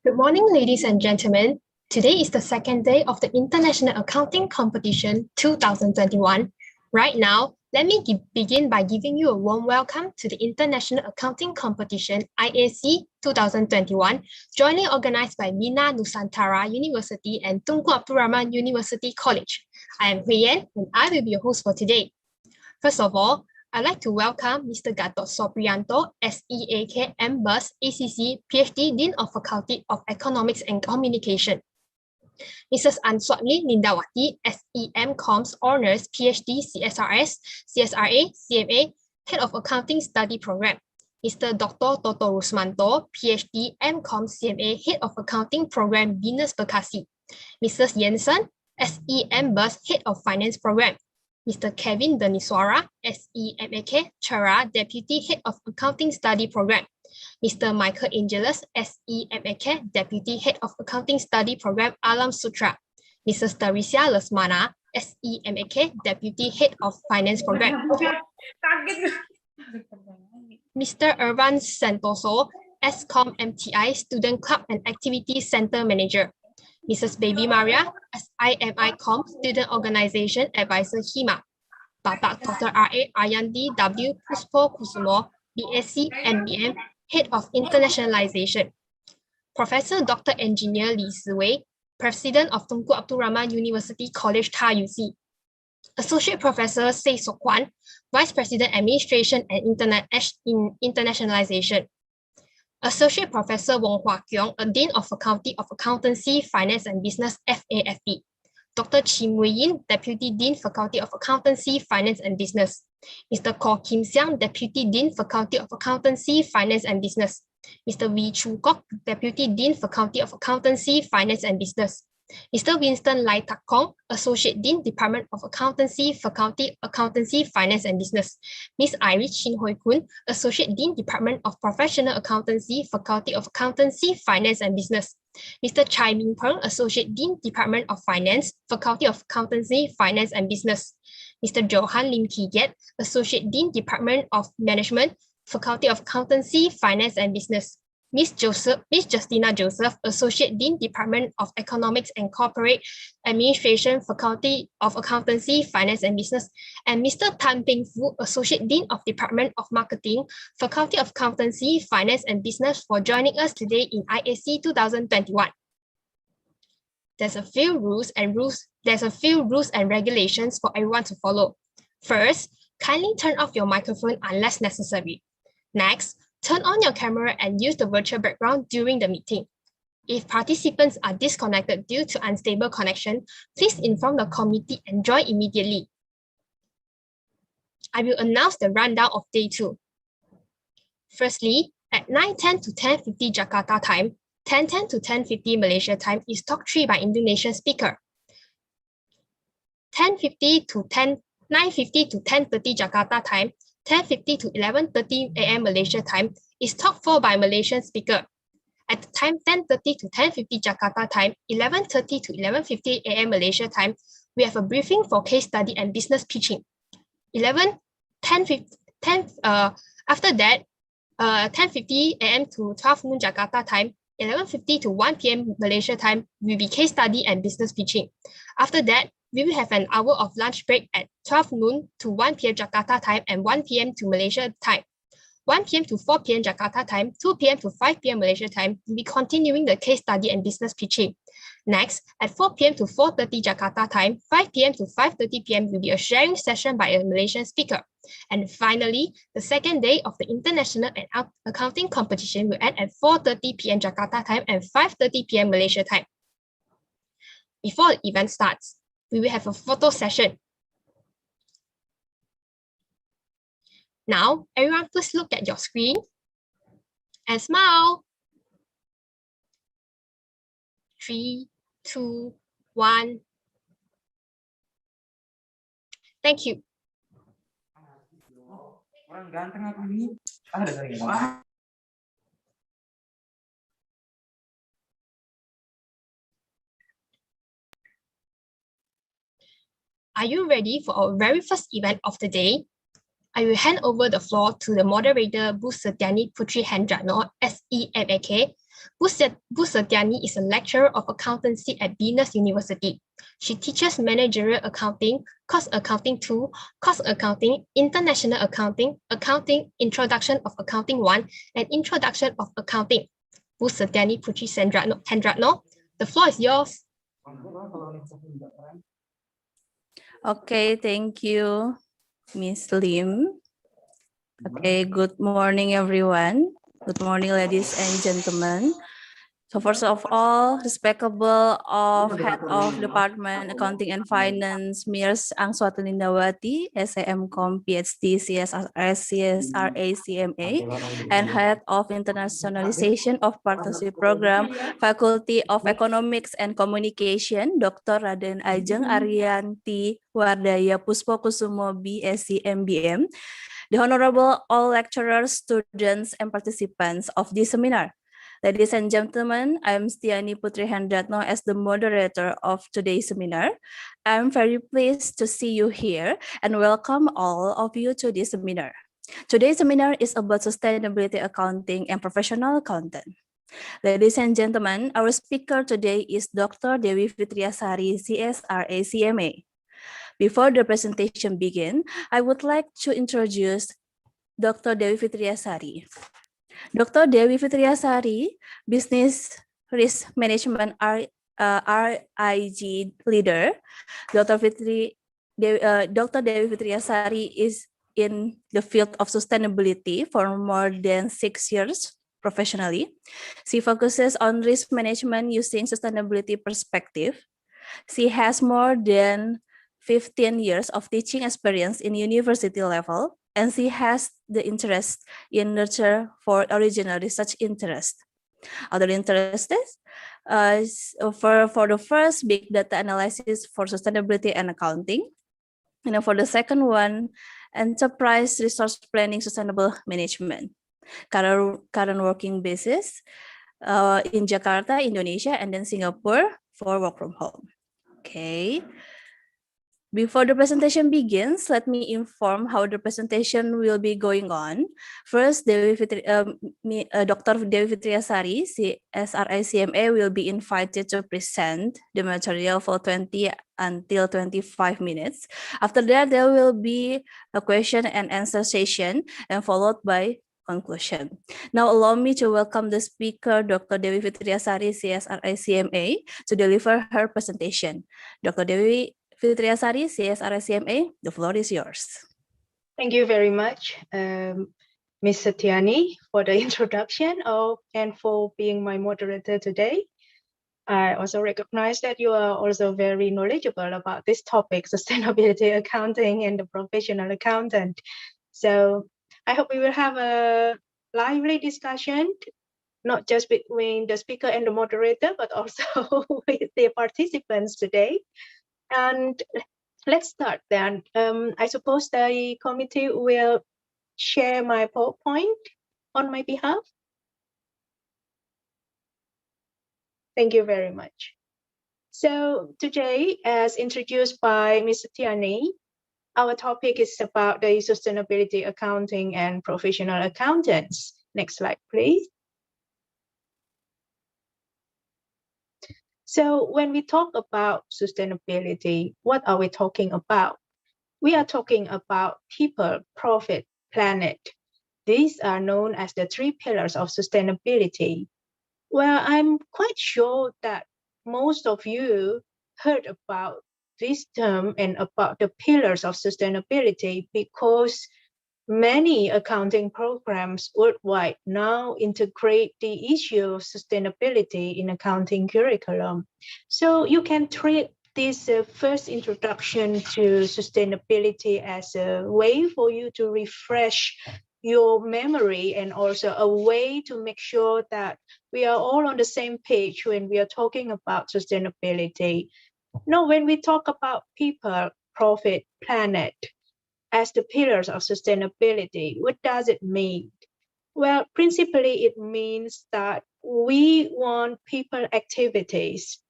Good morning, ladies and gentlemen. Today is the second day of the International Accounting Competition 2021. Right now, let me begin by giving you a warm welcome to the International Accounting Competition IAC 2021, jointly organized by Bina Nusantara University and Tunku Abdul Rahman University College. I am Hui Yan and I will be your host for today. First of all, I'd like to welcome Mr. Gatot Sopriyanto, SEAK MBUS ACC PhD Dean of Faculty of Economics and Communication. Mrs. Answatli Lindawati, SEM Comms Honours PhD CSRS, CSRA, CMA, Head of Accounting Study Program. Mr. Dr. Toto Rusmanto, PhD MComm CMA, Head of Accounting Program Venus Bekasi. Mrs. Jensen, SEM BUS Head of Finance Program. Mr. Kevin Deniswara, SEMAK, Chara, Deputy Head of Accounting Study Program. Mr. Michael Angelus, SEMAK, Deputy Head of Accounting Study Program, Alam Sutra. Mrs. Teresa Lesmana, SEMAK, Deputy Head of Finance Program. Mr. Irvan Santoso, SCOM MTI, Student Club and Activity Center Manager. Mrs. Baby Maria, SIMI Com, Student Organization Advisor HIMA. Bapak Dr. R.A. Ayandi W. Puspo Kusumo, BSc MBM, Head of Internationalization. Professor Dr. Engineer Li Siwei, President of Tunku Abdul Rahman University College TAUC. Associate Professor Sei Sok Kwan, Vice President Administration and Internationalization. Associate Professor Wong Hua Keong, a Dean of Faculty of Accountancy, Finance and Business, FAFB. Dr. Chim Wei Yin, Deputy Dean, Faculty of Accountancy, Finance and Business. Mr. Koh Kim Siang, Deputy Dean, Faculty of Accountancy, Finance and Business. Mr. Wee Chu Kok, Deputy Dean, Faculty of Accountancy, Finance and Business. Mr. Winston Lai Tak Kong, Associate Dean, Department of Accountancy, Faculty Accountancy, Finance and Business. Ms. Iris Chin Hoi Kun, Associate Dean, Department of Professional Accountancy, Faculty of Accountancy, Finance and Business. Mr. Chai Ming Peng, Associate Dean, Department of Finance, Faculty of Accountancy, Finance and Business. Mr. Johan Lim Ki Giat, Associate Dean, Department of Management, Faculty of Accountancy, Finance and Business. Ms. Justina Joseph, Associate Dean, Department of Economics and Corporate Administration, Faculty of Accountancy, Finance and Business, and Mr. Tan Peng Fu, Associate Dean of Department of Marketing, Faculty of Accountancy, Finance and Business for joining us today in IAC 2021. There's a few rules and regulations for everyone to follow. First, kindly turn off your microphone unless necessary. Next, turn on your camera and use the virtual background during the meeting. If participants are disconnected due to unstable connection, please inform the committee and join immediately. I will announce the rundown of day 2. Firstly, at 9:10 to 10:50 Jakarta time, 10:10 to 10:50 Malaysia time is talk 3 by Indonesian speaker. 9:50 to 10:30 Jakarta time, 10:50 to 11:30 a.m. Malaysia time is talk 4 by Malaysian speaker. At the time 10:30 to 10:50 Jakarta time, 11:30 to 11:50 a.m. Malaysia time, we have a briefing for case study and business pitching. After that, 10:50 a.m. to 12 noon Jakarta time, 11:50 to 1 p.m. Malaysia time will be case study and business pitching. After that, we will have an hour of lunch break at 12 noon to 1 p.m. Jakarta time and 1 p.m. to Malaysia time. 1 p.m. to 4 p.m. Jakarta time, 2 p.m. to 5 p.m. Malaysia time, we'll be continuing the case study and business pitching. Next, at 4 p.m. to 4:30 Jakarta time, 5 p.m. to 5:30 p.m. will be a sharing session by a Malaysian speaker. And finally, the second day of the International Accounting Competition will end at 4:30 p.m. Jakarta time and 5:30 p.m. Malaysia time. Before the event starts, we will have a photo session. Now, everyone please look at your screen and smile. 3, 2, 1. Thank you. Orang ganteng aku ini. Are you ready for our very first event of the day? I will hand over the floor to the moderator, Bu Setiani Putri Hendratno, SEMAK, Bu Setiani is a lecturer of accountancy at Venus University. She teaches managerial accounting, cost accounting 2, cost accounting, international accounting, accounting, introduction of accounting 1, and introduction of accounting. Bu Setiani Putri Hendratno, the floor is yours. Okay, thank you, Ms. Lim. Okay, good morning, everyone. Good morning, ladies and gentlemen. So first of all, respectable of Head of Department Accounting and Finance, Mirs Angswati Lindawati, SAMCOM PhD, CSRS, CSRA, CMA, and Head of Internationalization of Partnership Program, Faculty of Economics and Communication, Dr. Raden Ajeng Arianti Wardaya Puspokusumo, BSc MBM, the Honorable all lecturers, students, and participants of this seminar. Ladies and gentlemen, I'm Stiani Putri Hendratno as the moderator of today's seminar. I'm very pleased to see you here and welcome all of you to this seminar. Today's seminar is about sustainability accounting and professional accountant. Ladies and gentlemen, our speaker today is Dr. Dewi Fitriasari, CSRA CMA. Before the presentation begins, I would like to introduce Dr. Dewi Fitriasari. Dr. Dewi Fitriasari, Business Risk Management RIG leader. Dr. Dewi Fitriasari is in the field of sustainability for more than 6 years professionally. She focuses on risk management using sustainability perspective. She has more than 15 years of teaching experience in university level, and she has the interest in nurture for original research interest. Other interests for the first, big data analysis for sustainability and accounting. And for the second one, enterprise resource planning, sustainable management. Current working basis in Jakarta, Indonesia, and then Singapore for work from home. Okay. Before the presentation begins, let me inform how the presentation will be going on. First, Dr. Dewi Fitriasari, CSRA CMA, will be invited to present the material for 20 until 25 minutes. After that, there will be a question and answer session and followed by conclusion. Now, allow me to welcome the speaker, Dr. Dewi Fitriasari, CSRA CMA, to deliver her presentation. Dr. Dewi Fitriasari, CSRA CMA, the floor is yours. Thank you very much, Ms. Setiani, for the introduction and for being my moderator today. I also recognize that you are also very knowledgeable about this topic, sustainability accounting and the professional accountant. So I hope we will have a lively discussion, not just between the speaker and the moderator, but also with the participants today. And let's start then. I suppose the committee will share my PowerPoint on my behalf. Thank you very much. So today, as introduced by Ms. Tiani, our topic is about the sustainability accounting and professional accountants. Next slide, please. So when we talk about sustainability, what are we talking about? We are talking about people, profit, planet. These are known as the 3 pillars of sustainability. Well, I'm quite sure that most of you heard about this term and about the pillars of sustainability because many accounting programs worldwide now integrate the issue of sustainability in accounting curriculum. So you can treat this first introduction to sustainability as a way for you to refresh your memory and also a way to make sure that we are all on the same page when we are talking about sustainability. Now, when we talk about people, profit, planet, as the pillars of sustainability, what does it mean? Well, principally, it means that we want people activities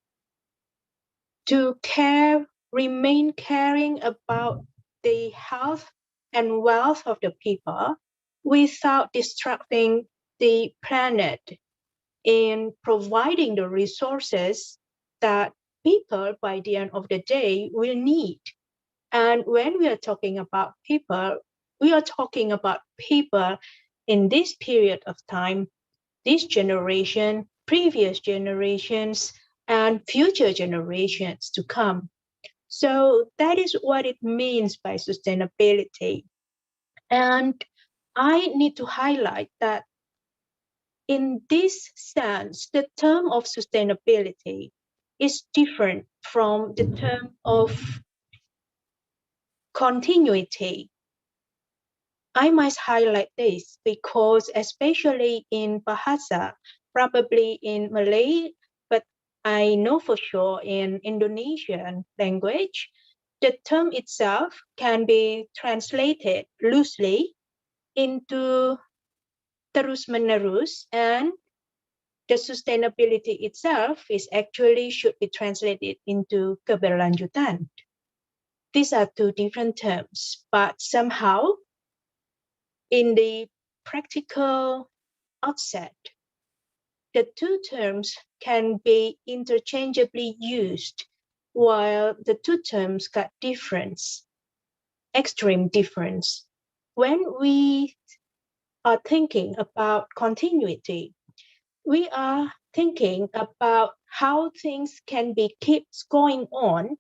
to remain caring about the health and wealth of the people without distracting the planet in providing the resources that people by the end of the day will need. And when we are talking about people, we are talking about people in this period of time, this generation, previous generations, and future generations to come. So that is what it means by sustainability. And I need to highlight that in this sense, the term of sustainability is different from the term of continuity. I must highlight this because especially in Bahasa, probably in Malay, but I know for sure in Indonesian language, the term itself can be translated loosely into terus menerus, and the sustainability itself is actually should be translated into keberlanjutan. These are two different terms, but somehow in the practical outset, the two terms can be interchangeably used, while the two terms got difference, extreme difference. When we are thinking about continuity, we are thinking about how things can be kept going on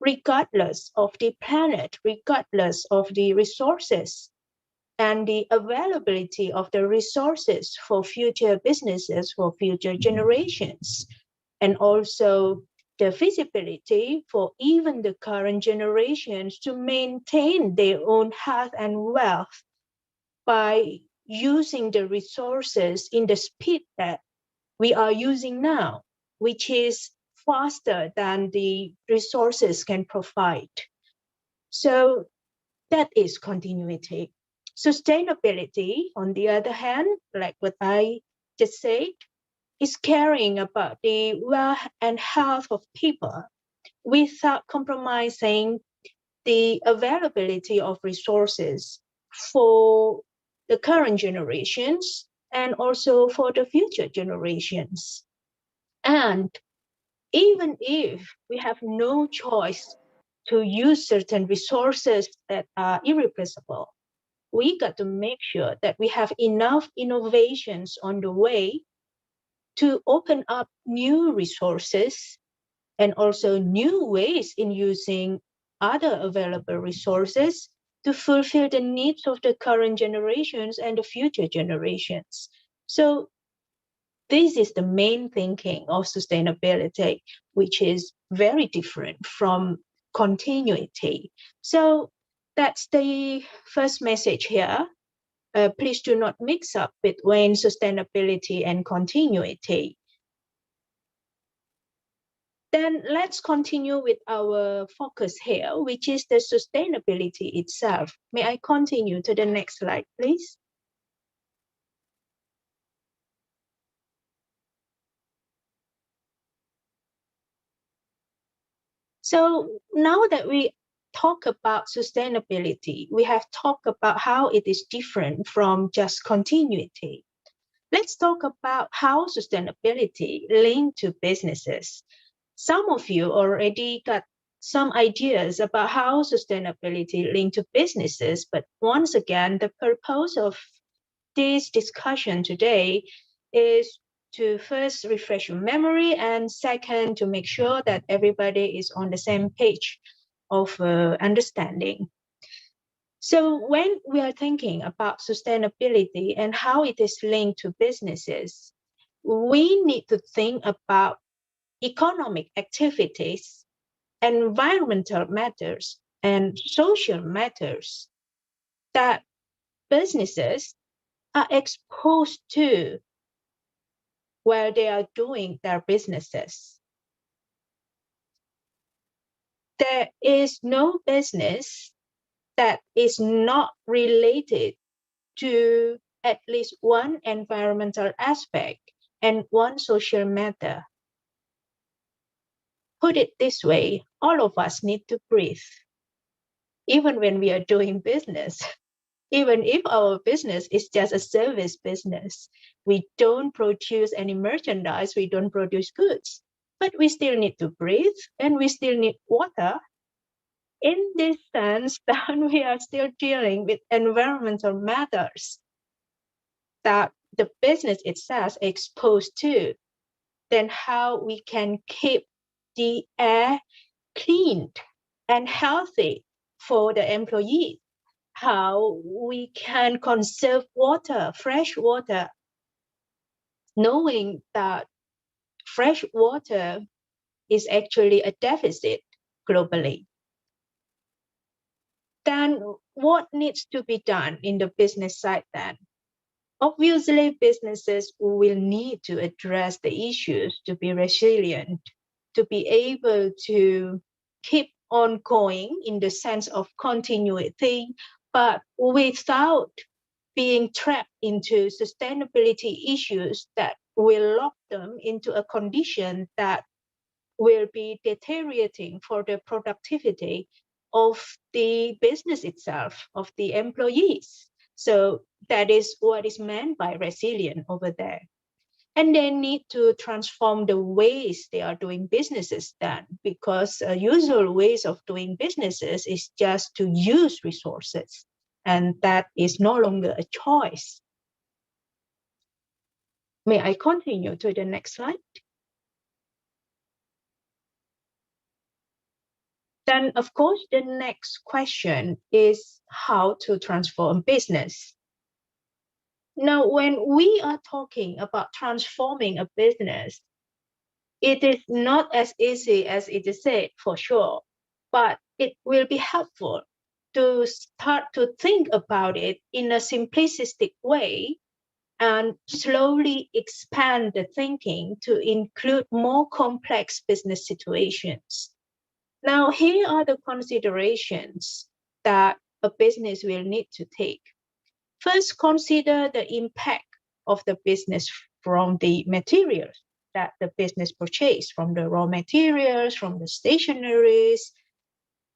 regardless of the planet, regardless of the resources and the availability of the resources for future businesses, for future generations, and also the feasibility for even the current generations to maintain their own health and wealth by using the resources in the speed that we are using now, which is faster than the resources can provide. So that is continuity. Sustainability, on the other hand, like what I just said, is caring about the wealth and health of people without compromising the availability of resources for the current generations and also for the future generations. And even if we have no choice to use certain resources that are irreplaceable, we got to make sure that we have enough innovations on the way to open up new resources and also new ways in using other available resources to fulfill the needs of the current generations and the future generations. So this is the main thinking of sustainability, which is very different from continuity. So that's the first message here. Please do not mix up between sustainability and continuity. Then let's continue with our focus here, which is the sustainability itself. May I continue to the next slide, please? So now that we talk about sustainability, we have talked about how it is different from just continuity. Let's talk about how sustainability linked to businesses. Some of you already got some ideas about how sustainability linked to businesses, but once again, the purpose of this discussion today is to first refresh your memory and second, to make sure that everybody is on the same page of understanding. So when we are thinking about sustainability and how it is linked to businesses, we need to think about economic activities, environmental matters, and social matters that businesses are exposed to while they are doing their businesses. There is no business that is not related to at least one environmental aspect and one social matter. Put it this way, all of us need to breathe, even when we are doing business. Even if our business is just a service business, we don't produce any merchandise, we don't produce goods, but we still need to breathe and we still need water. In this sense, that we are still dealing with environmental matters that the business itself is exposed to, then how we can keep the air clean and healthy for the employees, how we can conserve water, fresh water, knowing that fresh water is actually a deficit globally. Then what needs to be done in the business side then? Obviously, businesses will need to address the issues to be resilient, to be able to keep on going in the sense of continuity, but without being trapped into sustainability issues that will lock them into a condition that will be deteriorating for the productivity of the business itself, of the employees. So that is what is meant by resilient over there. And they need to transform the ways they are doing businesses then, because usual ways of doing businesses is just to use resources. And that is no longer a choice. May I continue to the next slide? Then, of course, the next question is how to transform business. Now, when we are talking about transforming a business, it is not as easy as it is said, for sure, but it will be helpful to start to think about it in a simplistic way and slowly expand the thinking to include more complex business situations. Now, here are the considerations that a business will need to take. First, consider the impact of the business from the materials that the business purchased, from the raw materials, from the stationaries,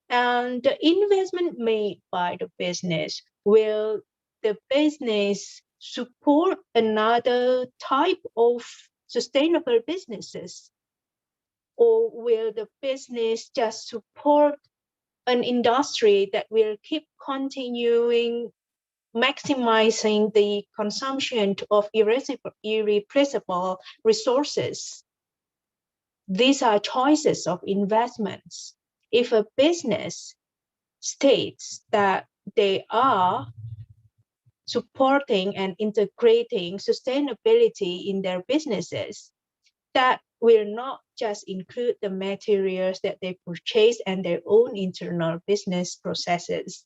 and the investment made by the business. Will the business support another type of sustainable businesses? Or will the business just support an industry that will keep continuing maximizing the consumption of irreplaceable resources? These are choices of investments. If a business states that they are supporting and integrating sustainability in their businesses, that will not just include the materials that they purchase and their own internal business processes.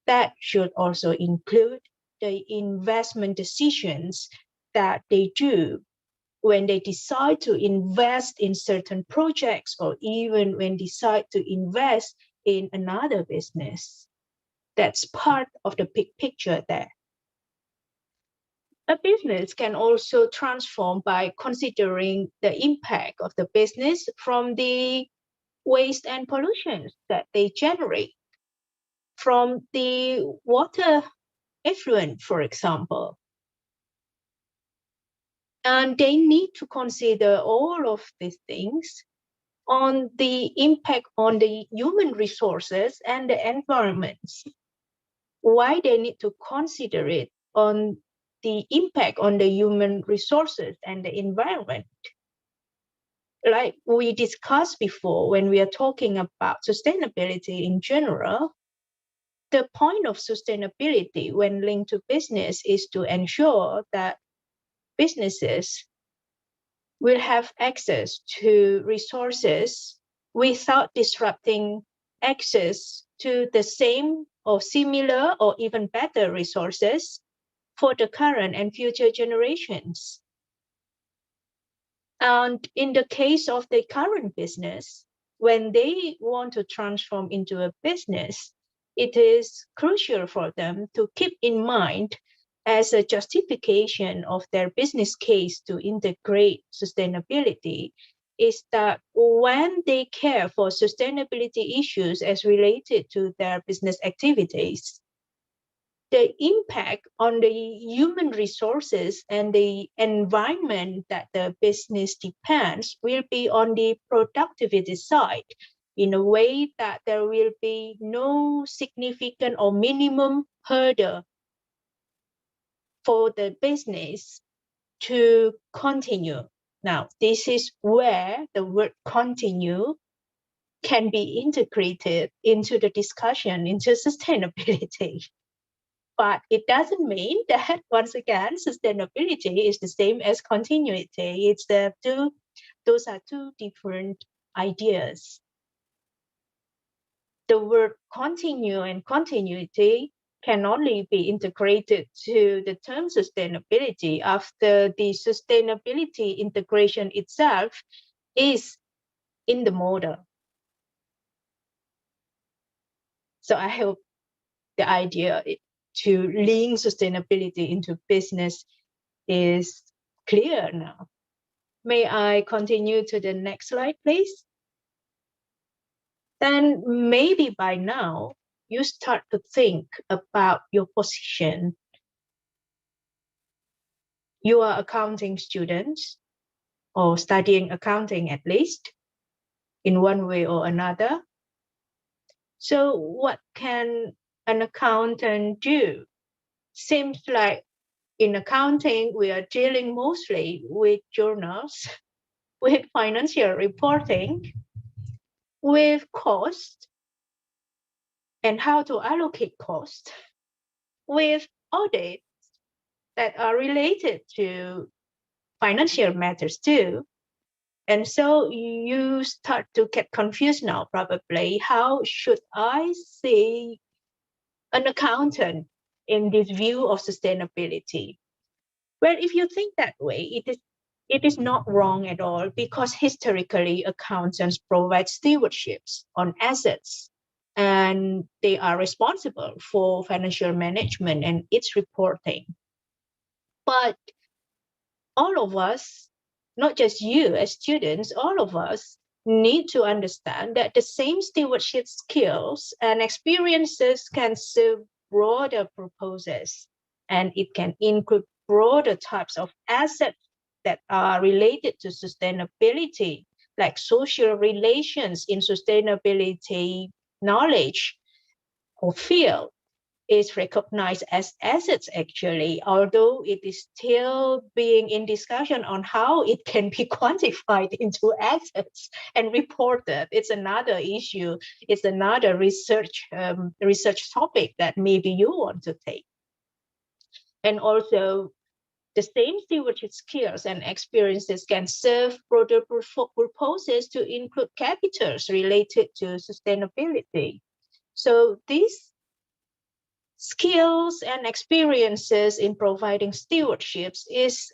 That should also include the investment decisions that they do when they decide to invest in certain projects or even when they decide to invest in another business. That's part of the big picture there. A business can also transform by considering the impact of the business from the waste and pollution that they generate, from the water effluent, for example. And they need to consider all of these things on the impact on the human resources and the environments. Why they need to consider it on the impact on the human resources and the environment? Like we discussed before, when we are talking about sustainability in general, the point of sustainability when linked to business is to ensure that businesses will have access to resources without disrupting access to the same or similar or even better resources for the current and future generations. And in the case of the current business, when they want to transform into a business, it is crucial for them to keep in mind as a justification of their business case to integrate sustainability is that when they care for sustainability issues as related to their business activities, the impact on the human resources and the environment that the business depends will be on the productivity side, in a way that there will be no significant or minimum hurdle for the business to continue. Now, this is where the word continue can be integrated into the discussion into sustainability. But it doesn't mean that, once again, sustainability is the same as continuity. Those are two different ideas. The word continue and continuity can only be integrated to the term sustainability after the sustainability integration itself is in the model. So I hope the idea to link sustainability into business is clear now. May I continue to the next slide, please? Then maybe by now, you start to think about your position. You are accounting students or studying accounting at least in one way or another. So what can an accountant do? Seems like in accounting, we are dealing mostly with journals, with financial reporting, with cost and how to allocate cost, with audits that are related to financial matters too. And so you start to get confused now, probably. How should I see an accountant in this view of sustainability? Well, if you think that way, it is not wrong at all, because historically accountants provide stewardships on assets and they are responsible for financial management and its reporting. But all of us, not just you as students, all of us need to understand that the same stewardship skills and experiences can serve broader purposes, and it can include broader types of assets that are related to sustainability, like social relations in sustainability knowledge or field is recognized as assets actually, although it is still being in discussion on how it can be quantified into assets and reported. It's another issue. It's another research topic that maybe you want to take. And also, the same stewardship skills and experiences can serve broader purposes to include capitals related to sustainability. So these skills and experiences in providing stewardships is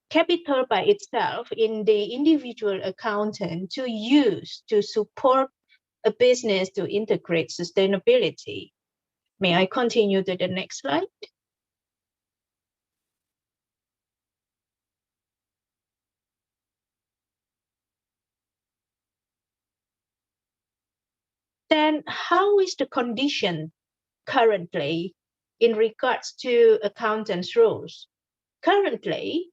capital by itself in the individual accountant to use to support a business to integrate sustainability. May I continue to the next slide? Then how is the condition currently in regards to accountants' roles? Currently,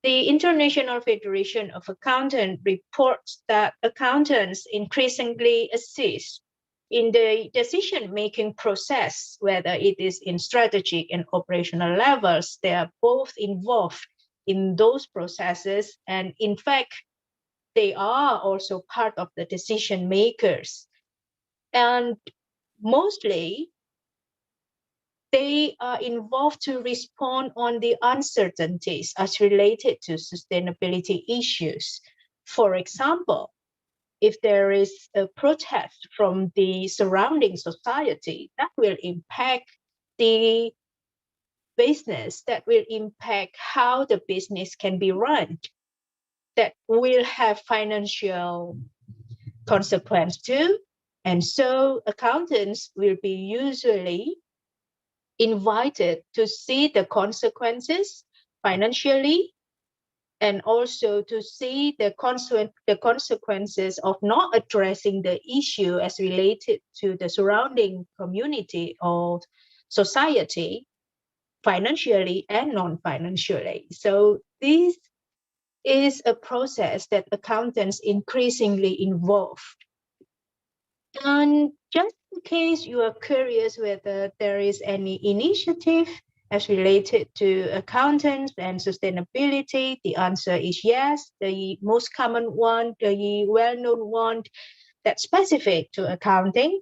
the International Federation of Accountants reports that accountants increasingly assist in the decision-making process, whether it is in strategic and operational levels. They are both involved in those processes, and in fact, they are also part of the decision makers. And mostly, they are involved to respond on the uncertainties as related to sustainability issues. For example, if there is a protest from the surrounding society, that will impact the business, that will impact how the business can be run, that will have financial consequence too. And so accountants will be usually invited to see the consequences financially, and also to see the consequences of not addressing the issue as related to the surrounding community or society, financially and non-financially. So this is a process that accountants increasingly involved. And just in case you are curious whether there is any initiative as related to accountants and sustainability, the answer is yes. The most common one, the well-known one that's specific to accounting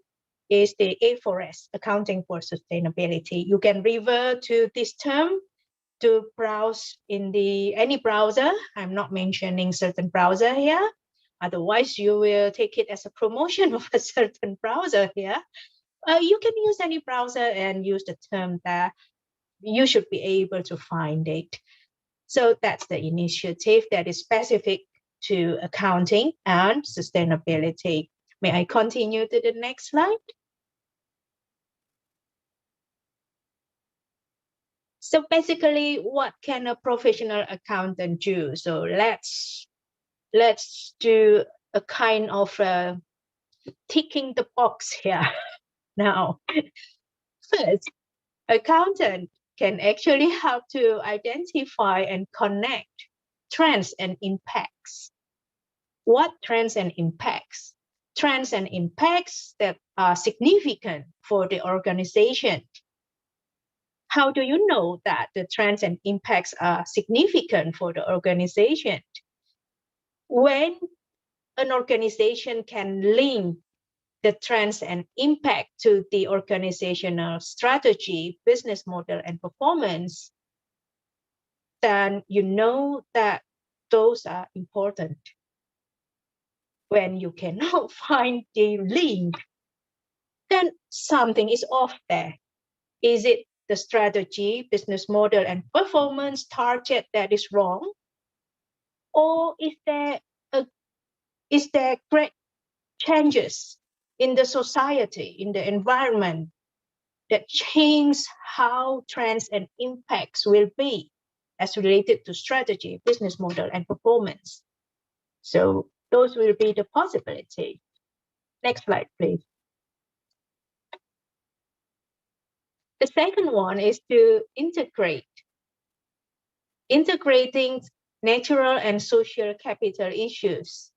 is the A4S, Accounting for Sustainability. You can revert to this term to browse in any browser. I'm not mentioning certain browser here. Otherwise, you will take it as a promotion of a certain browser here. You can use any browser and use the term there. You should be able to find it. So that's the initiative that is specific to accounting and sustainability. May I continue to the next slide? So basically, what can a professional accountant do? So let's do a kind of ticking the box here now. First, accountant can actually help to identify and connect trends and impacts. What trends and impacts? Trends and impacts that are significant for the organization. How do you know that the trends and impacts are significant for the organization? When an organization can link the trends and impact to the organizational strategy, business model, and performance, then you know that those are important. When you cannot find the link, then something is off there. Is it the strategy, business model, and performance target that is wrong? Or is there great changes in the society, in the environment that change how trends and impacts will be as related to strategy, business model, and performance? So those will be the possibility. Next slide, please. The second one is to integrating natural and social capital issues.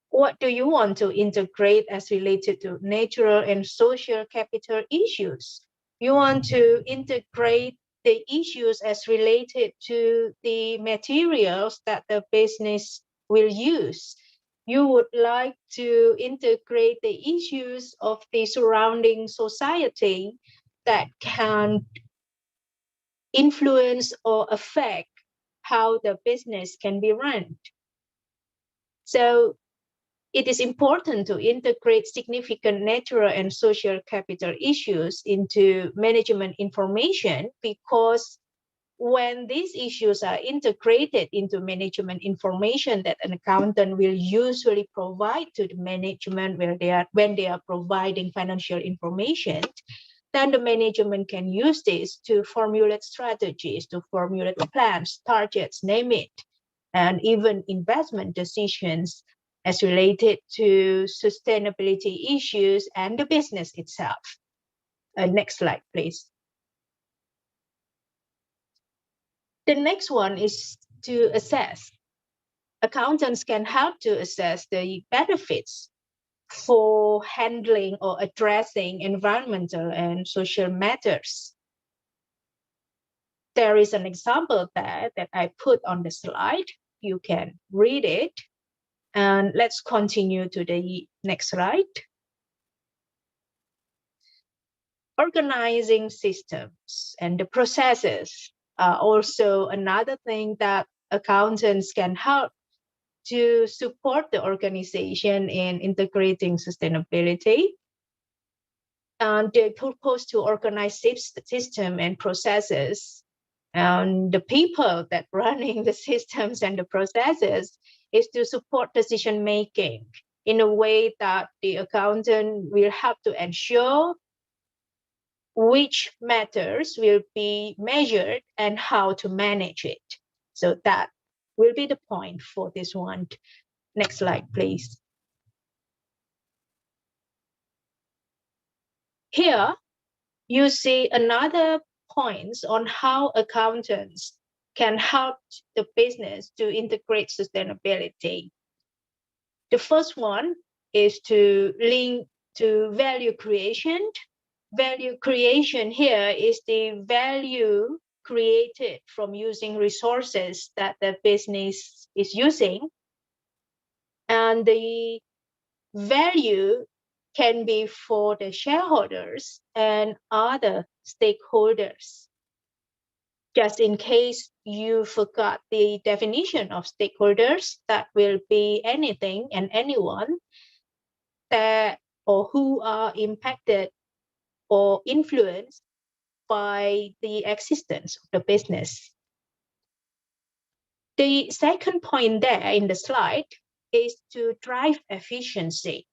What do you want to integrate as related to natural and social capital issues? You want to integrate the issues as related to the materials that the business will use. You would like to integrate the issues of the surrounding society that can influence or affect how the business can be run. So it is important to integrate significant natural and social capital issues into management information, because when these issues are integrated into management information that an accountant will usually provide to the management when they are providing financial information, then the management can use this to formulate strategies, to formulate plans, targets, name it, and even investment decisions as related to sustainability issues and the business itself. Next slide, please. The next one is to assess. Accountants can help to assess the benefits for handling or addressing environmental and social matters. There is an example there that I put on the slide. You can read it. And let's continue to the next slide. Organizing systems and the processes are also another thing that accountants can help to support the organization in integrating sustainability. And they propose to organize system and processes. And the people that running the systems and the processes is to support decision making in a way that the accountant will have to ensure which matters will be measured and how to manage it. So that will be the point for this one. Next slide, please. Here, you see another points on how accountants can help the business to integrate sustainability. The first one is to link to value creation. Value creation here is the value created from using resources that the business is using. And the value can be for the shareholders and other stakeholders. Just in case you forgot the definition of stakeholders, that will be anything and anyone that or who are impacted or influenced by the existence of the business. The second point there in the slide is to drive efficiency.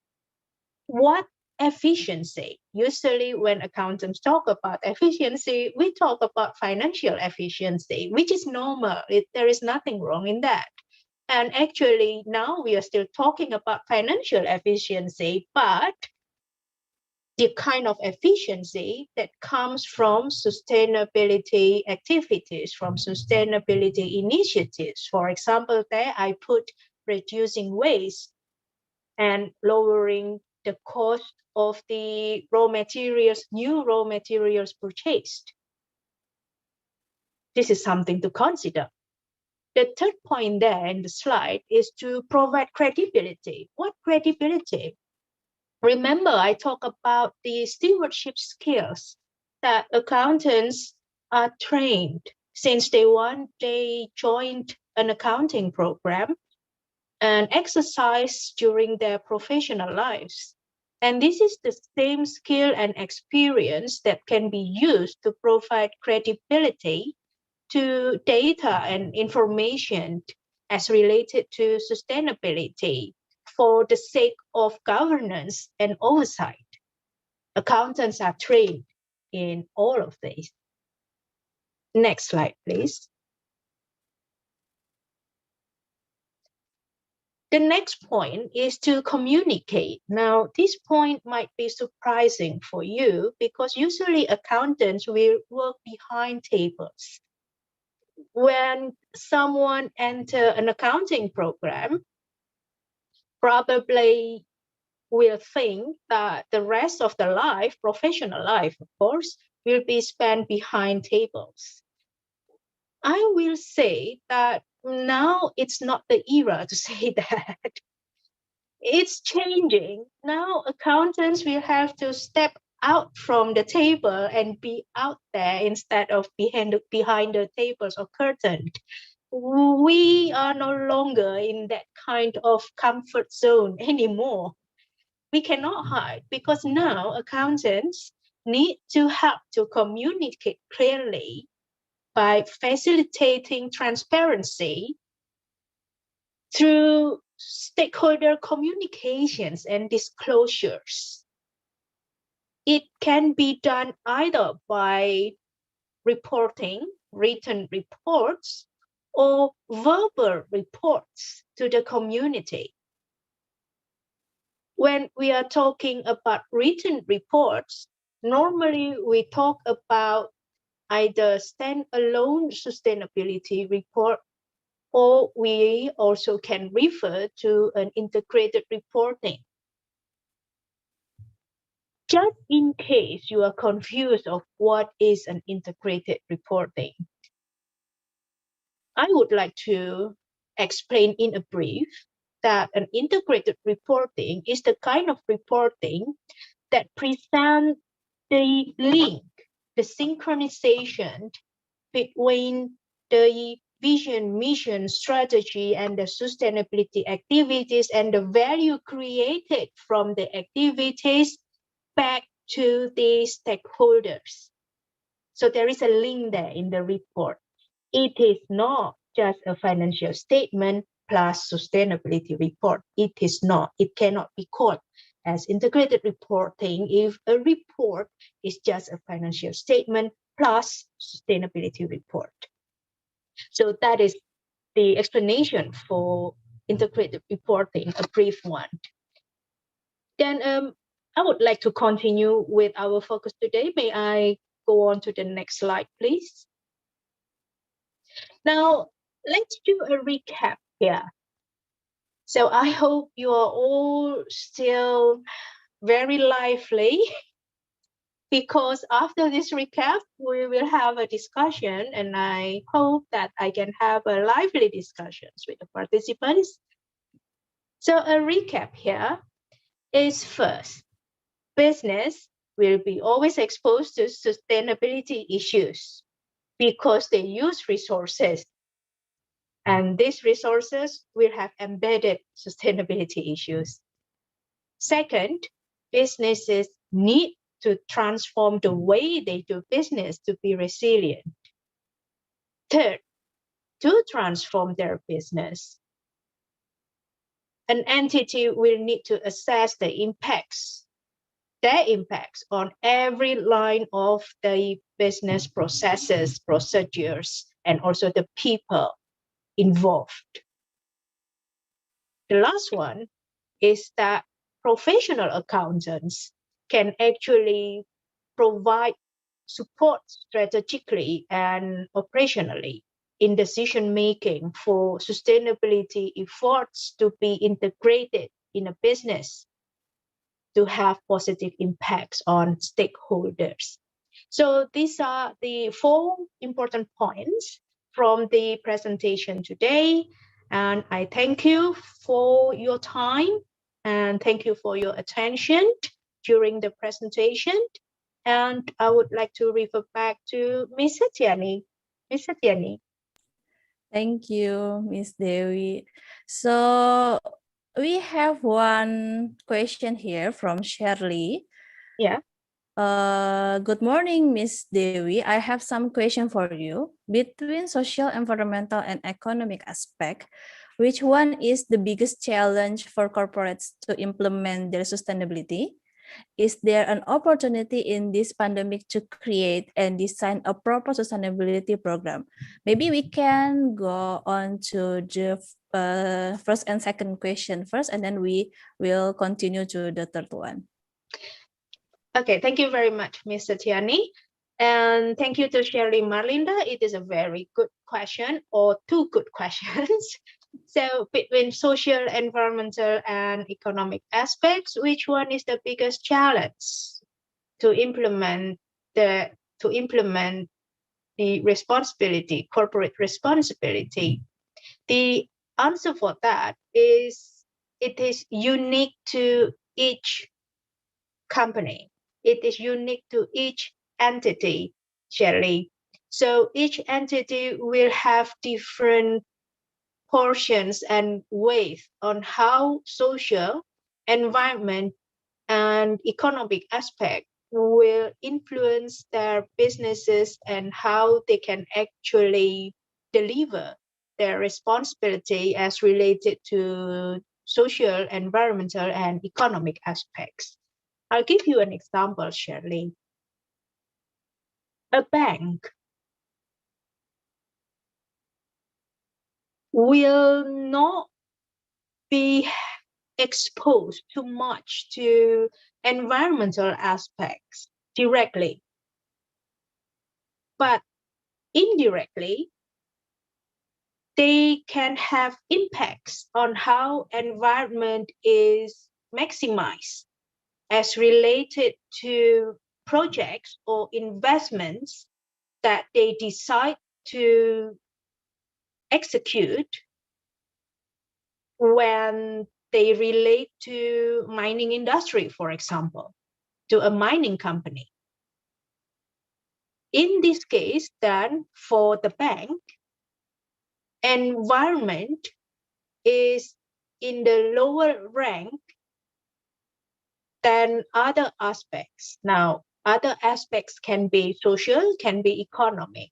What efficiency? Usually when accountants talk about efficiency, we talk about financial efficiency, which is normal. There is nothing wrong in that. And actually now we are still talking about financial efficiency, but the kind of efficiency that comes from sustainability activities, from sustainability initiatives. For example, there I put reducing waste and lowering the cost of the raw materials, new raw materials purchased. This is something to consider. The third point there in the slide is to provide credibility. What credibility? Remember, I talk about the stewardship skills that accountants are trained since day one. They joined an accounting program and exercise during their professional lives. And this is the same skill and experience that can be used to provide credibility to data and information as related to sustainability for the sake of governance and oversight. Accountants are trained in all of these. Next slide, please. The next point is to communicate. Now, this point might be surprising for you because usually accountants will work behind tables. When someone enters an accounting program, probably will think that the rest of the life, professional life, of course, will be spent behind tables. I will say that now it's not the era to say that. It's changing. Now accountants will have to step out from the table and be out there instead of behind the tables or curtain. We are no longer in that kind of comfort zone anymore. We cannot hide because now accountants need to help to communicate clearly by facilitating transparency through stakeholder communications and disclosures. It can be done either by reporting, written reports, or verbal reports to the community. When we are talking about written reports, normally we talk about either standalone sustainability report, or we also can refer to an integrated reporting. Just in case you are confused of what is an integrated reporting, I would like to explain in a brief that an integrated reporting is the kind of reporting that presents the link, the synchronization between the vision, mission, strategy, and the sustainability activities and the value created from the activities back to the stakeholders. So there is a link there in the report. It is not just a financial statement plus sustainability report. It is not. It cannot be called as integrated reporting if a report is just a financial statement plus sustainability report. So that is the explanation for integrated reporting, a brief one. Then I would like to continue with our focus today. May I go on to the next slide, please? Now, let's do a recap here. So I hope you are all still very lively because after this recap, we will have a discussion, and I hope that I can have a lively discussions with the participants. So a recap here is first, business will be always exposed to sustainability issues because they use resources, and these resources will have embedded sustainability issues. Second, businesses need to transform the way they do business to be resilient. Third, to transform their business, an entity will need to assess their impacts on every line of the business processes, procedures, and also the people involved. The last one is that professional accountants can actually provide support strategically and operationally in decision-making for sustainability efforts to be integrated in a business to have positive impacts on stakeholders. So these are the 4 important points from the presentation today. And I thank you for your time and thank you for your attention during the presentation. And I would like to refer back to Ms. Satyani. Ms. Satyani. Thank you, Miss Dewi. So we have one question here from Shirley. Yeah. Good morning, Miss Dewi. I have some question for you. Between social, environmental, and economic aspect, which one is the biggest challenge for corporates to implement their sustainability? Is there an opportunity in this pandemic to create and design a proper sustainability program? Maybe we can go on to the first and second question first, and then we will continue to the third one. Okay, thank you very much, Ms. Satyani. And thank you to Shirley Marlinda. It is a very good question, or 2 good questions. So between social, environmental, and economic aspects, which one is the biggest challenge to implement the responsibility, corporate responsibility? The answer for that is it is unique to each company. It is unique to each entity, Shirley. So each entity will have different portions and weight on how social, environment, and economic aspect will influence their businesses and how they can actually deliver their responsibility as related to social, environmental, and economic aspects. I'll give you an example, Shirley. A bank will not be exposed too much to environmental aspects directly, but indirectly, they can have impacts on how environment is maximized as related to projects or investments that they decide to execute when they relate to mining industry, for example, to a mining company. In this case, then, for the bank, environment is in the lower rank than other aspects. Now, other aspects can be social, can be economic.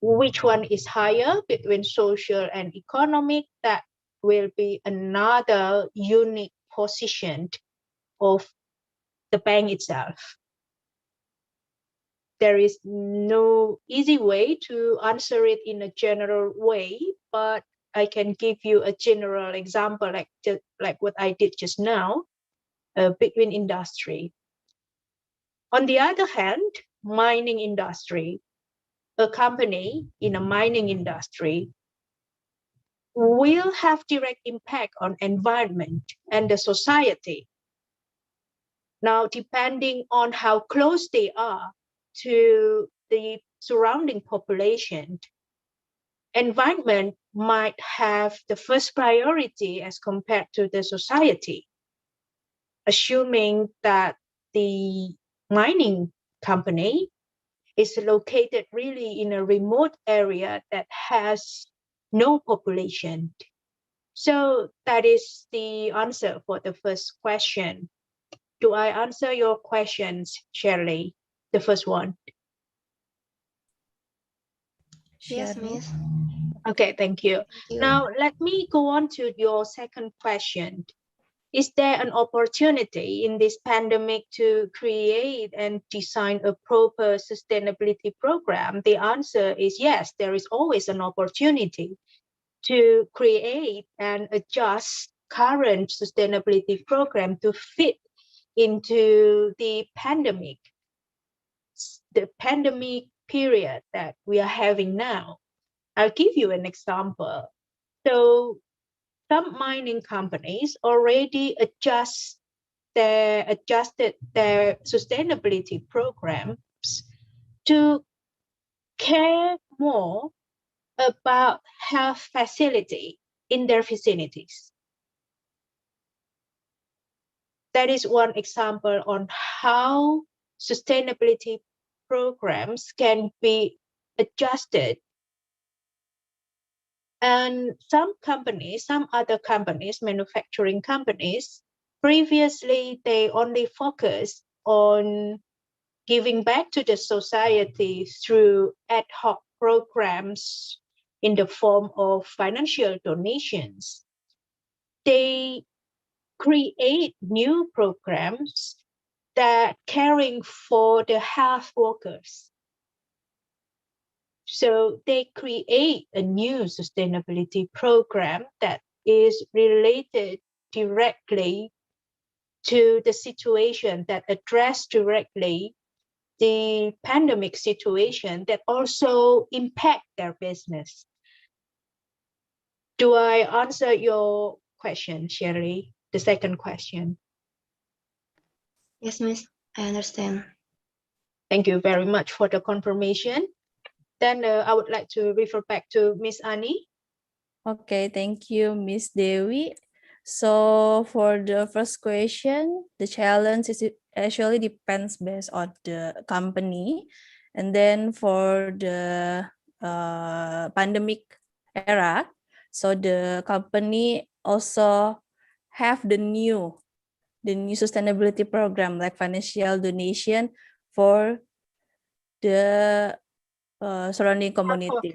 Which one is higher between social and economic? That will be another unique position of the bank itself. There is no easy way to answer it in a general way, but I can give you a general example like what I did just now. between industry. On the other hand, mining industry, a company in a mining industry will have direct impact on environment and the society. Now, depending on how close they are to the surrounding population, environment might have the first priority as compared to the society, assuming that the mining company is located really in a remote area that has no population. So that is the answer for the first question. Do I answer your questions, Shirley? The first one. Yes, Shirley? Miss. Okay, thank you. Thank you. Now, let me go on to your second question. Is there an opportunity in this pandemic to create and design a proper sustainability program? The answer is yes, there is always an opportunity to create and adjust current sustainability program to fit into the pandemic period that we are having now. I'll give you an example. So some mining companies already adjusted their sustainability programs to care more about health facility in their vicinities. That is one example on how sustainability programs can be adjusted. And some other companies, manufacturing companies, previously they only focused on giving back to the society through ad hoc programs in the form of financial donations. They create new programs that caring for the health workers. So they create a new sustainability program that is related directly to the situation, that address directly the pandemic situation that also impact their business. Do I answer your question, Shirley? The second question. Yes, Miss. I understand. Thank you very much for the confirmation. Then I would like to refer back to Miss Annie. Okay, thank you, Miss Dewi. So for the first question, the challenge is actually depends based on the company. And then for the pandemic era, so the company also have the new sustainability program like financial donation for the surrounding community.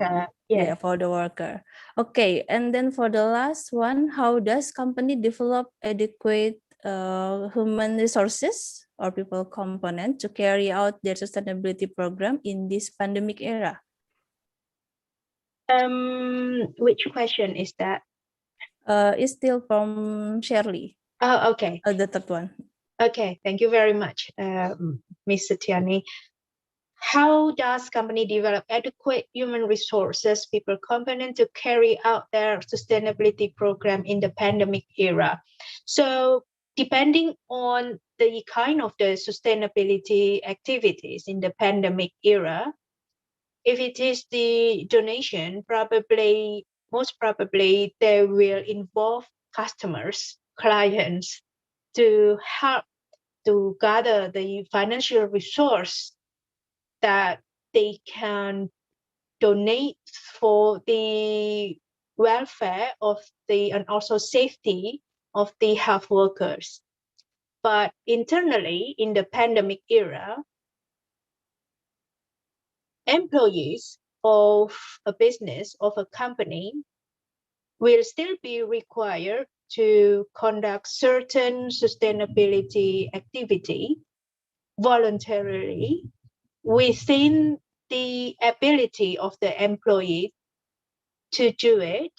Yeah, for the worker. Okay, and then for the last one, how does company develop adequate human resources or people component to carry out their sustainability program in this pandemic era? Which question is that? It's still from Shirley. Oh, okay. The third one. Okay, thank you very much, Ms. Satyani. How does company develop adequate human resources, people component to carry out their sustainability program in the pandemic era? So depending on the kind of the sustainability activities in the pandemic era, if it is the donation, most probably they will involve customers, clients to help to gather the financial resource that they can donate for the welfare of the and also safety of the health workers. But internally in the pandemic era, employees of a business, of a company, will still be required to conduct certain sustainability activity voluntarily within the ability of the employee to do it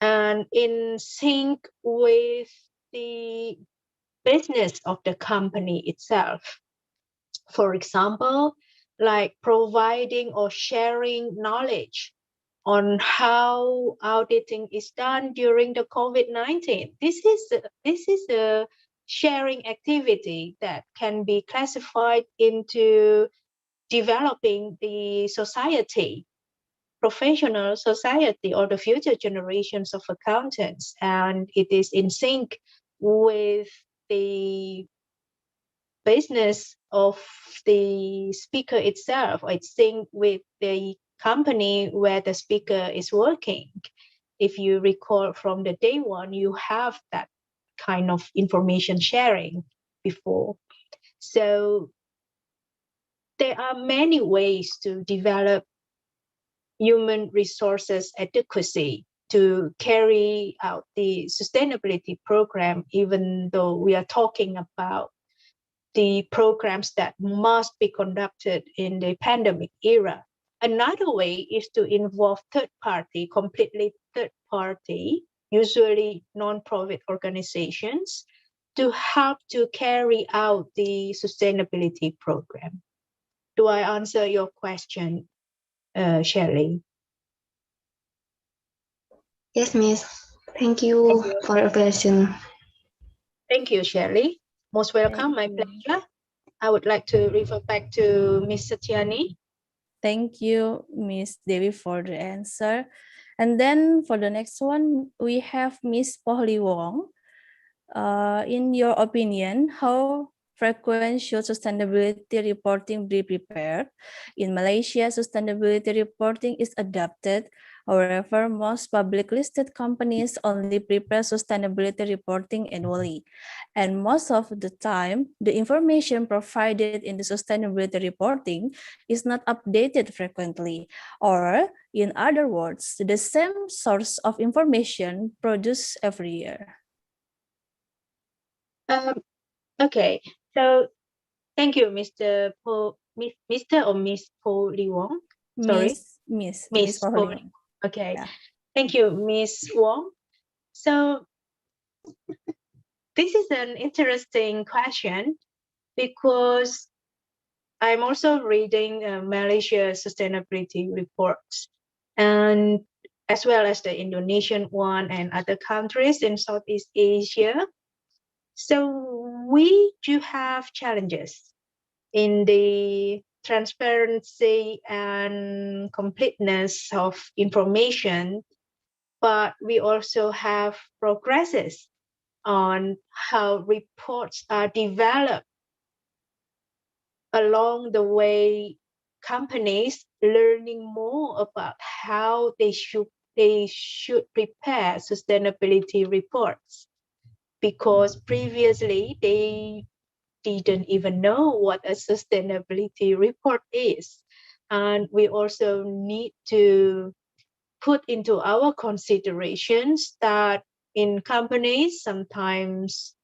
and in sync with the business of the company itself. For example, like providing or sharing knowledge on how auditing is done during the COVID-19. This is a sharing activity that can be classified into developing the society, professional society, or the future generations of accountants. And it is in sync with the business of the speaker itself, or it's sync with the company where the speaker is working. If you recall from the day one, you have that kind of information sharing before. So there are many ways to develop human resources adequacy to carry out the sustainability program, even though we are talking about the programs that must be conducted in the pandemic era. Another way is to involve third party, completely third party, usually non-profit organizations, to help to carry out the sustainability program. Do I answer your question, Shirley? Yes, Miss. Thank you for your question. Thank you, Shirley. Most welcome, my pleasure. I would like to refer back to Ms. Satyani. Thank you, Miss Devi, for the answer. And then for the next one, we have Miss Pohli Wong. In your opinion, how frequent should sustainability reporting be prepared? In Malaysia, sustainability reporting is adopted. However, most public listed companies only prepare sustainability reporting annually. And most of the time, the information provided in the sustainability reporting is not updated frequently. Or, in other words, the same source of information produced every year. Okay, so thank you, Mr. Mr. or Miss Po Li Wong. Sorry, Miss Po. Okay, yeah. Thank you, Miss Wong. So this is an interesting question because I'm also reading Malaysia sustainability reports, and as well as the Indonesian one and other countries in Southeast Asia. So we do have challenges in the transparency and completeness of information, but we also have progresses on how reports are developed along the way. Companies learning more about how they should prepare sustainability reports, because previously they didn't even know what a sustainability report is. And we also need to put into our considerations that in companies, sometimes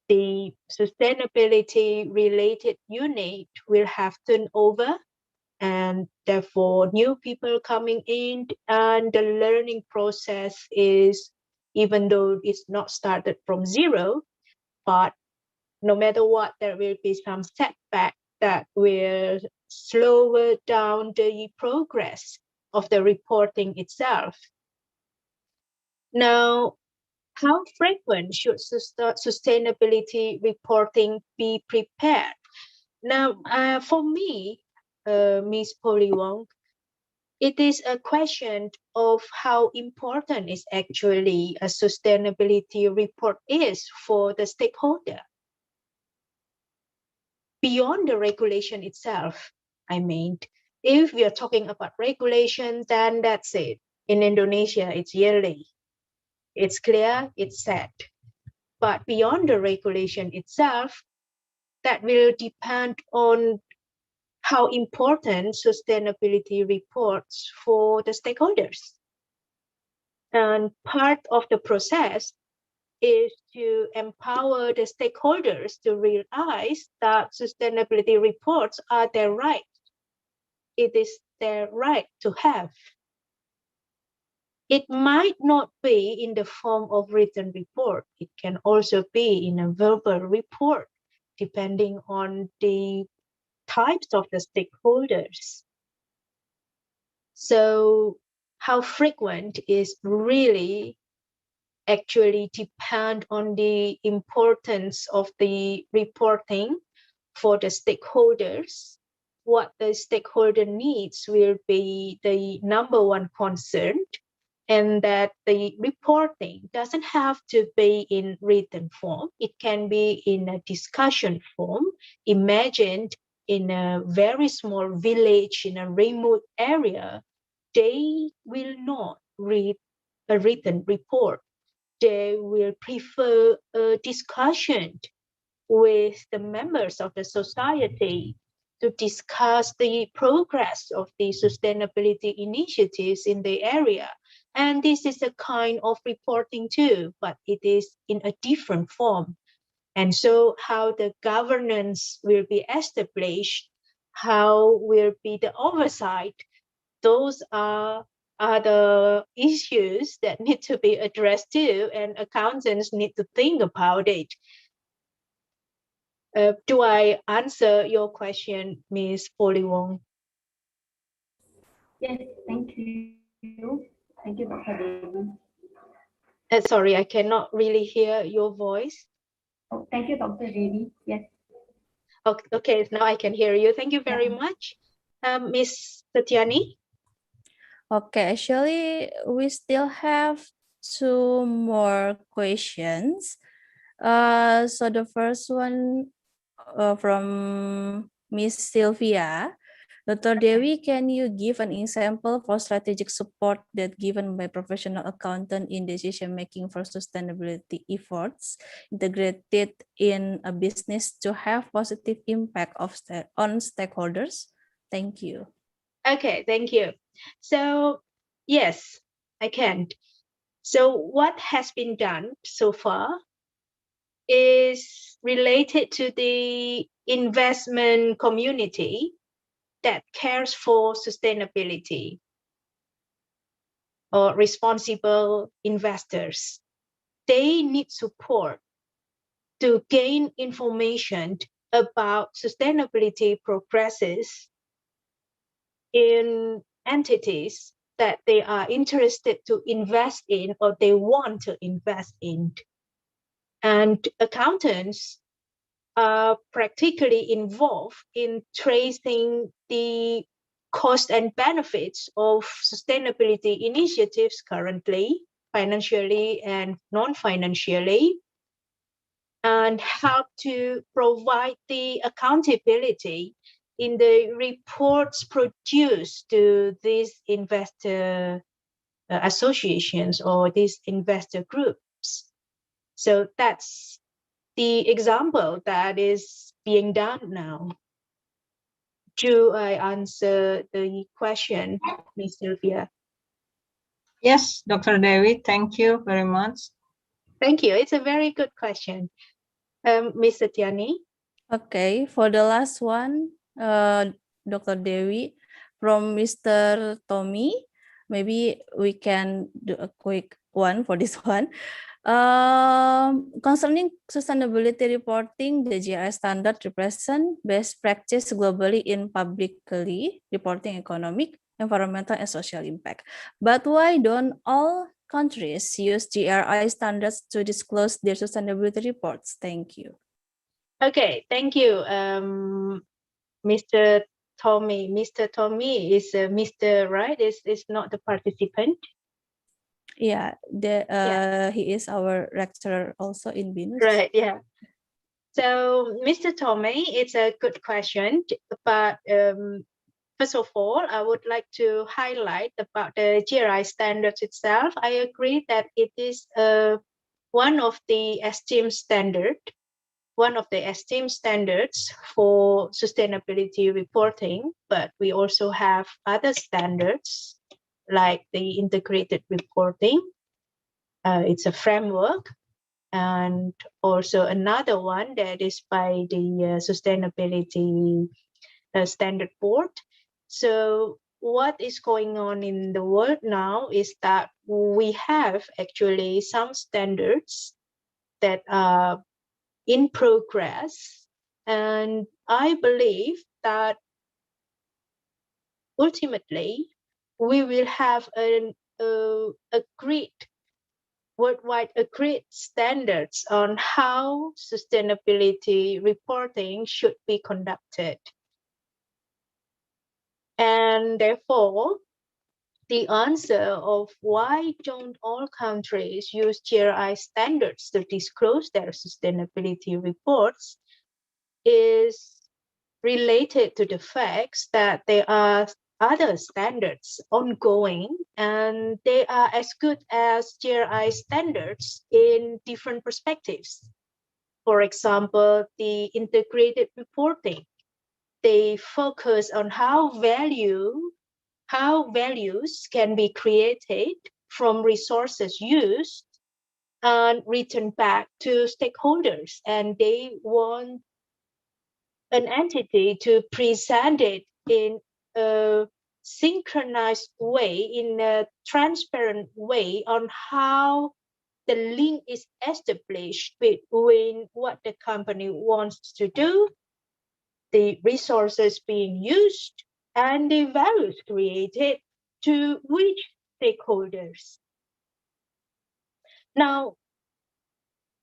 the sustainability related unit will have turnover, and therefore new people coming in, and the learning process is, even though it's not started from zero, but no matter what, there will be some setback that will slow down the progress of the reporting itself. Now, how frequent should sustainability reporting be prepared? Now, for me, Ms. Polly Wong, it is a question of how important is actually a sustainability report is for the stakeholder. Beyond the regulation itself, I mean, if we are talking about regulation, then that's it. In Indonesia, it's yearly. It's clear, it's set. But beyond the regulation itself, that will depend on how important sustainability reports for the stakeholders. And part of the process is to empower the stakeholders to realize that sustainability reports are their right. It is their right to have. It might not be in the form of written report. It can also be in a verbal report, depending on the types of the stakeholders. So how frequent is really actually depend on the importance of the reporting for the stakeholders. What the stakeholder needs will be the number one concern, and that the reporting doesn't have to be in written form. It can be in a discussion form, imagined in a very small village in a remote area. They will not read a written report. They will prefer a discussion with the members of the society to discuss the progress of the sustainability initiatives in the area. And this is a kind of reporting too, but it is in a different form. And so how the governance will be established, how will be the oversight, those are the issues that need to be addressed too, and accountants need to think about it. Do I answer your question, Ms. Poliwong? Yes, thank you. Thank you, Dr. Devi. Sorry, I cannot really hear your voice. Oh, thank you, Dr. Devi. Yes. Okay, now I can hear you. Thank you very much. Ms. Satyani? Okay, actually, we still have two more questions. So the first one from Miss Sylvia. Dr. Dewi, can you give an example for strategic support that given by professional accountant in decision-making for sustainability efforts integrated in a business to have positive impact on stakeholders? Thank you. Okay, thank you. So, yes, I can. So what has been done so far is related to the investment community that cares for sustainability or responsible investors. They need support to gain information about sustainability progresses in entities that they are interested to invest in or they want to invest in. And accountants are practically involved in tracing the cost and benefits of sustainability initiatives currently, financially and non-financially, and help to provide the accountability in the reports produced to these investor associations or these investor groups. So that's the example that is being done now. Do I answer the question, Ms. Sylvia? Yes, Dr. Dewi, thank you very much. Thank you. It's a very good question. Ms. Satyani? Okay, for the last one, Dr. Dewi, from Mr. Tommy, maybe we can do a quick one for this one. Concerning sustainability reporting, the GRI standard represent best practice globally in publicly reporting economic, environmental, and social impact. But why don't all countries use GRI standards to disclose their sustainability reports? Thank you. Okay, thank you, Mr. Tommy. Mr. Tommy is Mr. right? Is not the participant. Yeah, he is our lecturer also in BINUS. Right, yeah. So, Mr. Tommy, it's a good question, but first of all, I would like to highlight about the GRI standards itself. I agree that it is one of the esteemed standards for sustainability reporting, but we also have other standards like the integrated reporting. It's a framework, and also another one that is by the Sustainability Standard Board. So what is going on in the world now is that we have actually some standards that are in progress. And I believe that ultimately we will have a worldwide agreed standards on how sustainability reporting should be conducted. And therefore, the answer of why don't all countries use GRI standards to disclose their sustainability reports is related to the facts that there are other standards ongoing, and they are as good as GRI standards in different perspectives. For example, the integrated reporting, they focus on how values can be created from resources used and returned back to stakeholders, and they want an entity to present it in a synchronized way, in a transparent way, on how the link is established between what the company wants to do, the resources being used, and the values created to which stakeholders. Now,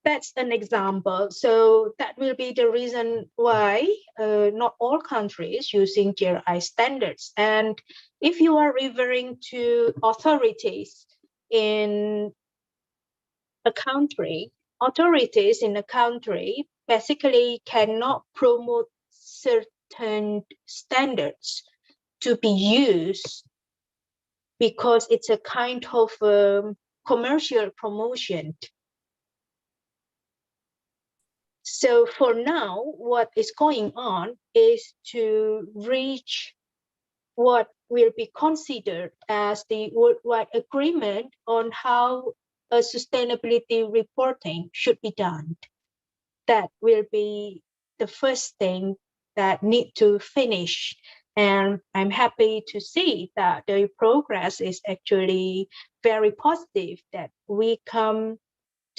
that's an example. So that will be the reason why not all countries using GRI standards. And if you are referring to authorities in a country, basically cannot promote certain standards to be used because it's a kind of commercial promotion. So for now, what is going on is to reach what will be considered as the worldwide agreement on how a sustainability reporting should be done. That will be the first thing that need to finish. And I'm happy to see that the progress is actually very positive, that we come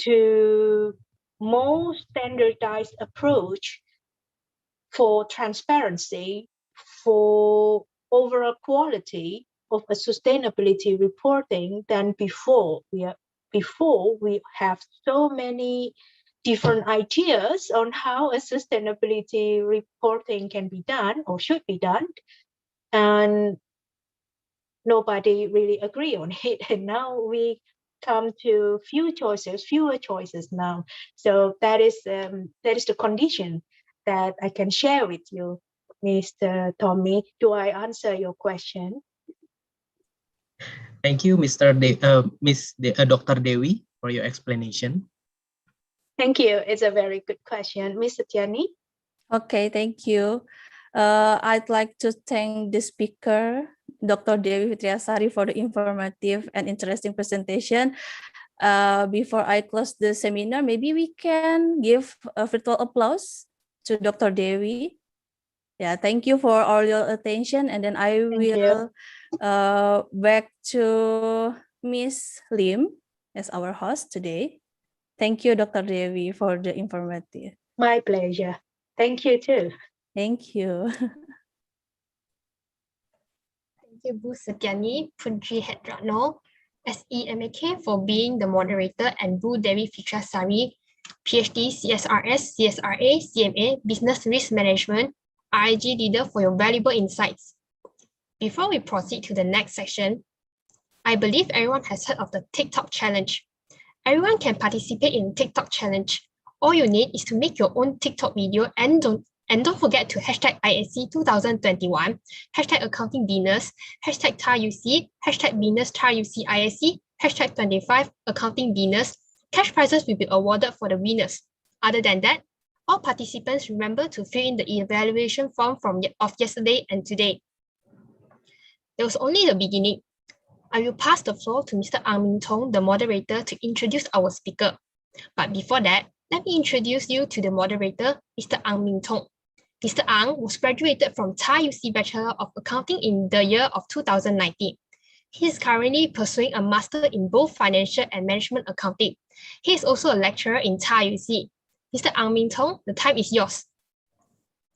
to more standardized approach for transparency, for overall quality of a sustainability reporting than before. Before we have so many different ideas on how a sustainability reporting can be done or should be done, and nobody really agree on it. And now we come to fewer choices now. So that is the condition that I can share with you, Mr. Tommy. Do I answer your question? Thank you, Dr. Dewi, for your explanation. Thank you. It's a very good question. Ms. Satyani? Okay, thank you. I'd like to thank the speaker, Dr. Dewi Fitriasari, for the informative and interesting presentation. Before I close the seminar, maybe we can give a virtual applause to Dr. Dewi. Yeah, thank you for all your attention. And then I will back to Ms. Lim as our host today. Thank you, Dr. Dewi, for the informative. My pleasure. Thank you too. Thank you. Thank you, Bu Satyani Puntri Hedratno, SEMAK, for being the moderator, and Bu Dewi Fitriasari, PhD, CSRS, CSRA, CMA, Business Risk Management, RIG leader, for your valuable insights. Before we proceed to the next section, I believe everyone has heard of the TikTok challenge. Everyone can participate in TikTok challenge. All you need is to make your own TikTok video, and don't forget to hashtag IAC 2021, hashtag accounting dinners, hashtag TARUC, hashtag Venus TARUC IAC, hashtag 25 accounting dinners. Cash prizes will be awarded for the winners. Other than that, all participants remember to fill in the evaluation form of yesterday and today. That was only the beginning. I will pass the floor to Mr. Ang Min Tong, the moderator, to introduce our speaker. But before that, let me introduce you to the moderator, Mr. Ang Min Tong. Mr. Ang was graduated from TARUC Bachelor of Accounting in the year of 2019. He is currently pursuing a master in both financial and management accounting. He is also a lecturer in Tsai UC. Mr. Ang Min Tong, the time is yours.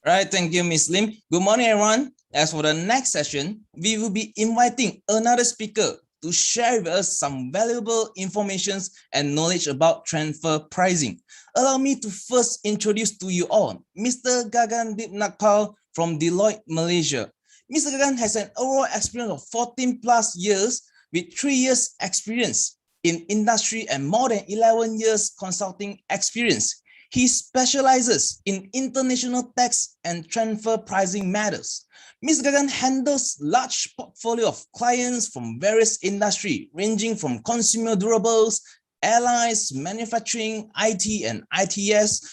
Right, thank you, Ms. Lim. Good morning, everyone. As for the next session, we will be inviting another speaker to share with us some valuable information and knowledge about transfer pricing. Allow me to first introduce to you all Mr. Gagan Dipnakpal from Deloitte, Malaysia. Mr. Gagan has an overall experience of 14 plus years with 3 years experience in industry and more than 11 years consulting experience. He specializes in international tax and transfer pricing matters. Ms. Gagan handles large portfolio of clients from various industry, ranging from consumer durables, airlines, manufacturing, IT and ITS,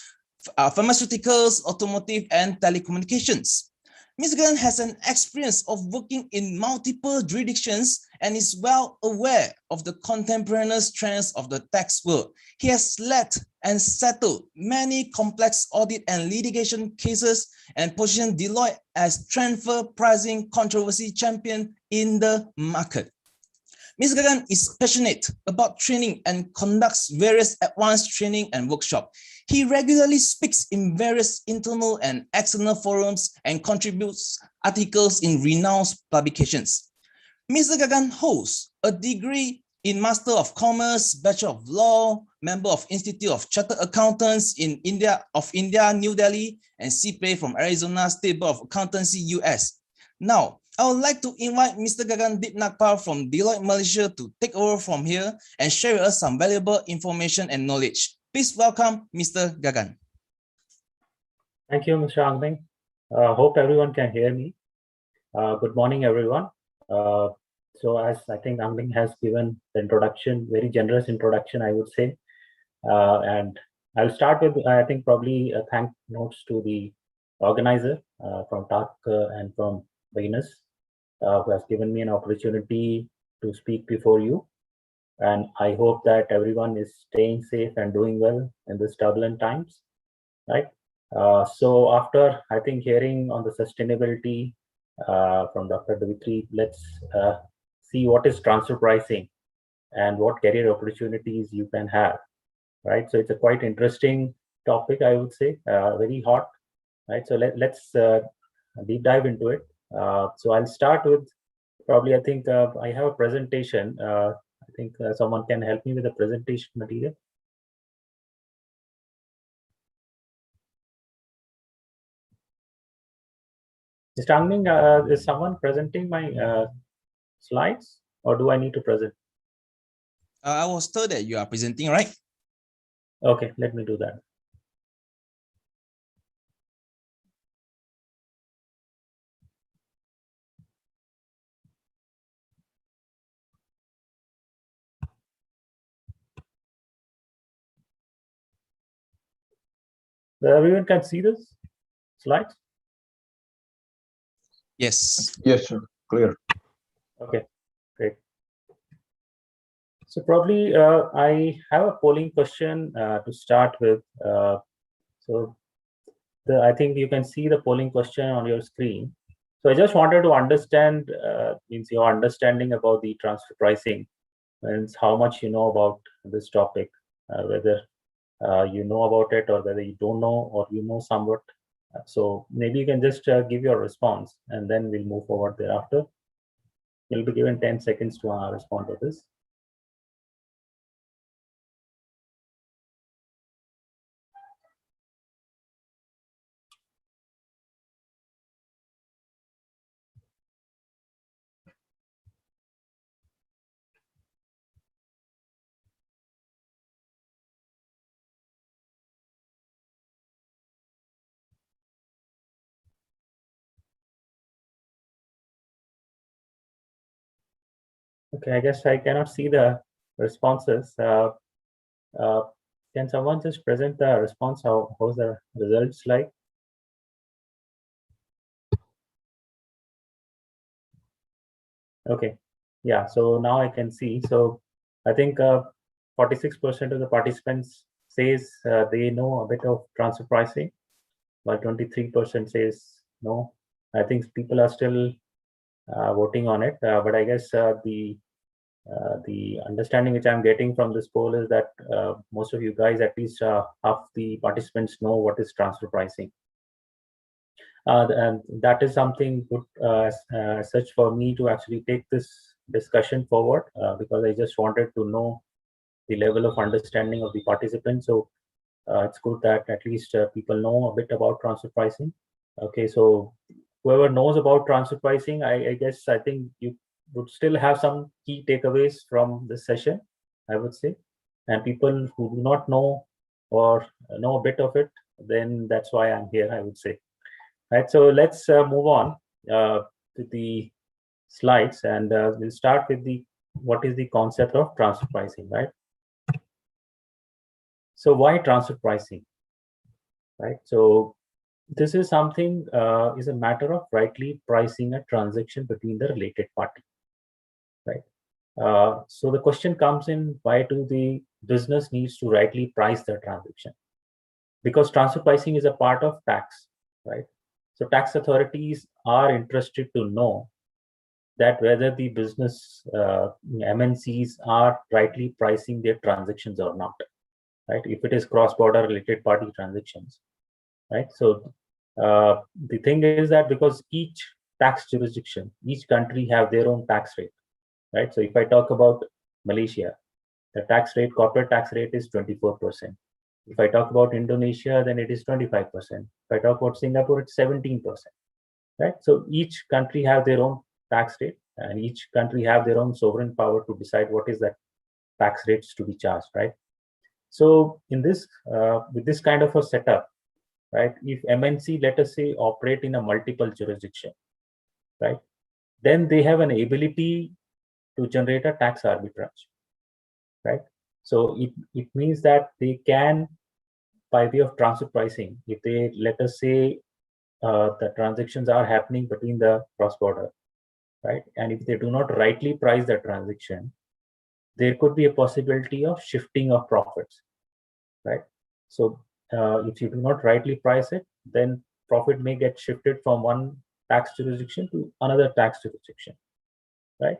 pharmaceuticals, automotive, and telecommunications. Ms. Gagan has an experience of working in multiple jurisdictions and is well aware of the contemporaneous trends of the tax world. He has led and settled many complex audit and litigation cases and positioned Deloitte as transfer pricing controversy champion in the market. Ms. Gagan is passionate about training and conducts various advanced training and workshops. He regularly speaks in various internal and external forums and contributes articles in renowned publications. Mr. Gagan holds a degree in Master of Commerce, Bachelor of Law, member of Institute of Chartered Accountants in India, New Delhi, and CPA from Arizona State Board of Accountancy, US. Now, I would like to invite Mr. Gagan Dipnakpal from Deloitte, Malaysia to take over from here and share with us some valuable information and knowledge. Please welcome Mr. Gagan. Thank you, Mr. Ang Ming. Hope everyone can hear me. Good morning, everyone. So as I think Ang Ming has given the introduction, very generous introduction, I would say. And I'll start with, I think, probably thank notes to the organizer from TAC and from Venus, who has given me an opportunity to speak before you. And I hope that everyone is staying safe and doing well in these turbulent times, right? So after, I think, hearing on the sustainability from Dr. Dimitri, let's see what is transfer pricing and what career opportunities you can have, right? So it's a quite interesting topic, I would say, very hot, right? So let's deep dive into it. So I'll start with probably, I think I have a presentation. I think someone can help me with the presentation material. Mr. Ang Ming, is someone presenting my slides, or do I need to present? I was told that you are presenting, right? Okay, let me do that. Everyone can see this slides? Yes. Yes, sir. Clear. Okay, great. So probably I have a polling question to start with. I think you can see the polling question on your screen. So I just wanted to understand, means your understanding about the transfer pricing, means how much you know about this topic, whether you know about it or whether you don't know or you know somewhat. So maybe you can just give your response and then we'll move forward thereafter. You'll be given 10 seconds to respond to this. Okay, I guess I cannot see the responses. Can someone just present the response? How's the results like? Okay, yeah, so now I can see. So I think 46% of the participants says they know a bit of transfer pricing, while 23% says no. I think people are still voting on it. But I guess the understanding which I'm getting from this poll is that most of you guys, at least half the participants, know what is transfer pricing. And that is something good such for me to actually take this discussion forward, because I just wanted to know the level of understanding of the participants. So it's good that at least people know a bit about transfer pricing. Okay, so whoever knows about transfer pricing, I think you would still have some key takeaways from this session, I would say. And people who do not know or know a bit of it, then that's why I'm here, I would say. Right, so let's move on to the slides, and we'll start with what is the concept of transfer pricing, right? So why transfer pricing, right? So this is something is a matter of rightly pricing a transaction between the related party, right? So the question comes in, why do the business needs to rightly price the transaction? Because transfer pricing is a part of tax, right? So tax authorities are interested to know that whether the business MNCs are rightly pricing their transactions or not, right? If it is cross-border related party transactions, right? So the thing is that because each tax jurisdiction, each country have their own tax rate, right? So if I talk about Malaysia, the tax rate, corporate tax rate is 24%. If I talk about Indonesia, then it is 25%. If I talk about Singapore, it's 17%, right? So each country have their own tax rate, and each country have their own sovereign power to decide what is that tax rates to be charged, right? So in this, with this kind of a setup, right, if MNC, let us say, operate in a multiple jurisdiction, right, then they have an ability to generate a tax arbitrage, right? So it means that they can, by way of transfer pricing, if they, let us say, the transactions are happening between the cross-border, right, and if they do not rightly price the transaction, there could be a possibility of shifting of profits, right? So if you do not rightly price it, then profit may get shifted from one tax jurisdiction to another tax jurisdiction, right?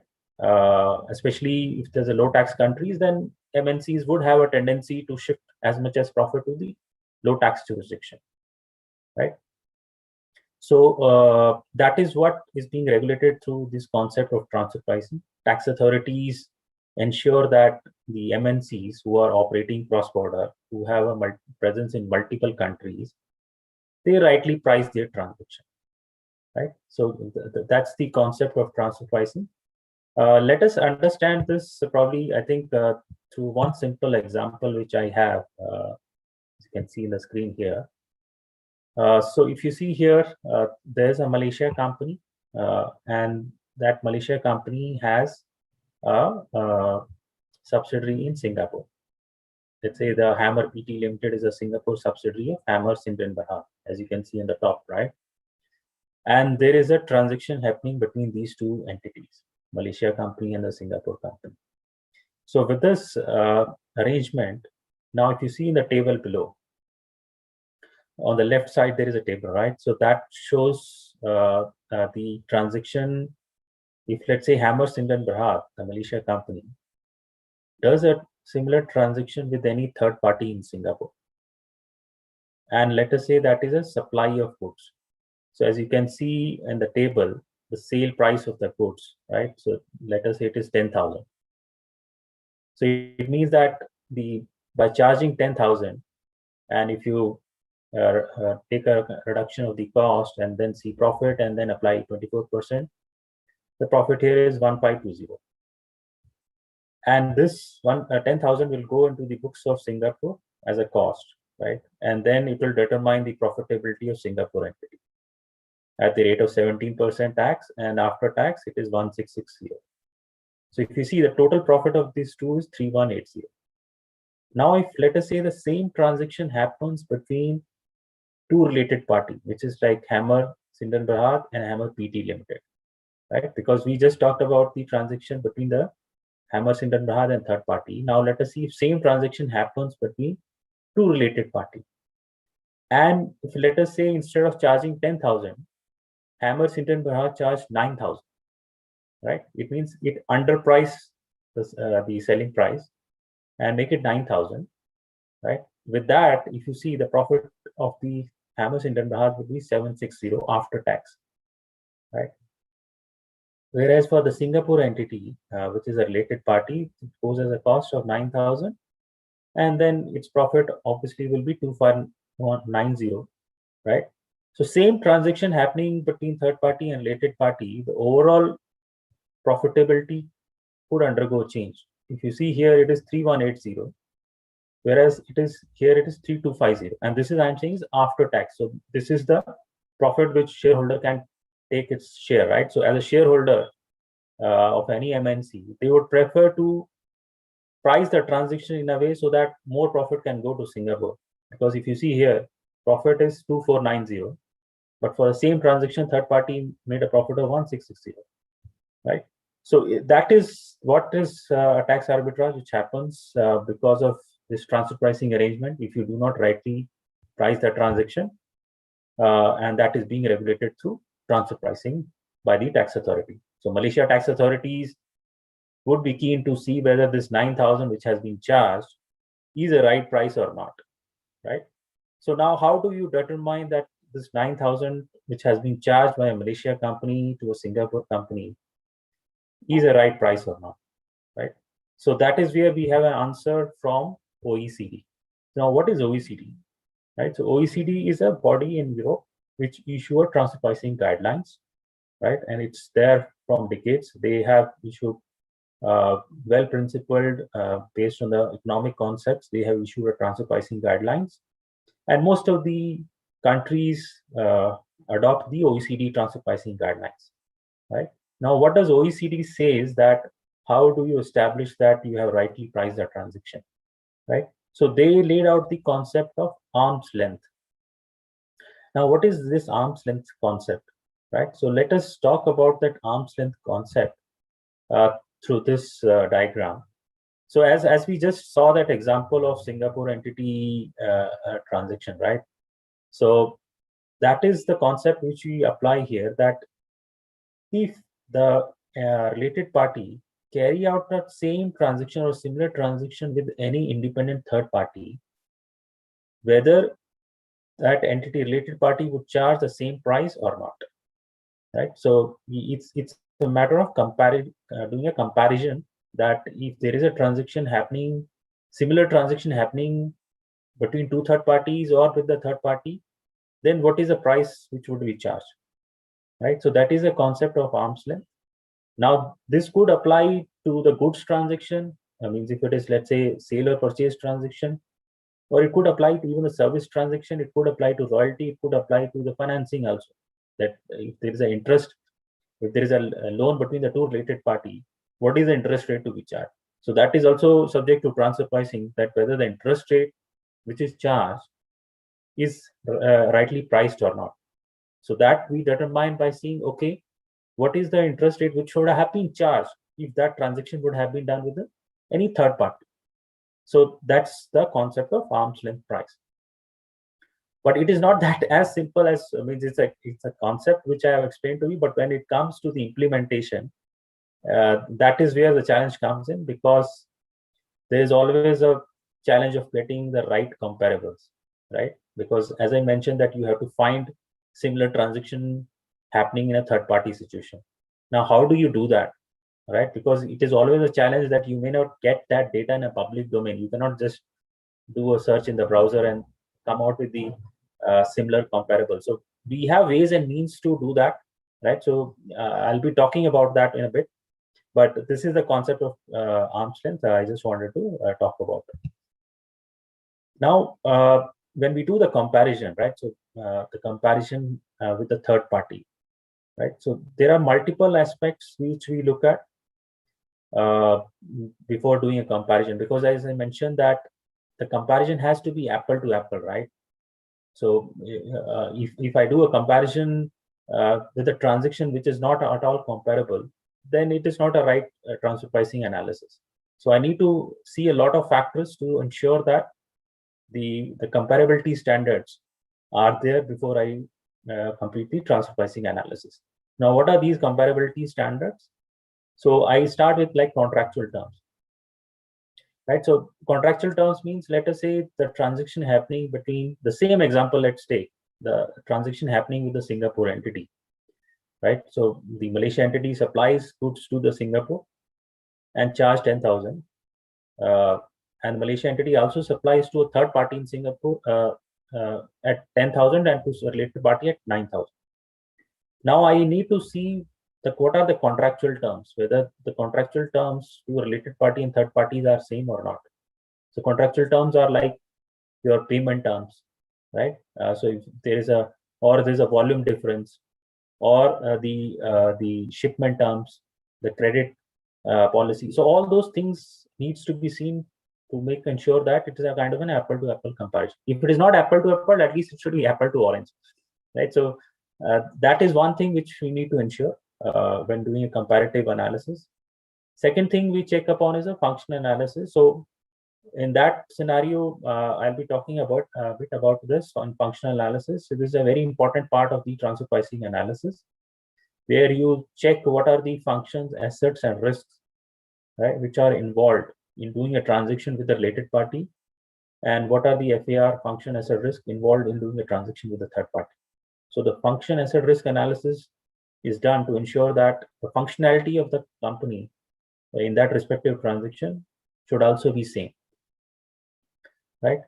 Especially if there's a low tax countries, then MNCs would have a tendency to shift as much as profit to the low tax jurisdiction, right? So that is what is being regulated through this concept of transfer pricing. Tax authorities ensure that the MNCs who are operating cross-border, who have a presence in multiple countries, they rightly price their transaction, right? So that's the concept of transfer pricing. Let us understand this probably, I think, through one simple example which I have, as you can see in the screen here. So if you see here, there's a Malaysia company, and that Malaysia company has a subsidiary in Singapore. Let's say the Hammer PT Limited is a Singapore subsidiary of Hammer Sindh Berhad, as you can see in the top right. And there is a transaction happening between these two entities, Malaysia company and the Singapore company. So with this arrangement, now if you see in the table below, on the left side, there is a table, right? So that shows the transaction. If let's say Hammer Sindh Berhad, the Malaysia company, does a similar transaction with any third party in Singapore, and let us say that is a supply of goods. So as you can see in the table, the sale price of the goods, right? So let us say it is 10,000. So it means that by charging 10,000, and if you take a reduction of the cost and then see profit and then apply 24%, the profit here is 1520. And this 10,000 will go into the books of Singapore as a cost, right? And then it will determine the profitability of Singapore entity at the rate of 17% tax, and after tax it is 1660. So if you see, the total profit of these two is 3180. Now if let us say the same transaction happens between two related parties, which is like Hammer Sindh Berhad and Hammer PT Limited, right? Because we just talked about the transaction between the Hammer Sindh Berhad and third party. Now let us see if same transaction happens between two related parties. And if let us say instead of charging 10,000, Hammer Sindh Berhad charged 9,000. right? It means it underprice the selling price and make it 9,000, right? With that, if you see the profit of the Hermes Indian Bharat would be 760 after tax, right? Whereas for the Singapore entity, which is a related party, it goes as a cost of 9,000, and then its profit obviously will be 2,590, right? So same transaction happening between third party and related party, the overall profitability could undergo change. If you see here, it is 3,180, whereas it is 3,250, and this is, I'm saying, is after tax. So this is the profit which shareholder can take its share, right? So as a shareholder of any MNC, they would prefer to price the transaction in a way so that more profit can go to Singapore. Because if you see here, profit is 2,490, but for the same transaction, third party made a profit of 1,660, right? So that is what is a tax arbitrage which happens because of this transfer pricing arrangement. If you do not rightly price the transaction, and that is being regulated through transfer pricing by the tax authority. So Malaysia tax authorities would be keen to see whether this 9,000 which has been charged is a right price or not, right? So now how do you determine that this 9,000 which has been charged by a Malaysia company to a Singapore company is a right price or not, right? So that is where we have an answer from OECD. Now, what is OECD, right? So OECD is a body in Europe which issue a transfer pricing guidelines, right? And it's there from decades. They have issued well-principled, based on the economic concepts, they have issued a transfer pricing guidelines. And most of the countries adopt the OECD transfer pricing guidelines, right? Now, what does OECD say is that how do you establish that you have rightly priced the transaction, right? So they laid out the concept of arm's length. Now, what is this arm's length concept, right? So let us talk about that arm's length concept through this diagram. So as we just saw that example of Singapore entity transaction, right? So that is the concept which we apply here, that if the related party carry out that same transaction or similar transaction with any independent third party, whether that entity related party would charge the same price or not, right? So it's a matter of doing a comparison, that if there is a transaction happening, similar transaction happening between two third parties or with the third party, then what is the price which would be charged, right? So that is a concept of arm's length. Now, this could apply to the goods transaction. That means if it is, let's say, sale or purchase transaction, or it could apply to even the service transaction, it could apply to royalty, it could apply to the financing also. That if there is an interest, if there is a loan between the two related party, what is the interest rate to be charged? So that is also subject to transfer pricing, that whether the interest rate which is charged is rightly priced or not. So that we determine by seeing, okay, what is the interest rate which should have been charged if that transaction would have been done with any third party. So that's the concept of arm's length price. But it is not that as simple as, I mean, it's a concept which I have explained to you, but when it comes to the implementation, that is where the challenge comes in, because there is always a challenge of getting the right comparables, right? Because as I mentioned, that you have to find similar transaction happening in a third party situation. Now, how do you do that, right? Because it is always a challenge that you may not get that data in a public domain. You cannot just do a search in the browser and come out with the similar comparable. So we have ways and means to do that, right? So I'll be talking about that in a bit, but this is the concept of arm's length. I just wanted to talk about it. Now, when we do the comparison, right? So the comparison with the third party, right? So there are multiple aspects which we look at before doing a comparison, because as I mentioned that the comparison has to be apple to apple, right? So if I do a comparison with a transaction which is not at all comparable, then it is not a right transfer pricing analysis. So I need to see a lot of factors to ensure that the comparability standards are there before I complete the transfer pricing analysis. Now, what are these comparability standards? So I start with like contractual terms, right? So contractual terms means, let us say the transaction happening between the same example, let's take the transaction happening with the Singapore entity, right? So the Malaysia entity supplies goods to the Singapore and charge 10,000. And Malaysia entity also supplies to a third party in Singapore at 10,000 and to a related party at 9,000. Now I need to see what are the contractual terms, whether the contractual terms to a related party and third parties are same or not. So contractual terms are like your payment terms, right? So if there's a volume difference, or the shipment terms, the credit policy. So all those things needs to be seen to make ensure that it is a kind of an apple to apple comparison. If it is not apple to apple, at least it should be apple to orange, right? So that is one thing which we need to ensure when doing a comparative analysis. Second thing we check upon is a functional analysis. So in that scenario, I'll be talking about a bit about this on functional analysis. So this is a very important part of the transfer pricing analysis, where you check what are the functions, assets, and risks, right, which are involved in doing a transaction with the related party, and what are the FAR, function, asset, risk, involved in doing a transaction with the third party. So the function, asset, risk analysis is done to ensure that the functionality of the company in that respective transaction should also be same, right?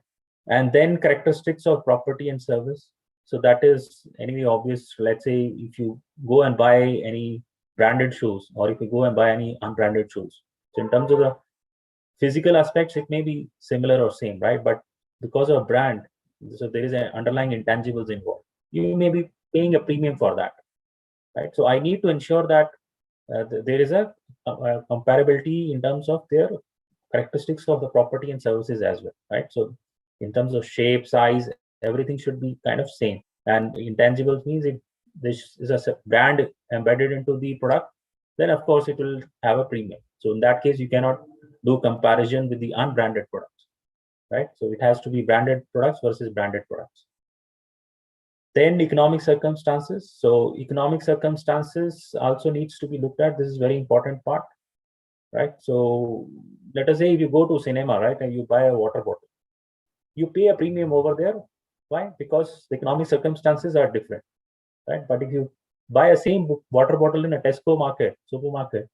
And then characteristics of property and service. So that is anyway obvious. Let's say if you go and buy any branded shoes, or if you go and buy any unbranded shoes. So in terms of the physical aspects, it may be similar or same, right? But because of brand, so there is an underlying intangibles involved. You may be paying a premium for that, right? So I need to ensure that there is a comparability in terms of their characteristics of the property and services as well, right? So in terms of shape, size, everything should be kind of same. And intangibles means if this is a brand embedded into the product, then of course it will have a premium. So in that case, you cannot do comparison with the unbranded products, right? So it has to be branded products versus branded products. Then economic circumstances. So economic circumstances also needs to be looked at. This is very important part, right? So let us say if you go to cinema, right, and you buy a water bottle, you pay a premium over there. Why? Because the economic circumstances are different, right? But if you buy a same water bottle in a Tesco market, supermarket,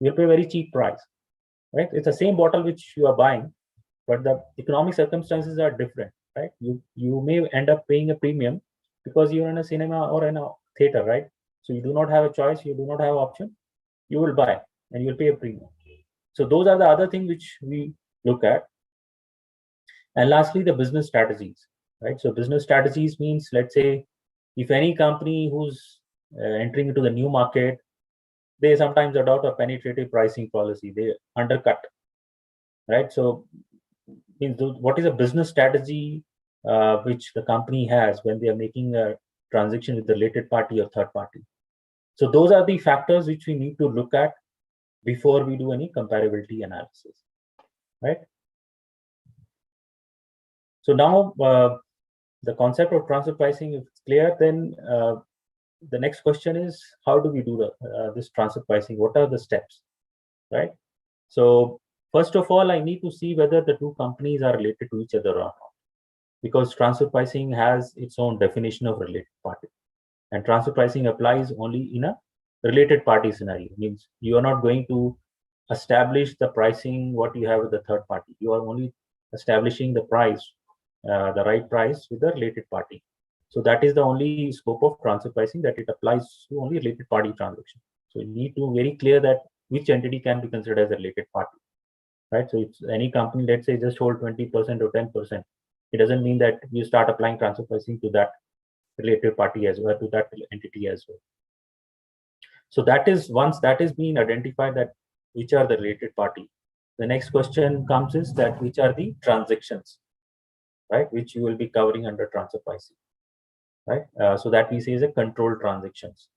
you'll pay a very cheap price, right? It's the same bottle which you are buying, but the economic circumstances are different, right? You may end up paying a premium because you're in a cinema or in a theater, right? So you do not have a choice, you do not have option, you will buy and you'll pay a premium. So those are the other things which we look at. And lastly, the business strategies, right? So business strategies means, let's say, if any company who's entering into the new market, they sometimes adopt a penetrative pricing policy, they undercut, right? So means what is a business strategy which the company has when they are making a transaction with the related party or third party. So those are the factors which we need to look at before we do any comparability analysis, right? So now the concept of transfer pricing, if it's clear, then the next question is, how do we do this transfer pricing? What are the steps, right? So first of all, I need to see whether the two companies are related to each other or not, because transfer pricing has its own definition of related party, and transfer pricing applies only in a related party scenario. It means you are not going to establish the pricing what you have with the third party. You are only establishing the price, the right price with the related party. So that is the only scope of transfer pricing, that it applies to only related party transaction. So you need to very clear that which entity can be considered as a related party, right? So if any company, let's say, just hold 20% or 10%, it doesn't mean that you start applying transfer pricing to that related party as well, to that entity as well. So that is, once that is being identified, that which are the related party, the next question comes is that which are the transactions, right, which you will be covering under transfer pricing, right? So that we say is a controlled transactions.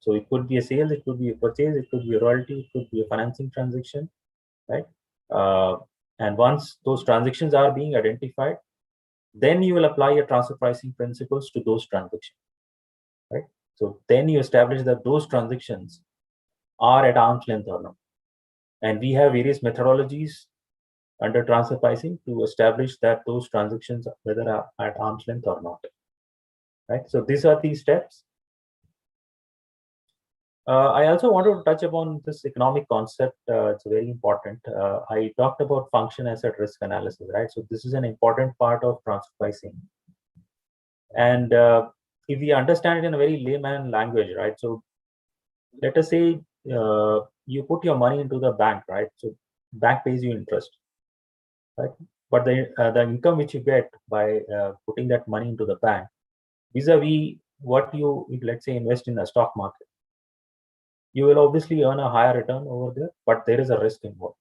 So it could be a sales, it could be a purchase, it could be a royalty, it could be a financing transaction, right? And once those transactions are being identified, then you will apply your transfer pricing principles to those transactions, right? So then you establish that those transactions are at arm's length or not. And we have various methodologies under transfer pricing to establish that those transactions whether are at arm's length or not. Right. So these are the steps. I also wanted to touch upon this economic concept. It's very important. I talked about function asset risk analysis, right? So this is an important part of transfer pricing. And if we understand it in a very layman language, right? So let us say you put your money into the bank, right? So bank pays you interest, right? But the income which you get by putting that money into the bank, vis-a-vis what you, let's say, invest in the stock market, you will obviously earn a higher return over there, but there is a risk involved,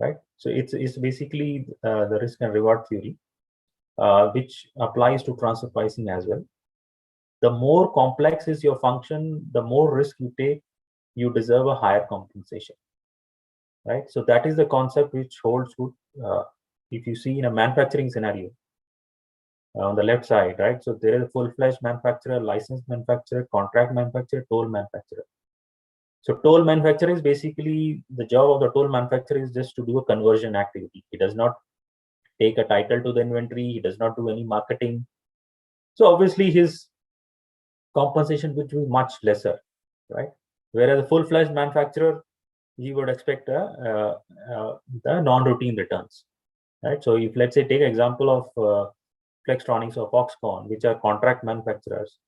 right? So it's basically the risk and reward theory, which applies to transfer pricing as well. The more complex is your function, the more risk you take, you deserve a higher compensation, right? So that is the concept which holds good. If you see in a manufacturing scenario, on the left side, right? So there is a full-fledged manufacturer, licensed manufacturer, contract manufacturer, toll manufacturer. So toll manufacturer is basically, the job of the toll manufacturer is just to do a conversion activity. He does not take a title to the inventory. He does not do any marketing. So obviously his compensation would be much lesser, right? Whereas a full-fledged manufacturer, he would expect the non-routine returns, right? So if, let's say, take an example of Flextronics or Foxconn, which are contract manufacturers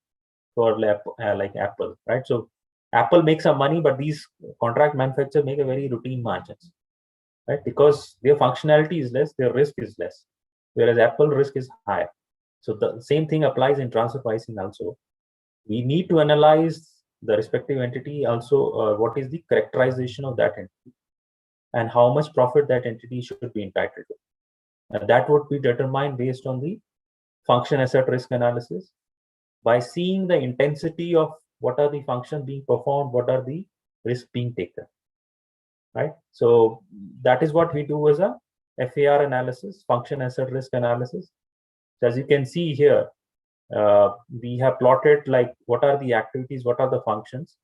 for like Apple, right? So Apple makes some money, but these contract manufacturers make a very routine margins, right? Because their functionality is less, their risk is less, whereas Apple risk is higher. So the same thing applies in transfer pricing also. We need to analyze the respective entity also, what is the characterization of that entity and how much profit that entity should be entitled to. And that would be determined based on the function asset risk analysis by seeing the intensity of what are the functions being performed, what are the risks being taken, right? So that is what we do as a FAR analysis, function asset risk analysis. So as you can see here, we have plotted like what are the activities, what are the functions,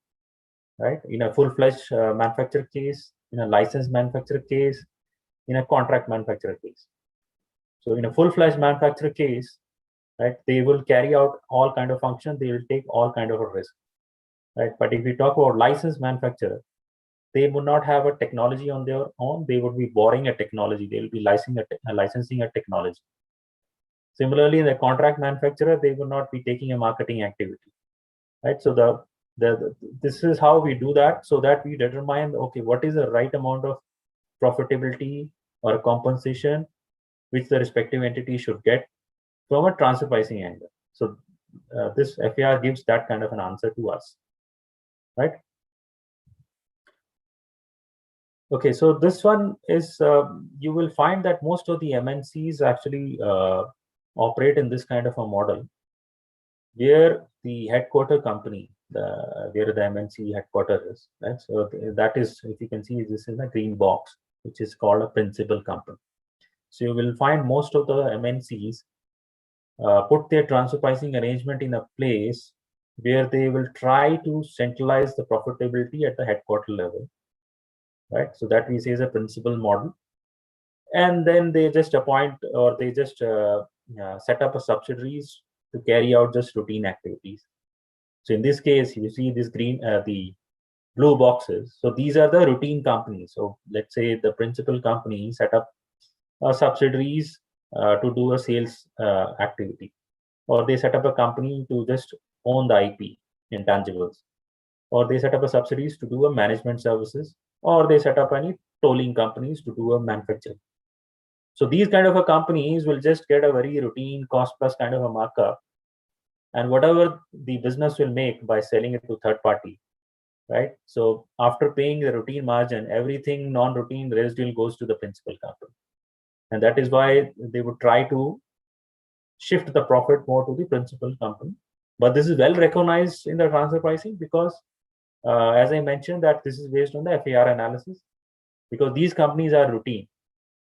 right? In a full-fledged manufacturer case, in a licensed manufacturer case, in a contract manufacturer case. So in a full-fledged manufacturer case, right, they will carry out all kind of functions, they will take all kind of a risk, right? But if we talk about licensed manufacturer, they would not have a technology on their own, they would be borrowing a technology, they will be licensing a technology. Similarly, in the contract manufacturer, they will not be taking a marketing activity, right? So this is how we do that, so that we determine, okay, what is the right amount of profitability or compensation which the respective entity should get from a transfer pricing angle. So this FAR gives that kind of an answer to us, right? Okay, so this one is, you will find that most of the MNCs actually operate in this kind of a model, where the headquarter company, where the MNC headquarter is, right? So that is, if you can see, this is a green box, which is called a principal company. So you will find most of the MNCs put their transfer pricing arrangement in a place where they will try to centralize the profitability at the headquarter level, right? So that we say is a principal model. And then they just appoint, or they just set up a subsidiaries to carry out just routine activities. So in this case, you see this green, the blue boxes. So these are the routine companies. So let's say the principal company set up subsidiaries to do a sales activity, or they set up a company to just own the IP intangibles, or they set up a subsidiaries to do a management services, or they set up any tolling companies to do a manufacturing. So these kind of a companies will just get a very routine cost plus kind of a markup, and whatever the business will make by selling it to third party, right? So after paying the routine margin, everything non-routine residual goes to the principal company. And that is why they would try to shift the profit more to the principal company. But this is well recognized in the transfer pricing because, as I mentioned, that this is based on the FAR analysis, because these companies are routine,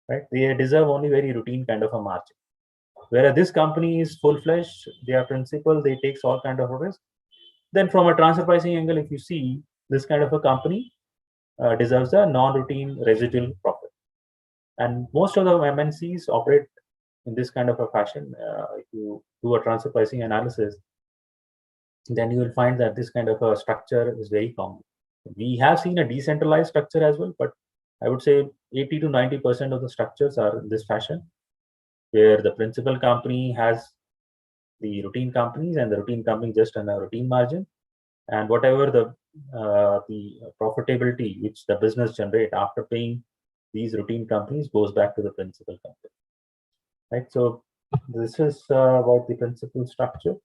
right? They deserve only very routine kind of a margin. Whereas this company is full-fledged, they are principal, they take all kind of a risk. Then from a transfer pricing angle, if you see, this kind of a company deserves a non-routine residual profit. And most of the MNCs operate in this kind of a fashion. If you do a transfer pricing analysis, then you will find that this kind of a structure is very common. We have seen a decentralized structure as well, but I would say 80 to 90% of the structures are in this fashion, where the principal company has the routine companies and the routine company just on a routine margin, and whatever the profitability which the business generate after paying these routine companies goes back to the principal company, right? So this is about the principal structure.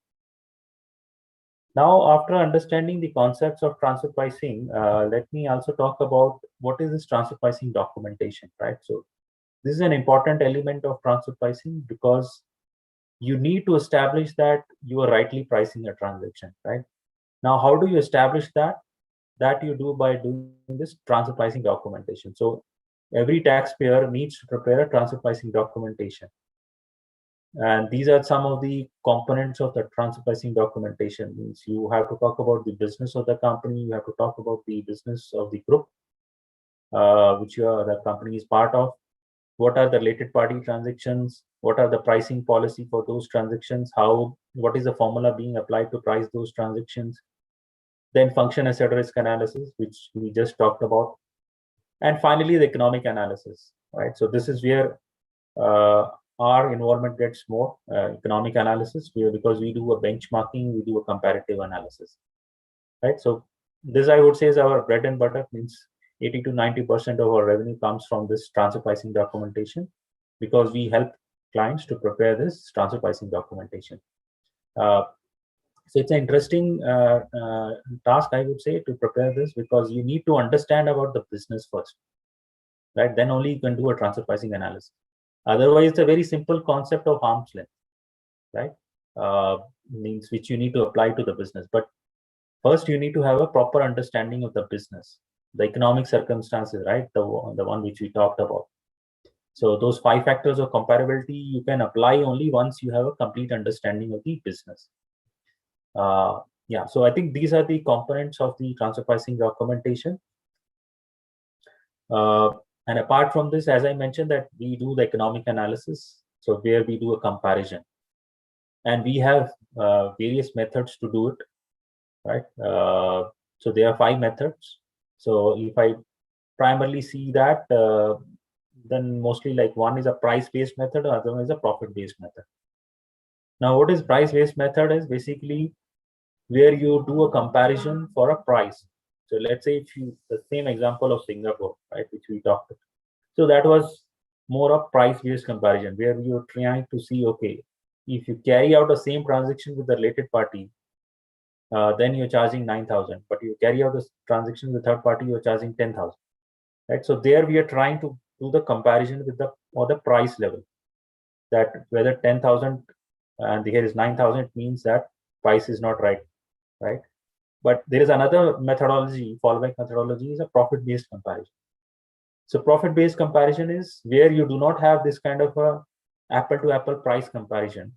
Now, after understanding the concepts of transfer pricing, let me also talk about what is this transfer pricing documentation, right? So this is an important element of transfer pricing because you need to establish that you are rightly pricing a transaction, right? Now, how do you establish that? That you do by doing this transfer pricing documentation. So every taxpayer needs to prepare a transfer pricing documentation. And these are some of the components of the transfer pricing documentation. Means you have to talk about the business of the company, you have to talk about the business of the group, which the company is part of. What are the related party transactions? What are the pricing policy for those transactions? What is the formula being applied to price those transactions? Then function asset risk analysis, which we just talked about. And finally, the economic analysis, right? So this is where our involvement gets more, economic analysis, because we do a benchmarking, we do a comparative analysis, right? So this, I would say, is our bread and butter. Means 80 to 90% of our revenue comes from this transfer pricing documentation, because we help clients to prepare this transfer pricing documentation. So it's an interesting task, I would say, to prepare this, because you need to understand about the business first, right? Then only you can do a transfer pricing analysis. Otherwise, it's a very simple concept of arm's length, right? Means which you need to apply to the business. But first, you need to have a proper understanding of the business, the economic circumstances, right? The one which we talked about. So those 5 factors of comparability you can apply only once you have a complete understanding of the business. Yeah, so I think these are the components of the transfer pricing documentation. And apart from this, as I mentioned, that we do the economic analysis, so where we do a comparison, and we have various methods to do it, right? So there are 5 methods. So if I primarily see that, then mostly like one is a price-based method, other one is a profit-based method. Now, what is price-based method is basically where you do a comparison for a price. So let's say the same example of Singapore, right, which we talked about. So that was more of price-based comparison, where you're trying to see, okay, if you carry out the same transaction with the related party, then you're charging 9,000. But you carry out the transaction with third party, you're charging 10,000. Right. So there we are trying to do the comparison with the price level. That whether 10,000 and here is 9,000 means that price is not right, right? But there is another methodology, fallback methodology, is a profit-based comparison. So profit-based comparison is where you do not have this kind of a apple-to-apple price comparison,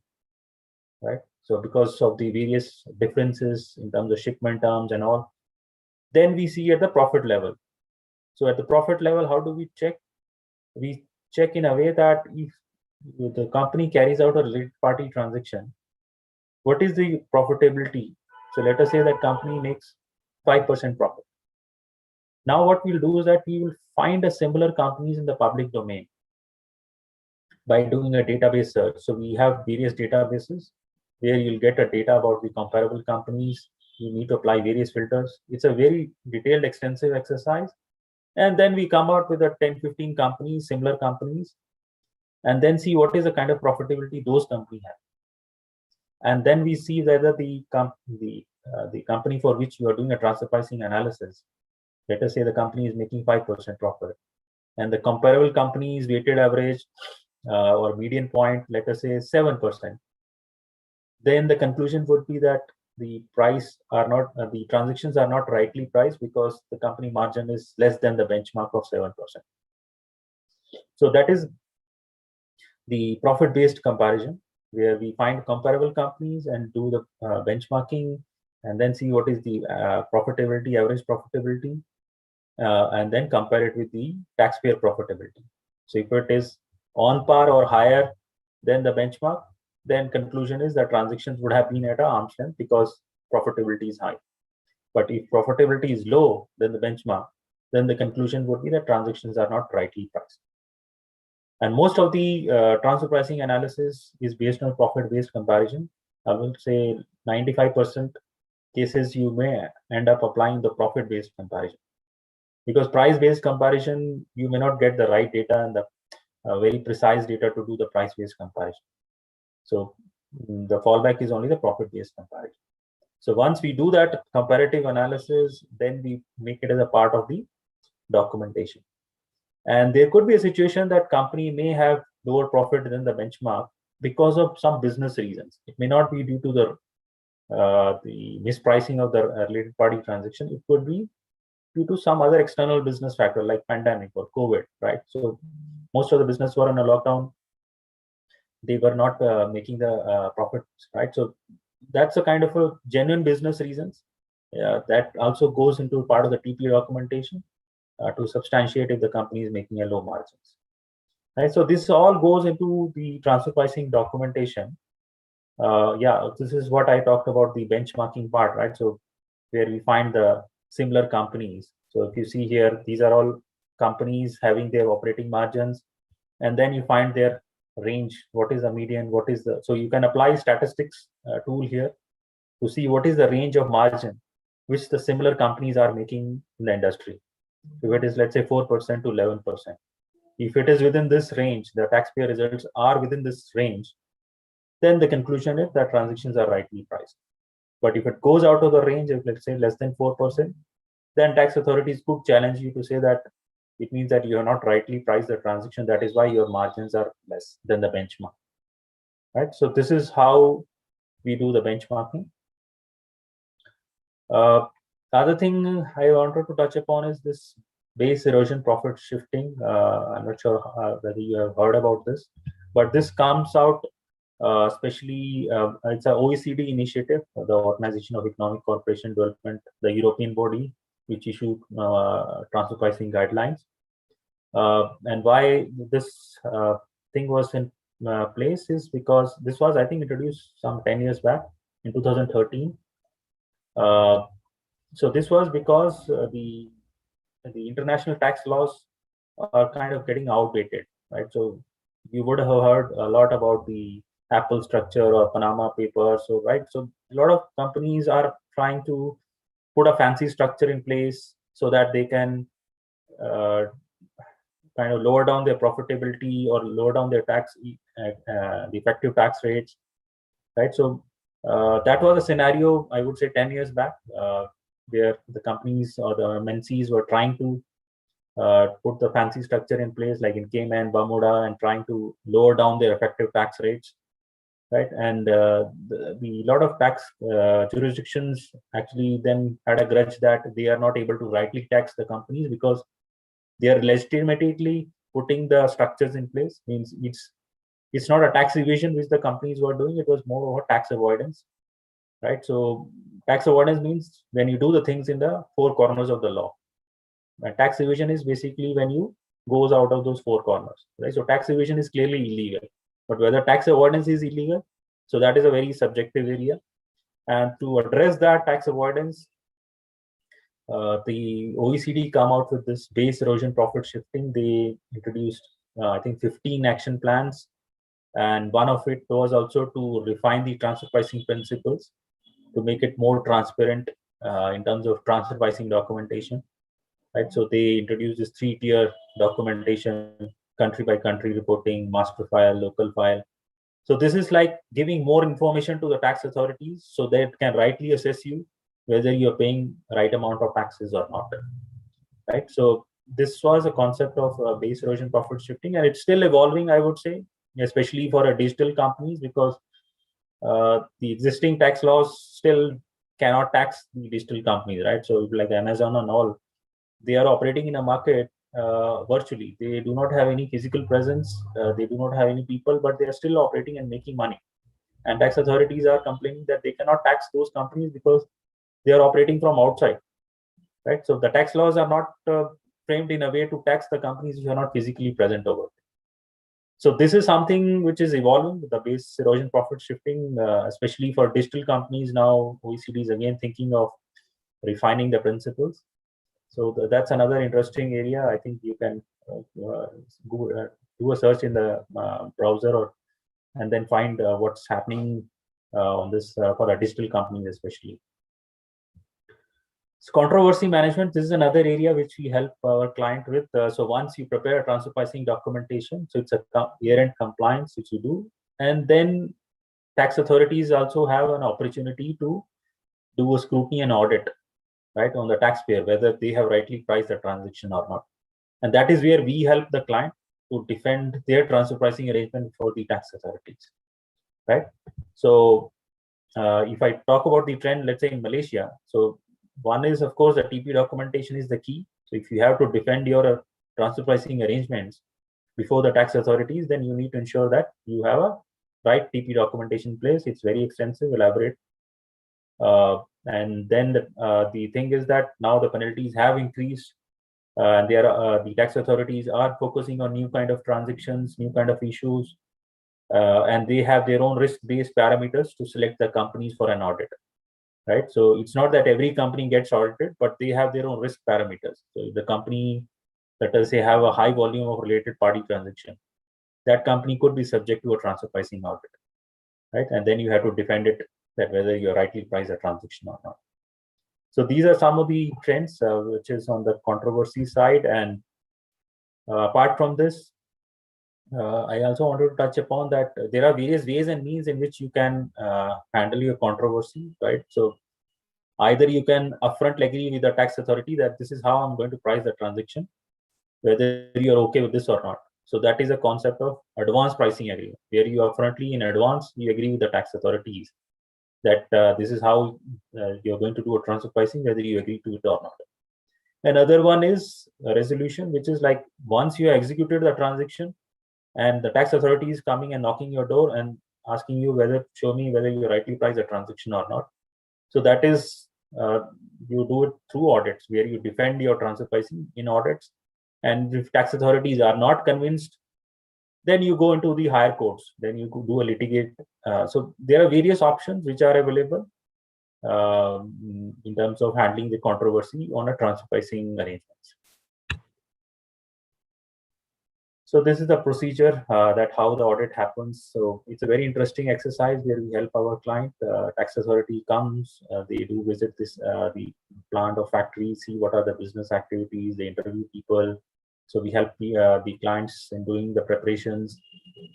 right? So because of the various differences in terms of shipment terms and all, then we see at the profit level. So at the profit level, how do we check? We check in a way that if the company carries out a related party transaction, what is the profitability? So let us say that company makes 5% profit. Now what we'll do is that we will find a similar companies in the public domain by doing a database search. So we have various databases where you'll get a data about the comparable companies. You need to apply various filters. It's a very detailed, extensive exercise. And then we come out with a 10, 15 companies, similar companies, and then see what is the kind of profitability those companies have. And then we see whether the company for which you are doing a transfer pricing analysis, let us say the company is making 5% profit, and the comparable company's weighted average or median point, let us say 7%. Then the conclusion would be that the price are not, the transactions are not rightly priced because the company margin is less than the benchmark of 7%. So that is the profit-based comparison, where we find comparable companies and do the benchmarking and then see what is the profitability, average profitability, and then compare it with the taxpayer profitability. So if it is on par or higher than the benchmark, then conclusion is that transactions would have been at an arm's length because profitability is high. But if profitability is low than the benchmark, then the conclusion would be that transactions are not rightly priced. And most of the transfer pricing analysis is based on profit-based comparison. I will say 95% cases you may end up applying the profit-based comparison. Because price-based comparison, you may not get the right data and the very precise data to do the price-based comparison. So the fallback is only the profit-based comparison. So once we do that comparative analysis, then we make it as a part of the documentation. And there could be a situation that company may have lower profit than the benchmark because of some business reasons. It may not be due to the mispricing of the related party transaction. It could be due to some other external business factor like pandemic or COVID, right? So most of the business were in a lockdown. They were not making the profits, right? So that's a kind of a genuine business reasons. That also goes into part of the TP documentation to substantiate if the company is making a low margins. Right? So this all goes into the transfer pricing documentation. Yeah, this is what I talked about, the benchmarking part, right? So where we find the similar companies. So if you see here, these are all companies having their operating margins, and then you find their range. What is the median? What is the, so you can apply statistics tool here to see what is the range of margin which the similar companies are making in the industry. If it is, let's say, 4% to 11%. If it is within this range, the taxpayer results are within this range, then the conclusion is that transactions are rightly priced. But if it goes out of the range of, let's say, less than 4%, then tax authorities could challenge you to say that it means that you have not rightly priced the transaction. That is why your margins are less than the benchmark. Right? So this is how we do the benchmarking. The other thing I wanted to touch upon is this base erosion profit shifting. I'm not sure whether you have heard about this, but this comes out especially, it's an OECD initiative, the Organization of Economic Cooperation Development, the European body, which issued transfer pricing guidelines. And why this thing was in place is because this was, I think, introduced some 10 years back in 2013. So this was because the international tax laws are kind of getting outdated, right? So you would have heard a lot about the Apple structure or Panama Papers, so right. So a lot of companies are trying to put a fancy structure in place so that they can kind of lower down their profitability or lower down their tax, the effective tax rates, right? So that was a scenario, I would say, 10 years back, where the companies or the MNCs were trying to put the fancy structure in place, like in Cayman, Bermuda, and trying to lower down their effective tax rates, right? And the lot of tax jurisdictions actually then had a grudge that they are not able to rightly tax the companies because they are legitimately putting the structures in place. Means it's not a tax evasion which the companies were doing, it was more of a tax avoidance, right? So tax avoidance means when you do the things in the four corners of the law. Tax evasion is basically when you goes out of those four corners, right? So tax evasion is clearly illegal, but whether tax avoidance is illegal, so that is a very subjective area. And to address that tax avoidance, the OECD come out with this base erosion profit shifting. They introduced, I think, 15 action plans, and one of it was also to refine the transfer pricing principles to make it more transparent in terms of transfer pricing documentation. Right, so they introduced this 3-tier documentation, country by country reporting, master file, local file. So this is like giving more information to the tax authorities so they can rightly assess you whether you're paying right amount of taxes or not. Right, so this was a concept of base erosion profit shifting, and it's still evolving, I would say, especially for digital companies, because the existing tax laws still cannot tax the digital companies, right? So like Amazon and all, they are operating in a market virtually. They do not have any physical presence. They do not have any people, but they are still operating and making money. And tax authorities are complaining that they cannot tax those companies because they are operating from outside, right? So the tax laws are not framed in a way to tax the companies which are not physically present over there. So this is something which is evolving with the base erosion profit shifting, especially for digital companies. Now OECD is again thinking of refining the principles. So that's another interesting area. I think you can do a search in the browser and then find what's happening on this for the digital companies especially. So controversy management, this is another area which we help our client with. So once you prepare a transfer pricing documentation, so it's a year-end compliance which you do, and then tax authorities also have an opportunity to do a scrutiny and audit, right, on the taxpayer, whether they have rightly priced the transaction or not. And that is where we help the client to defend their transfer pricing arrangement for the tax authorities, right? So if I talk about the trend, let's say in Malaysia, so one is, of course, the TP documentation is the key. So if you have to defend your transfer pricing arrangements before the tax authorities, then you need to ensure that you have a right TP documentation in place. It's very extensive, elaborate. And then the thing is that now the penalties have increased. And the tax authorities are focusing on new kind of transactions, new kind of issues, and they have their own risk-based parameters to select the companies for an audit, right? So it's not that every company gets audited, but they have their own risk parameters. So the company, let us say, have a high volume of related party transaction, that company could be subject to a transfer pricing audit, right? And then you have to defend it, that whether you rightly price a transaction or not. So these are some of the trends which is on the controversy side. And apart from this, I also wanted to touch upon that there are various ways and means in which you can handle your controversy, right? So either you can upfront agree with the tax authority that this is how I'm going to price the transaction, whether you're okay with this or not. So that is a concept of advance pricing agreement, where you upfrontly in advance, you agree with the tax authorities that this is how you're going to do a transfer pricing, whether you agree to it or not. Another one is a resolution, which is like once you executed the transaction and the tax authority is coming and knocking your door and asking you show me whether you rightly price the transaction or not. So that is, you do it through audits, where you defend your transfer pricing in audits. And if tax authorities are not convinced, then you go into the higher courts, then you could do a litigate. So there are various options which are available in terms of handling the controversy on a transfer pricing arrangements. So this is the procedure that how the audit happens. So it's a very interesting exercise where we help our client. Tax authority comes, they do visit the plant or factory, see what are the business activities, they interview people. So we help the clients in doing the preparations,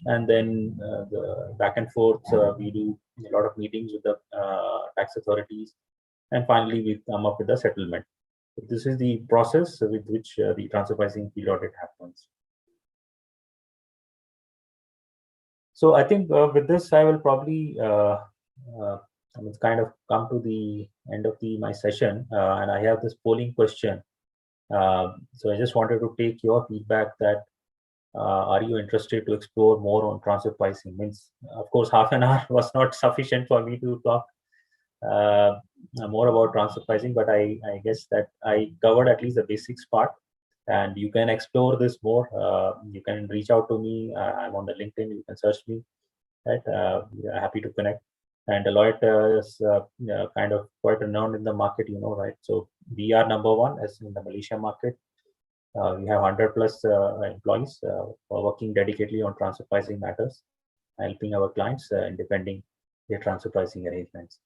and then the back and forth, we do a lot of meetings with the tax authorities, and finally we come up with a settlement. So this is the process with which the transfer pricing field audit happens. So I think with this, I will probably kind of come to the end of my session, and I have this polling question. So I just wanted to take your feedback that are you interested to explore more on transfer pricing? Means, of course, half an hour was not sufficient for me to talk more about transfer pricing, but I guess that I covered at least the basics part. And you can explore this more. You can reach out to me. I'm on the LinkedIn. You can search me. Right? We're happy to connect. And Deloitte is kind of quite renowned in the market, right? So we are number one as in the Malaysia market. We have 100+ employees working dedicatedly on transfer pricing matters, helping our clients in defending their transfer pricing arrangements.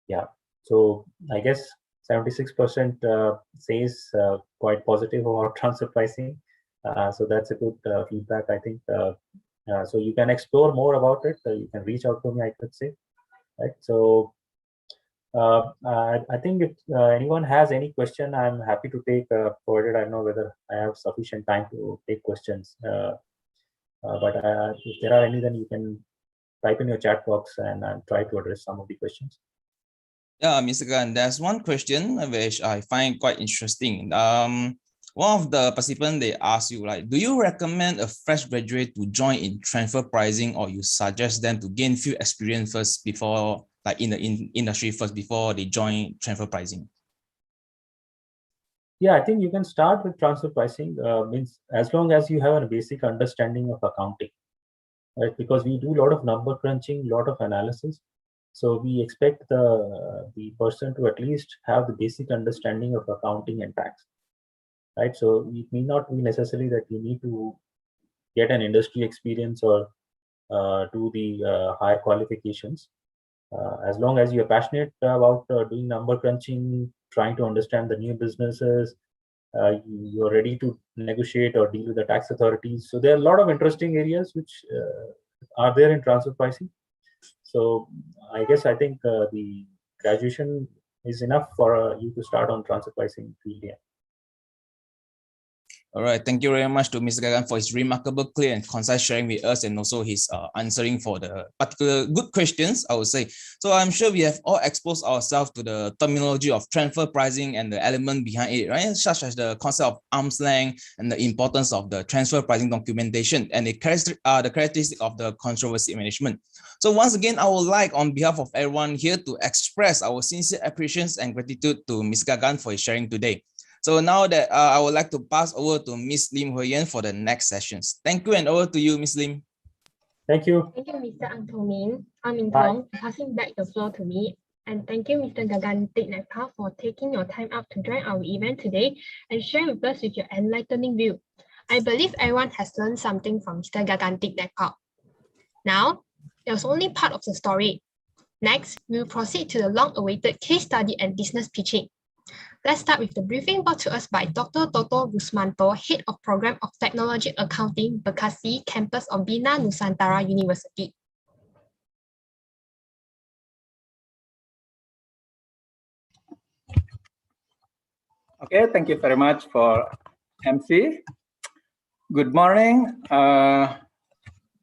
Yeah. So I guess 76% says quite positive about transfer pricing. So that's a good feedback, I think. So you can explore more about it. You can reach out to me, I could say. Right. So I think if anyone has any question, I'm happy to take forward. I don't know whether I have sufficient time to take questions. But if there are any, then you can type in your chat box and I'll try to address some of the questions. Yeah, Mr. Gan, there's one question which I find quite interesting. One of the participants, they ask you, like, do you recommend a fresh graduate to join in transfer pricing, or you suggest them to gain few experience first before like in the industry first before they join transfer pricing? Yeah, I think you can start with transfer pricing, means as long as you have a basic understanding of accounting, right? Because we do a lot of number crunching, a lot of analysis. So we expect the person to at least have the basic understanding of accounting and tax, right? So it may not be necessary that you need to get an industry experience or do the higher qualifications. As long as you're passionate about doing number crunching, trying to understand the new businesses, you're ready to negotiate or deal with the tax authorities. So there are a lot of interesting areas which are there in transfer pricing. So I think the graduation is enough for you to start on transfer pricing field. Yeah. All right, thank you very much to Mr. Gagan for his remarkable, clear and concise sharing with us, and also his answering for the particular good questions, I would say. So I'm sure we have all exposed ourselves to the terminology of transfer pricing and the element behind it, right? Such as the concept of arm's length and the importance of the transfer pricing documentation and the characteristic of the controversy management. So once again, I would like on behalf of everyone here to express our sincere appreciation and gratitude to Ms. Gagan for his sharing today. So now that I would like to pass over to Ms. Lim Hui Yen for the next sessions. Thank you, and over to you, Ms. Lim. Thank you. Thank you, Mr. Ang Min Tong, passing back the floor to me. And thank you, Mr. Gagan Tiknekpa, for taking your time out to join our event today and share with us with your enlightening view. I believe everyone has learned something from Mr. Gagan Tiknekpa. Now, it was only part of the story. Next, we will proceed to the long-awaited case study and business pitching. Let's start with the briefing brought to us by Dr. Toto Rusmanto, Head of Program of Technology Accounting, Bekasi, campus of Bina Nusantara University. Okay, thank you very much for MC. Good morning,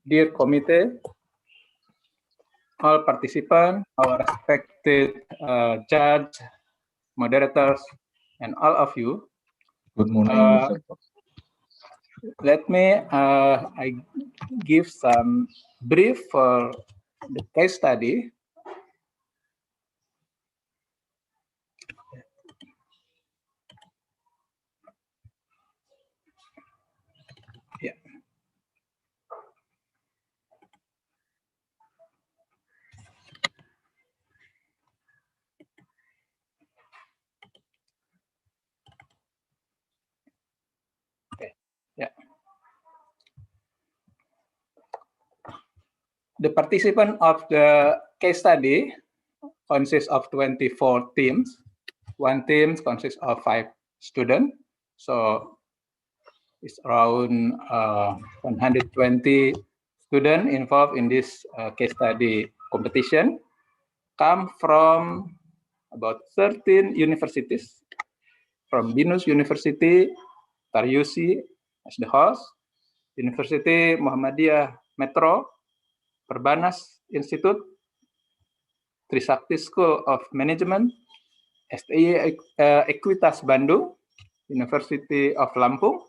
dear committee, all participants, our respected judge, moderators, and all of you. Good morning. Let me I give some brief for the case study. Yeah. Yeah. The participant of the case study consists of 24 teams. One team consists of 5 students. So it's around 120 students involved in this case study competition. Come from about 13 universities, from Binus University, Taryusi as the host, University Muhammadiyah Metro, Perbanas Institute, Trisakti School of Management, STI Equitas Bandung, University of Lampung,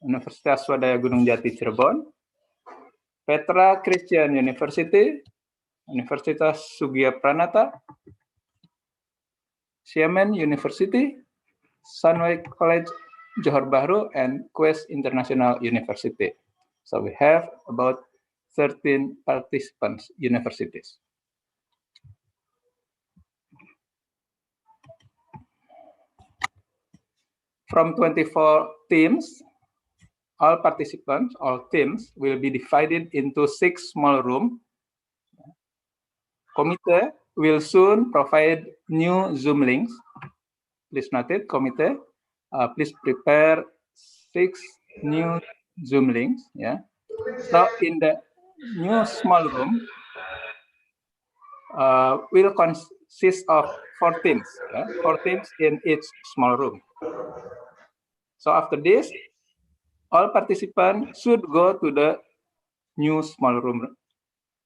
Universitas Swadaya Gunung Jati Cirebon, Petra Christian University, Universitas Sugia Pranata, Xiamen University, Sunway College Johor Bahru, and Quest International University. So we have about 13 participants universities. From 24 teams, all participants, all teams will be divided into 6 small rooms. Committee will soon provide new Zoom links. Please note it, committee. Please prepare 6 new Zoom links. Yeah. So in the new small room will consist of 4 teams. Yeah? 4 teams in each small room. So after this, all participants should go to the new small room.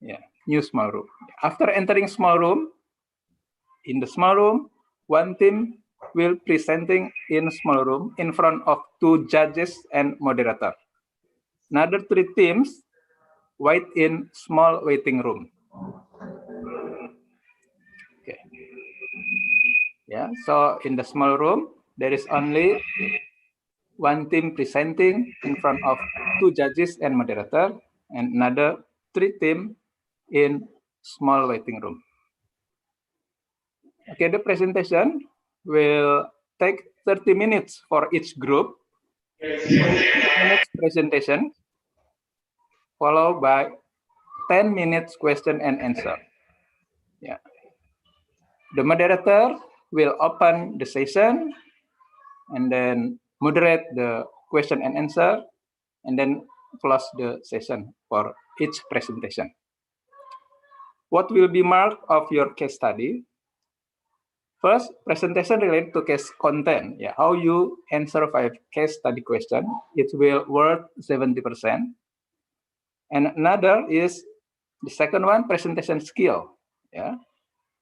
Yeah, new small room. After entering small room, in the small room, one team will presenting in small room in front of 2 judges and moderator. Another 3 teams wait in small waiting room. Yeah, so in the small room, there is only one team presenting in front of 2 judges and moderator, and another 3 team in small waiting room. Okay, the presentation will take 30 minutes for each group. 30 minutes presentation, followed by 10 minutes question and answer. Yeah. The moderator will open the session and then moderate the question and answer, and then close the session for each presentation. What will be marked of your case study? First, presentation related to case content. Yeah, how you answer 5 case study question. It will worth 70%. And another is the second one, presentation skill. Yeah,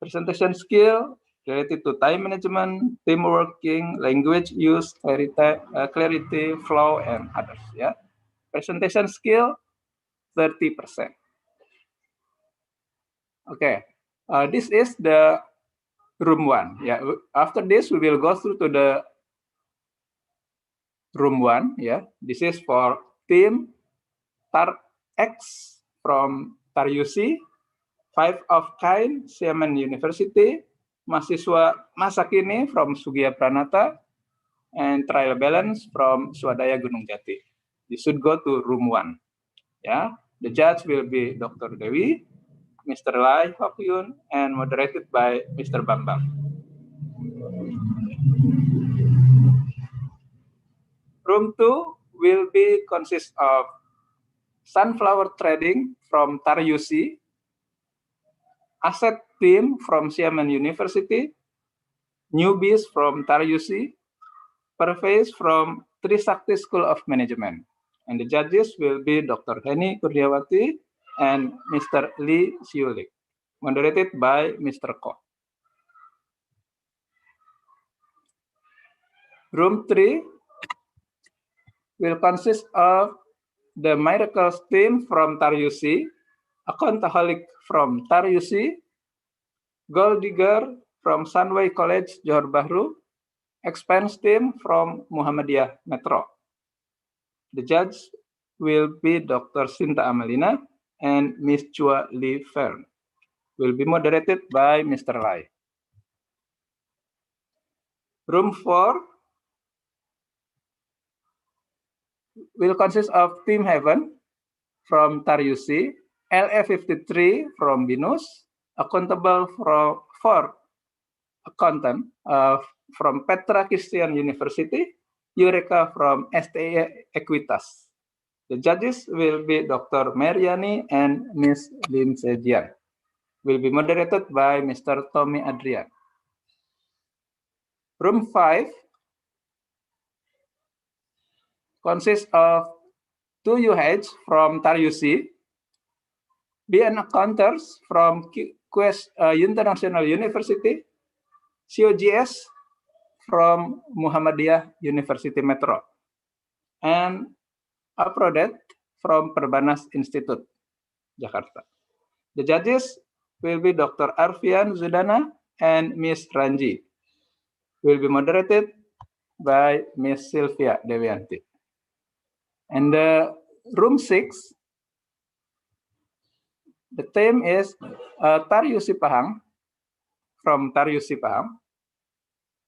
presentation skill related to time management, team working, language use, clarity, flow, and others. Yeah, presentation skill 30%. Okay, this is the room 1. Yeah, after this we will go through to the room 1. Yeah, this is for team TAR X from TAR UC, 5 of Kind, Xiamen University, mahasiswa masa kini from Sugiya Pranata, and trial balance from Swadaya Gunung Jati. You should go to room 1. Yeah, the judge will be Dr. Dewi, Mr. Lai Hock Yun, and moderated by Mr. Bambang. Room 2 will be consist of sunflower trading from TAR UC, asset team from Xiamen University, newbies from TAR UC, Pervez from Trisakti School of Management. And the judges will be Dr. Heni Kurniawati and Mr. Lee Siulik, moderated by Mr. Ko. Room 3 will consist of the Miracles team from TAR UC, Accountaholic from TAR UC, Gold Digger from Sunway College, Johor Bahru, Expense team from Muhammadiyah Metro. The judge will be Dr. Sinta Amelina and Ms. Chua Lee Fern. Will be moderated by Mr. Lai. Room 4 will consist of Team Heaven from TAR UC, LA53 from BINUS, Accountable for Accountant from Petra Christian University, Eureka from STA Equitas. The judges will be Dr. Mariani and Ms. Lin Sejian. Will be moderated by Mr. Tommy Adrian. Room 5 consists of 2 UH from TAR UC, BN Accounters from Quest International University, COGS from Muhammadiyah University Metro, and Aprodet from Perbanas Institute, Jakarta. The judges will be Dr. Arfian Zudana and Ms. Ranji. Will be moderated by Ms. Sylvia Dewianti. And the room 6, the theme is TAR UC Pahang from TAR UC Pahang,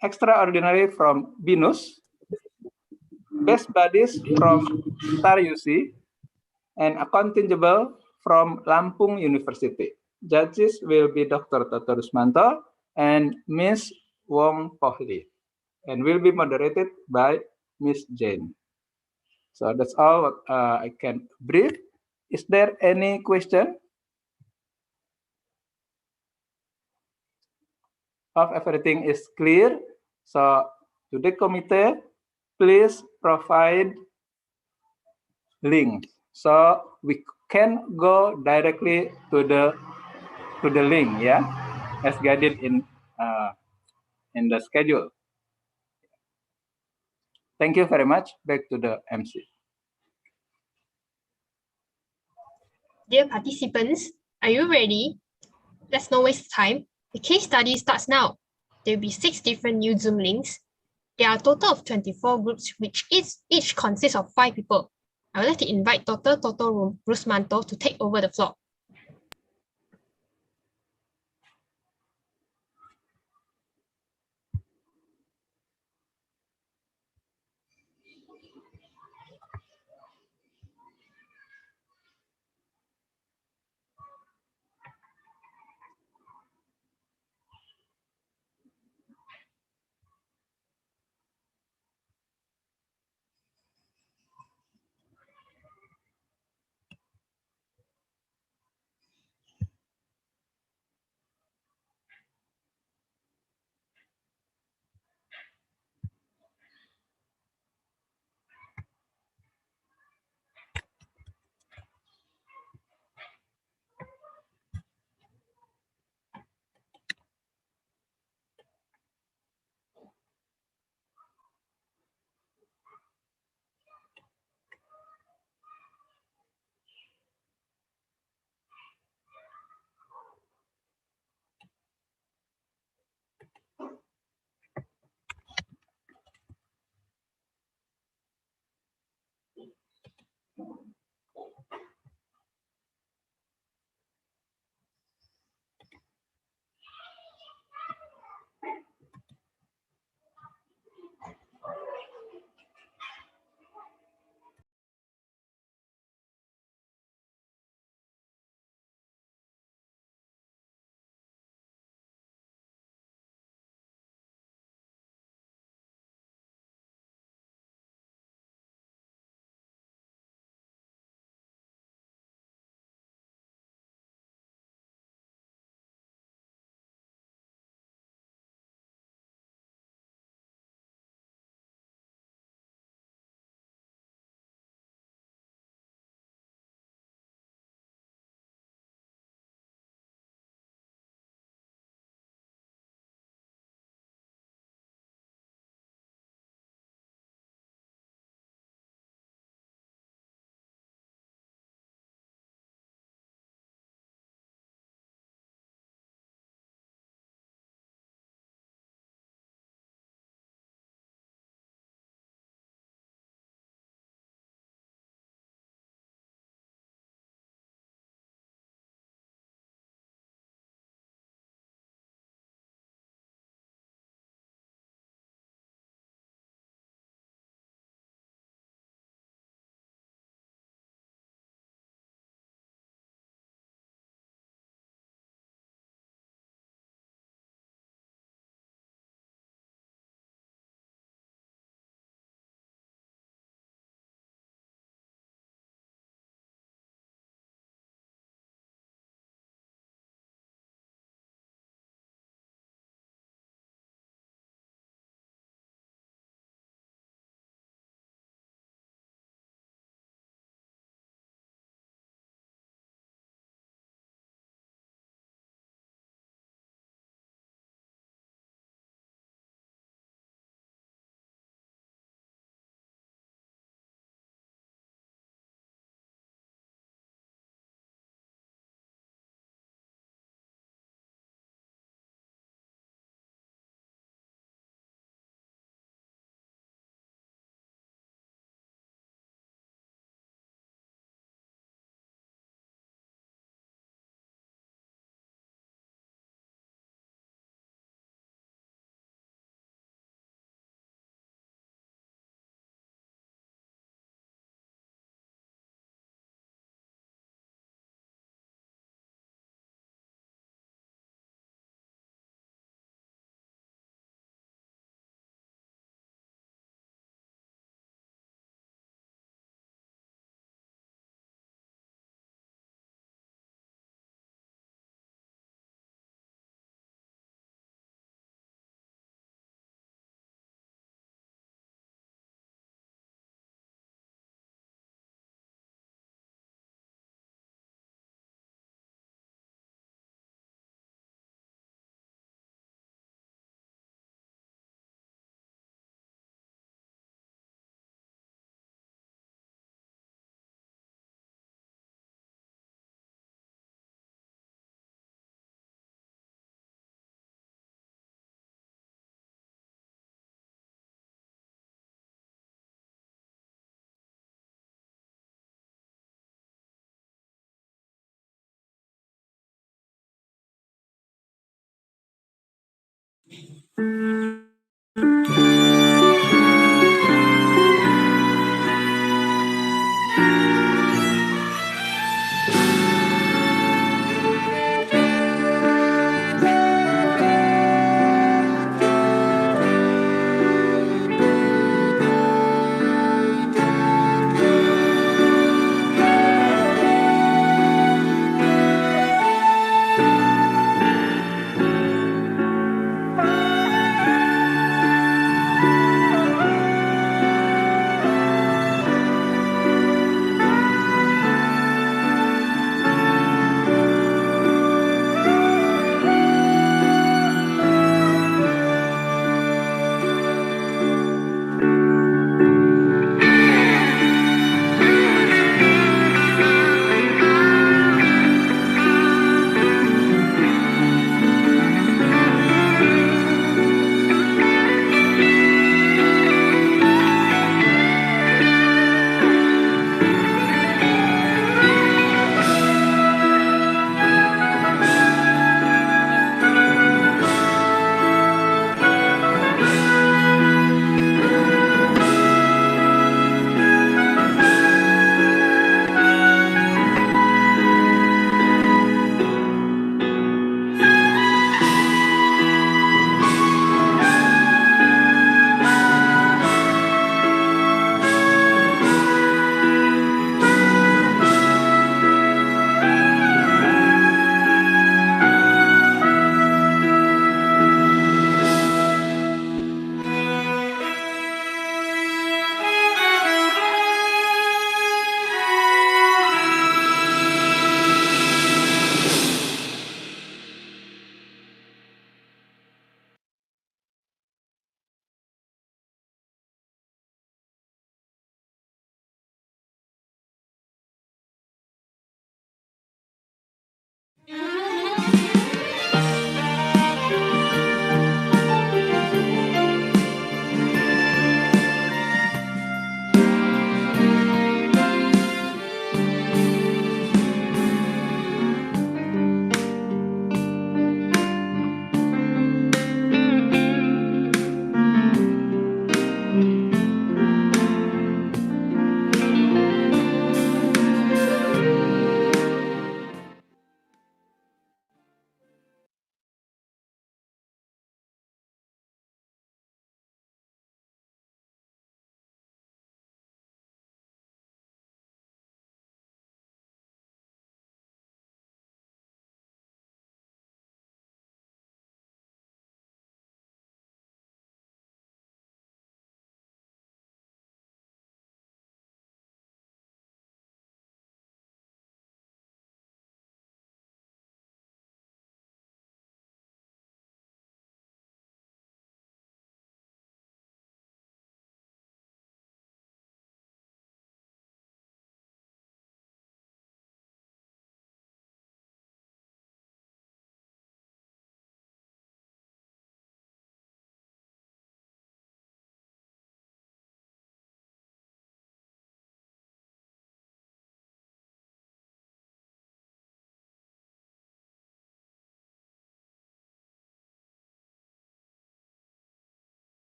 Extraordinary from BINUS, Best Buddies from TAR UC, and Accountangeable from Lampung University. Judges will be Dr. Toto Rusmanto and Ms. Wong Pohli, and will be moderated by Ms. Jane. So that's all what I can brief. Is there any question? If everything is clear, so to the committee, please provide link so we can go directly to the link, yeah, as guided in the schedule. Thank you very much. Back to the MC. Dear participants, are you ready? Let's not waste time. The case study starts now. There will be 6 different new Zoom links. There are a total of 24 groups, which each consists of 5 people. I would like to invite Dr. Toto Rusmanto to take over the floor.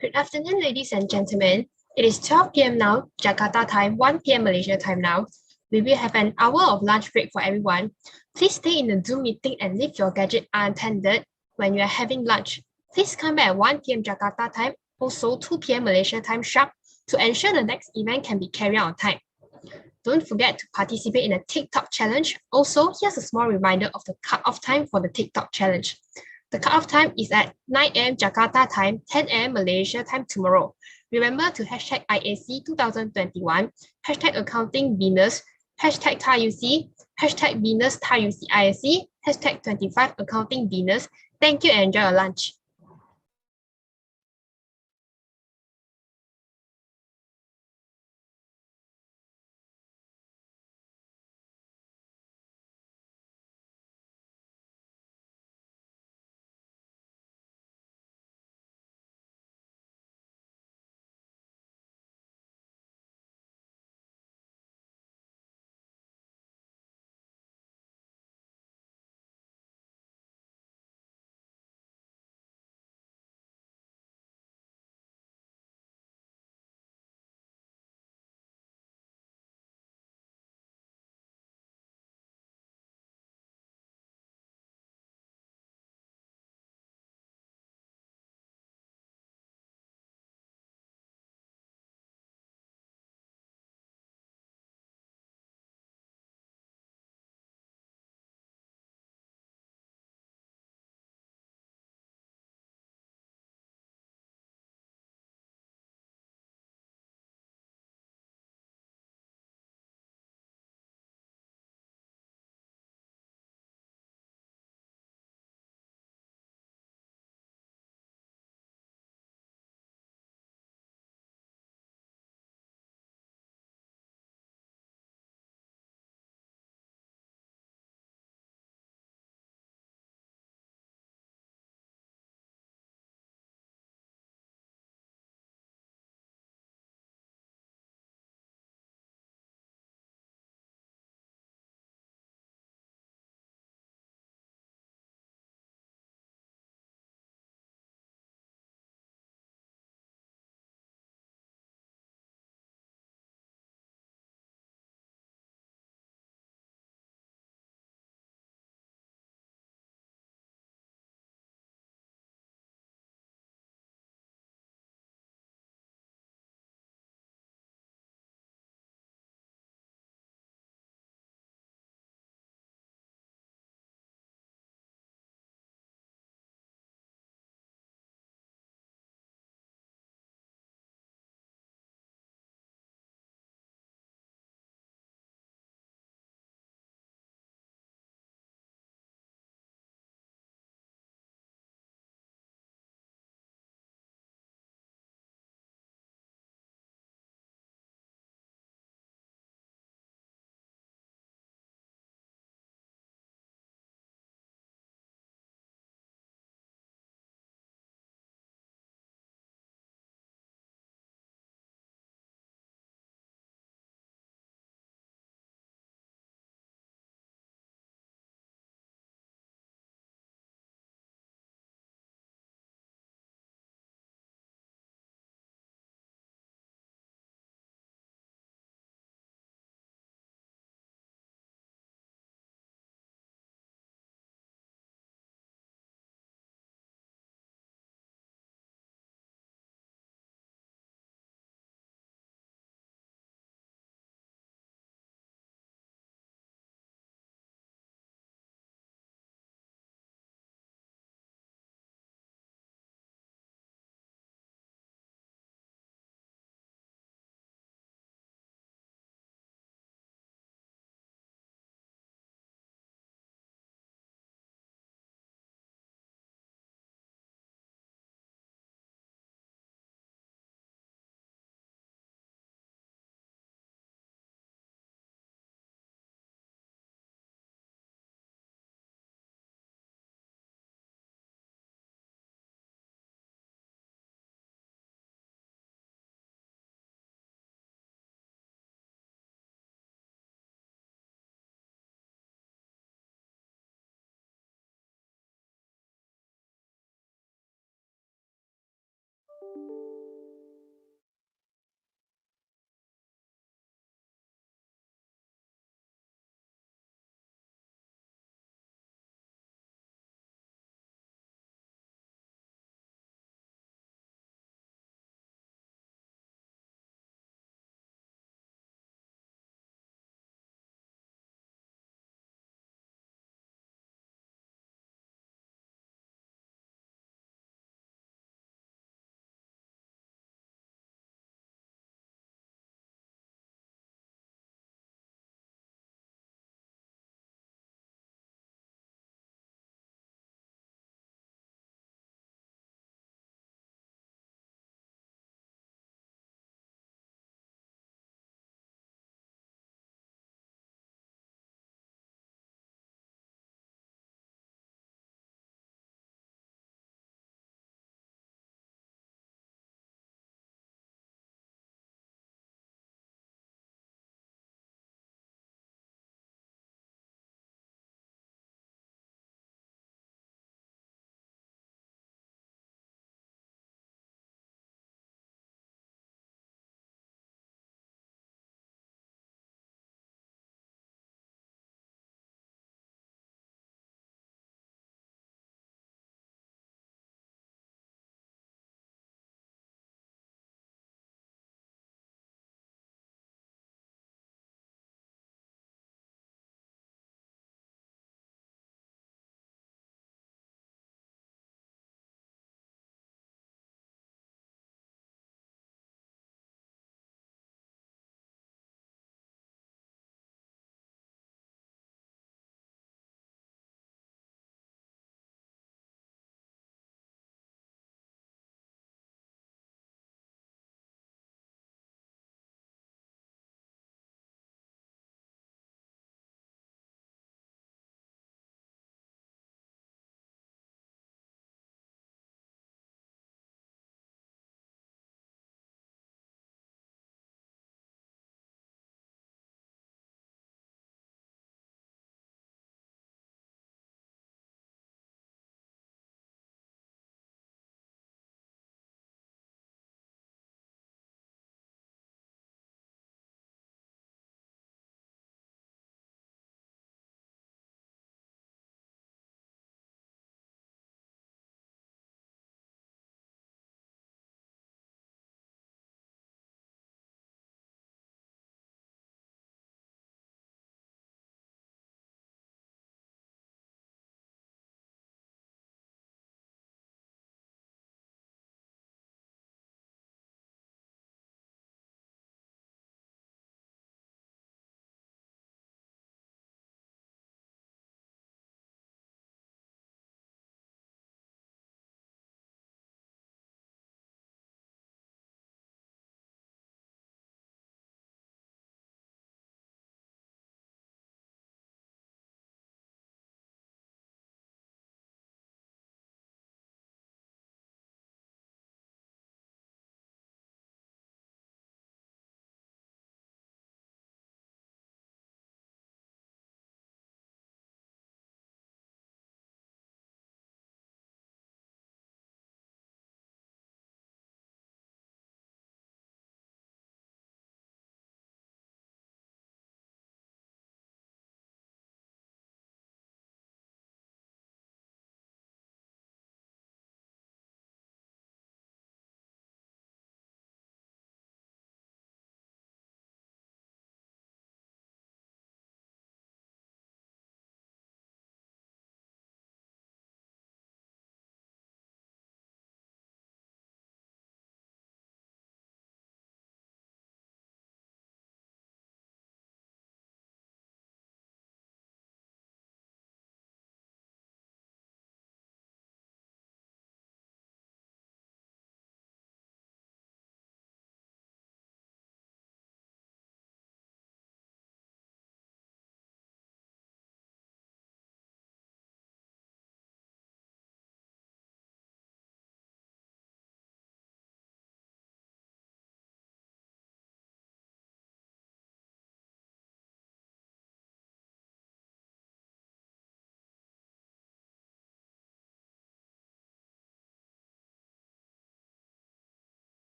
Good afternoon, ladies and gentlemen. It is 12 p.m. now, Jakarta time, 1 p.m. Malaysia time now. We will have an hour of lunch break for everyone. Please stay in the Zoom meeting and leave your gadget unattended when you are having lunch. Please come back at 1 p.m. Jakarta time, also 2 p.m. Malaysia time sharp, to ensure the next event can be carried out on time. Don't forget to participate in the TikTok challenge. Also, here's a small reminder of the cut-off time for the TikTok challenge. The cut-off time is at 9 a.m. Jakarta time, 10 a.m. Malaysia time tomorrow. Remember to hashtag IAC 2021, hashtag accounting Venus, hashtag TAUC, hashtag Venus TAUC IAC, hashtag 25 accounting Venus. Thank you and enjoy your lunch.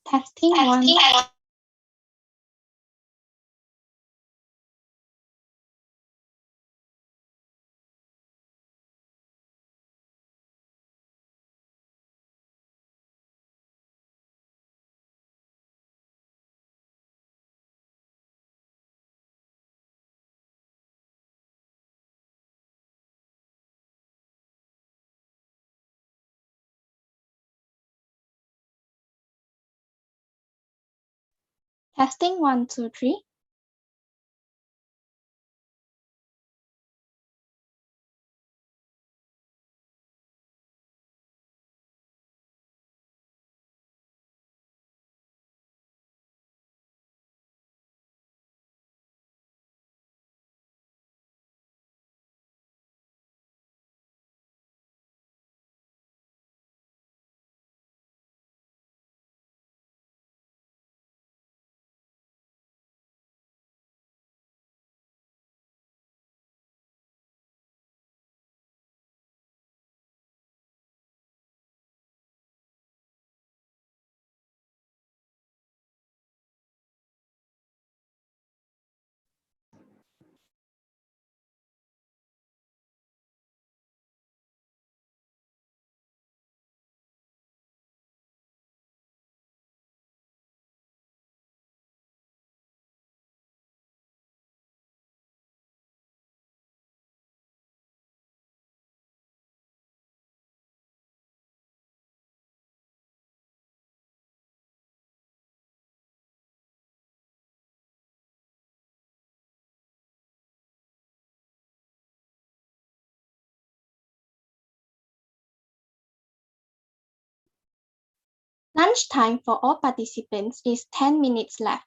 Testing one. Testing 1, 2, 3. Lunch time for all participants is 10 minutes left.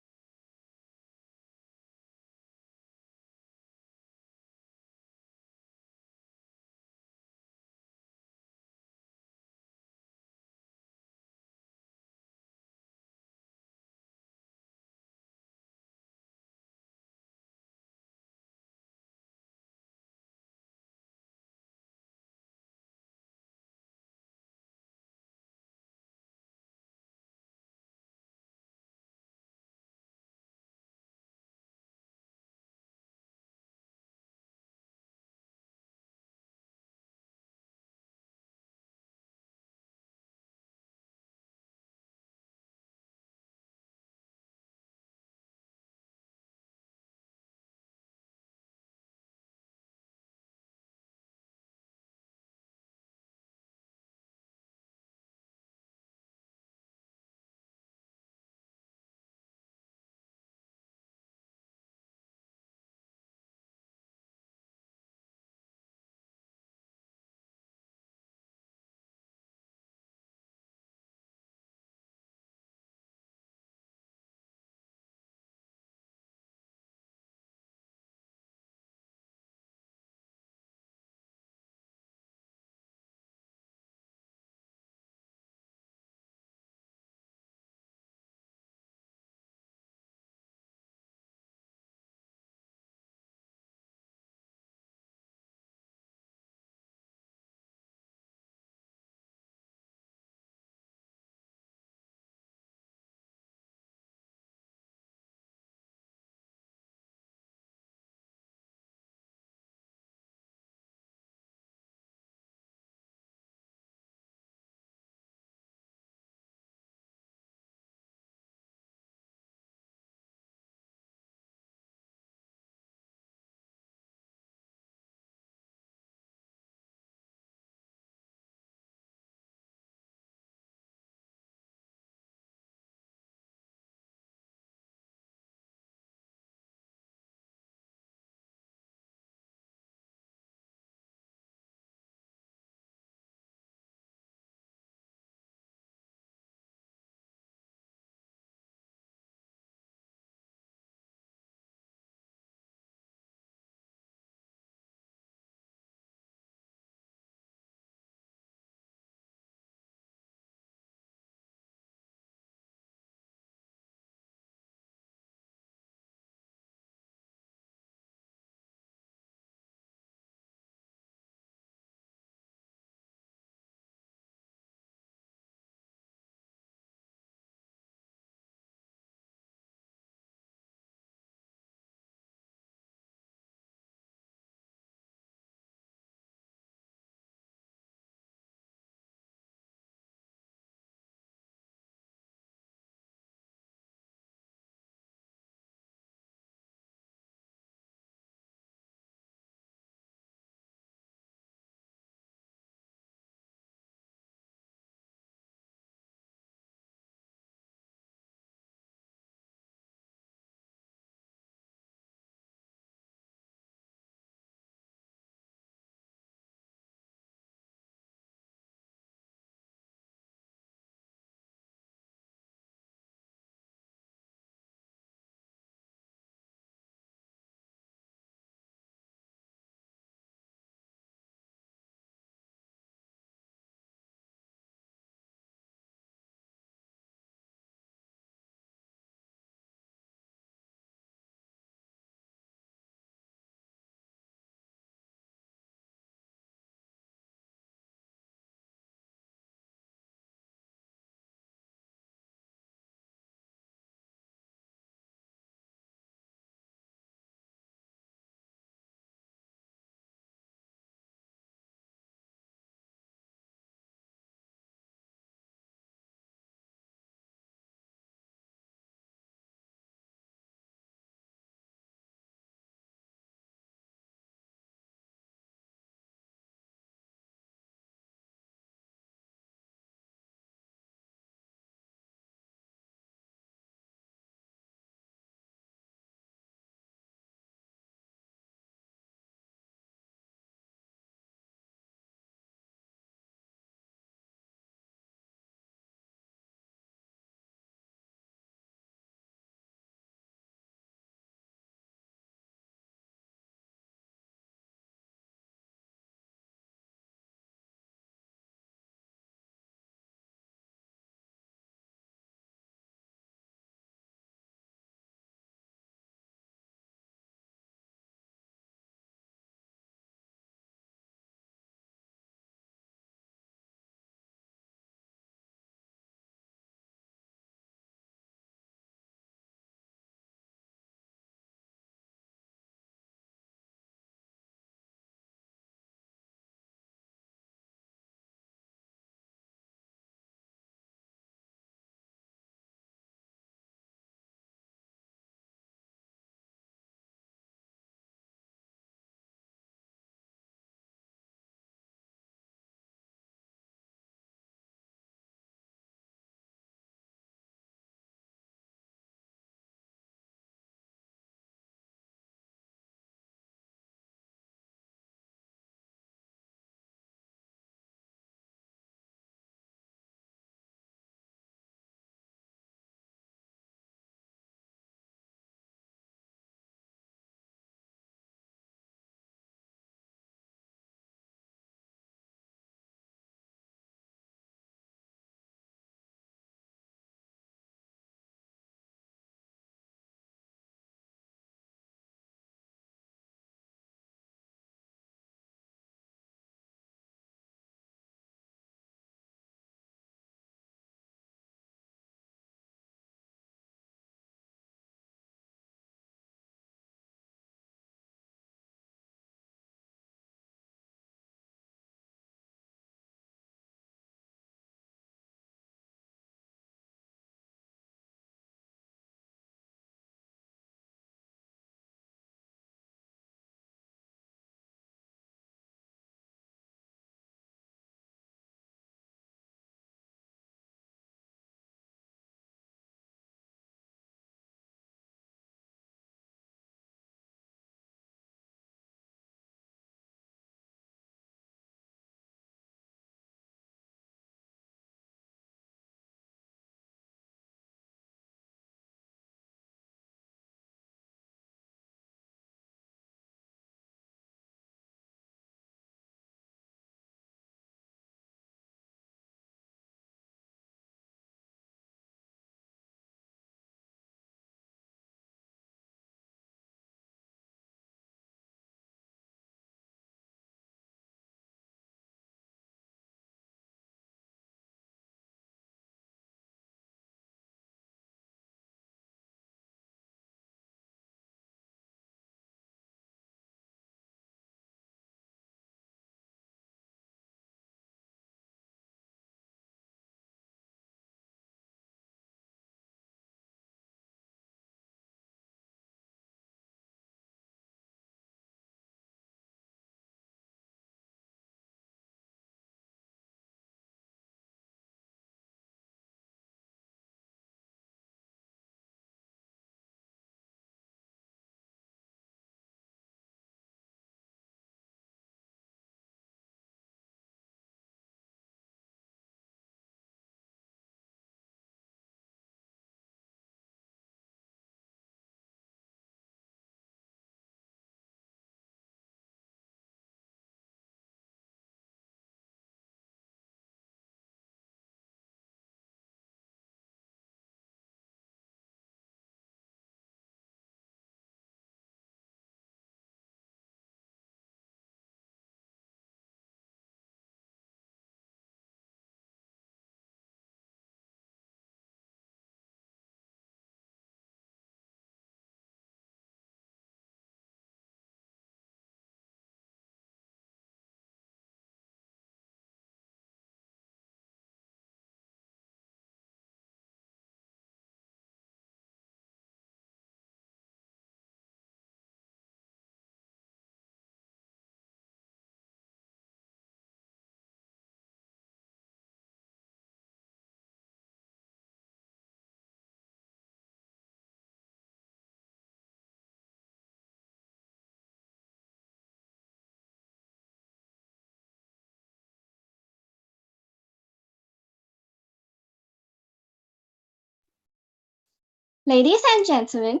Ladies and gentlemen,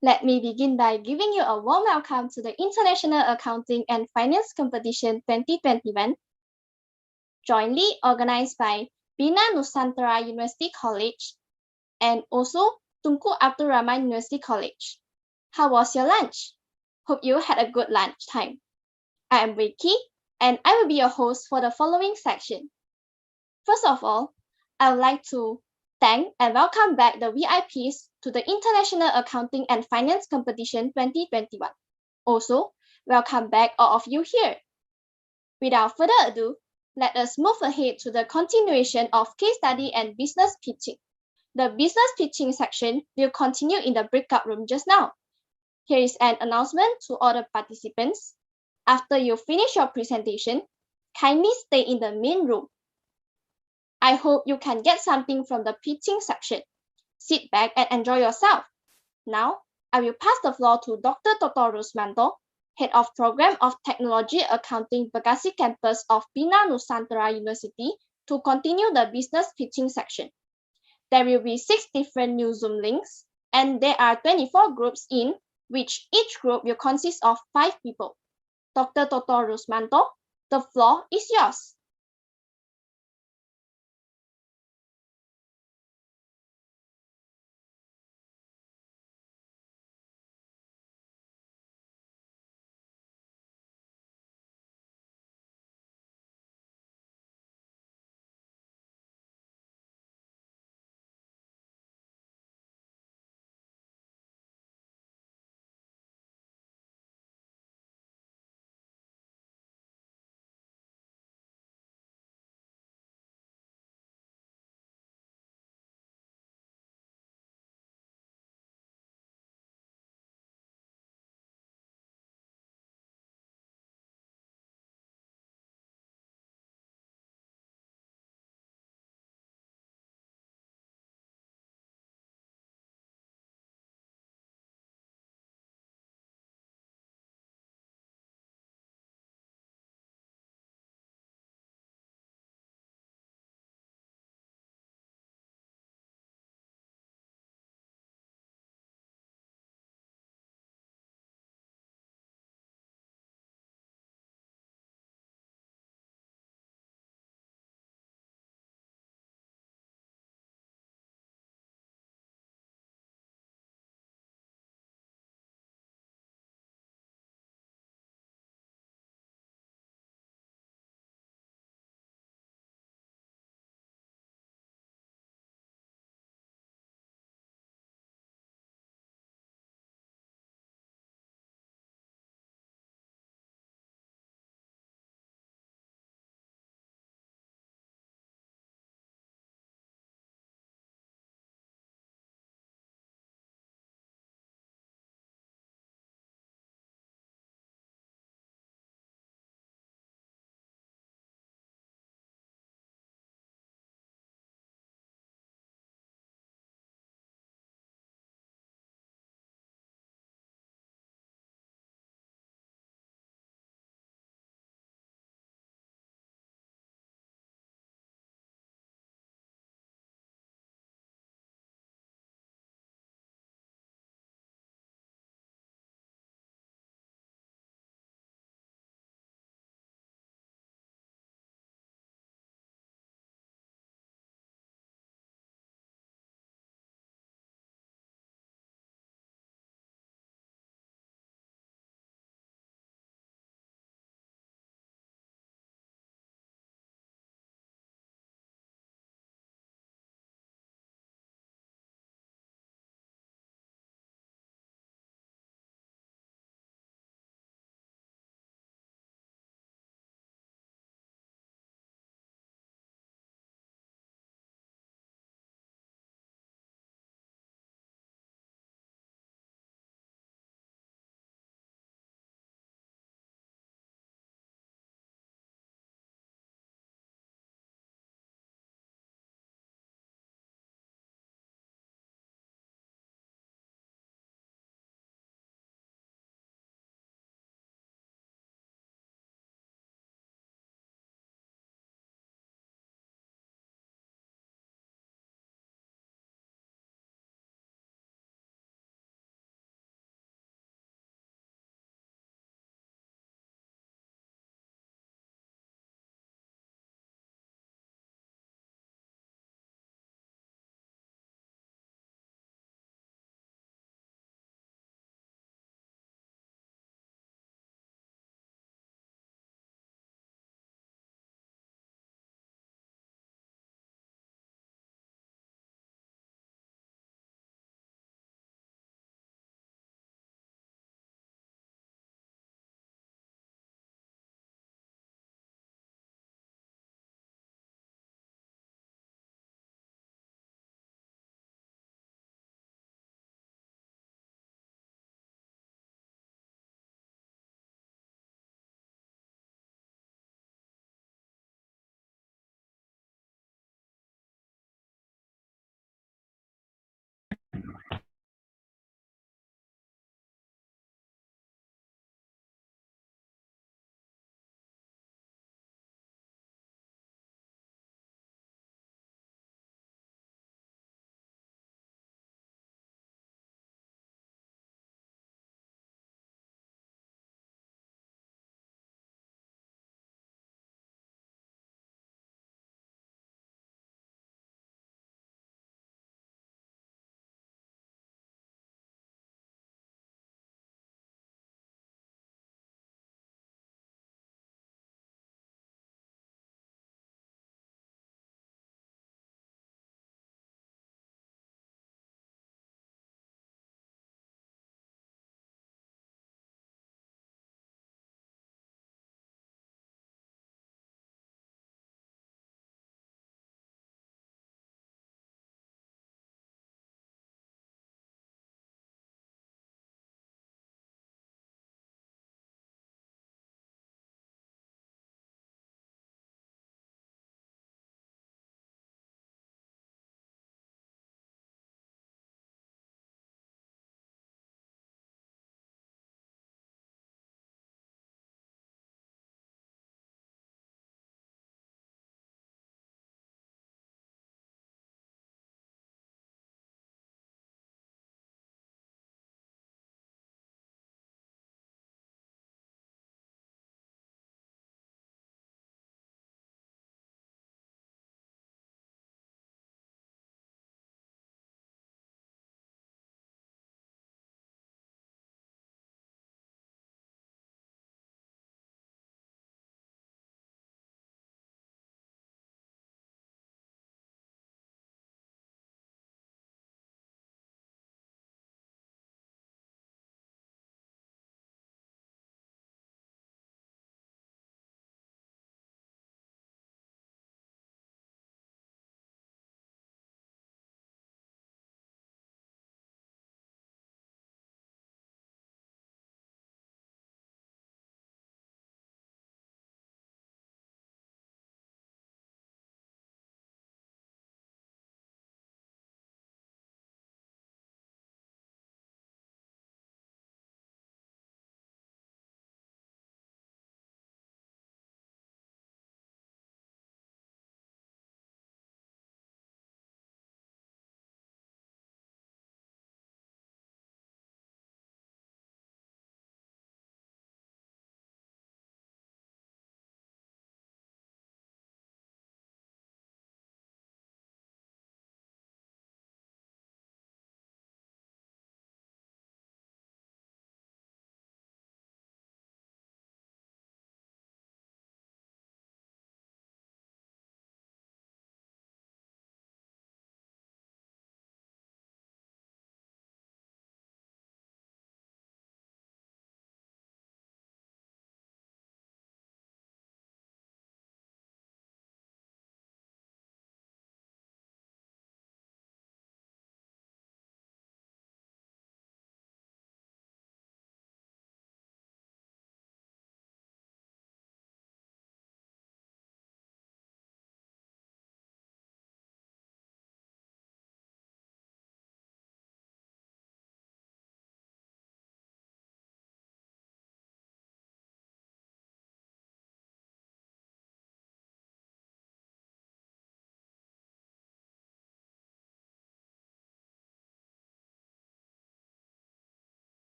let me begin by giving you a warm welcome to the International Accounting and Finance Competition 2021, jointly organized by Bina Nusantara University College and also Tunku Abdul Rahman University College. How was your lunch? Hope you had a good lunch time. I am Vicky, and I will be your host for the following section. First of all, I would like to thank and welcome back the VIPs to the International Accounting and Finance Competition 2021. Also, welcome back all of you here. Without further ado, let us move ahead to the continuation of case study and business pitching. The business pitching section will continue in the breakout room just now. Here is an announcement to all the participants. After you finish your presentation, kindly stay in the main room. I hope you can get something from the pitching section. Sit back and enjoy yourself. Now, I will pass the floor to Dr. Toto Rusmanto, Head of Program of Technology Accounting Bekasi Campus of Bina Nusantara University, to continue the business pitching section. There will be 6 different new Zoom links, and there are 24 groups in which each group will consist of 5 people. Dr. Toto Rusmanto, the floor is yours.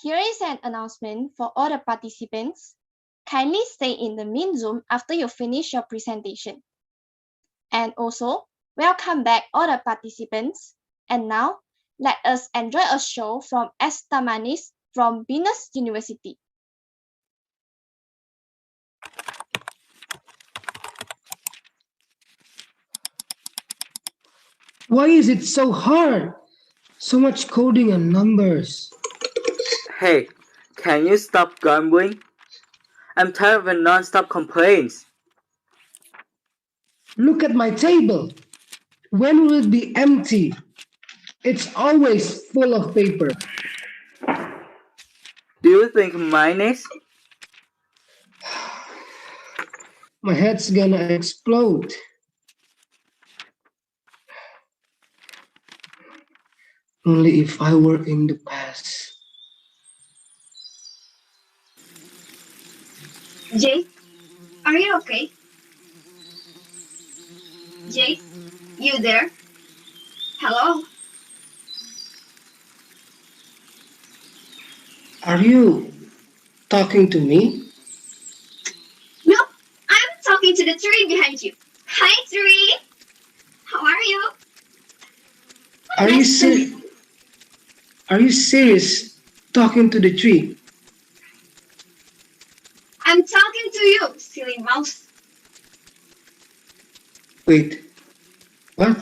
Here is an announcement for all the participants. Kindly stay in the main Zoom after you finish your presentation. And also, welcome back all the participants. And now, let us enjoy a show from Esta Manis from Venus University. Why is it so hard? So much coding and numbers. Hey, can you stop grumbling? I'm tired of your non-stop complaints. Look at my table. When will it be empty? It's always full of paper. Do you think mine is? My head's gonna explode. Only if I were in the past. Jay, are you okay? Jay, you there? Hello? Are you talking to me? No, I'm talking to the tree behind you. Hi, tree. How are you? Are you serious talking to the tree? I'm talking to you, silly mouse. Wait, what?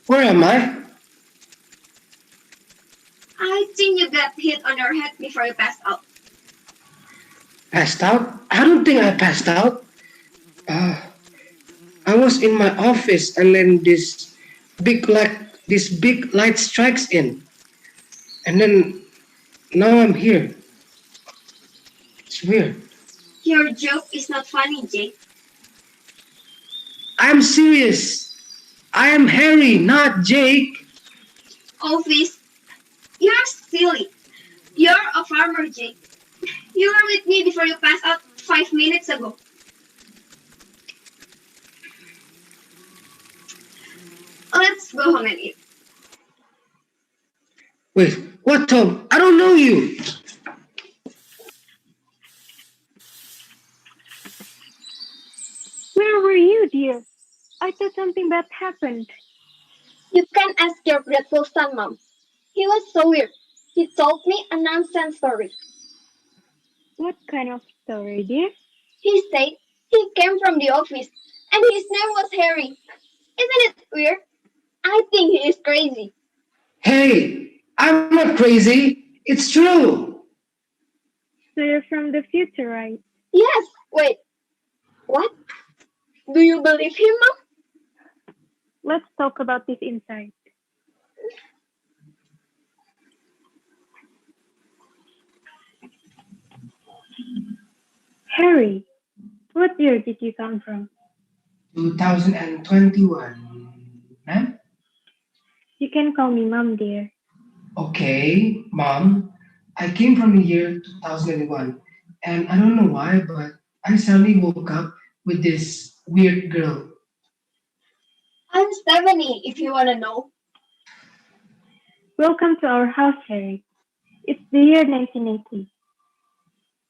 Where am I? I think you got hit on your head before you passed out. Passed out? I don't think I passed out. I was in my office and then this big light strikes in. And then now I'm here. It's weird. Your joke is not funny, Jake. I'm serious. I am Harry, not Jake. Office, you're silly. You're a farmer, Jake. You were with me before you passed out 5 minutes ago. Let's go home and eat. Wait, what, Tom? I don't know you. Where were you, dear? I thought something bad happened. You can ask your grateful son, Mom. He was so weird. He told me a nonsense story. What kind of story, dear? He said he came from the office and his name was Harry. Isn't it weird? I think he is crazy. Hey, I'm not crazy. It's true. So you're from the future, right? Yes. Wait. What? Do you believe him, Mom? Let's talk about this inside. Harry, what year did you come from? 2021. Huh? You can call me Mom, dear. Okay, Mom. I came from the year 2001, and I don't know why, but I suddenly woke up with this weird girl. I'm Stephanie, if you want to know. Welcome to our house, Harry. It's the year 1980.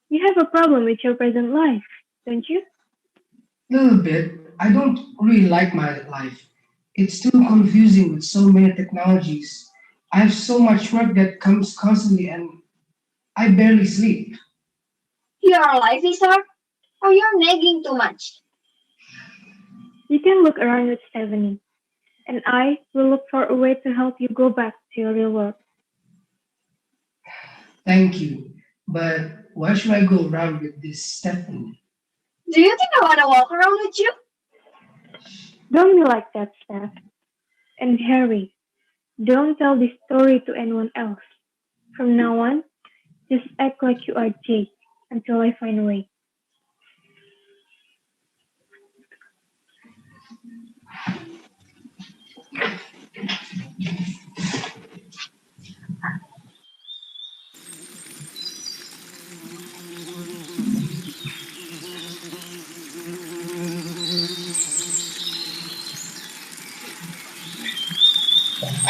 You have a problem with your present life, don't you? Little bit. I don't really like my life. It's too confusing with so many technologies. I have so much work that comes constantly, and I barely sleep. Your life is hard, or you're nagging too much. You can look around with Stephanie, and I will look for a way to help you go back to your real world. Thank you. But why should I go around with this Stephanie? Do you think I want to walk around with you? Don't be like that, Steph. And Harry, don't tell this story to anyone else. From now on, just act like you are Jake until I find a way.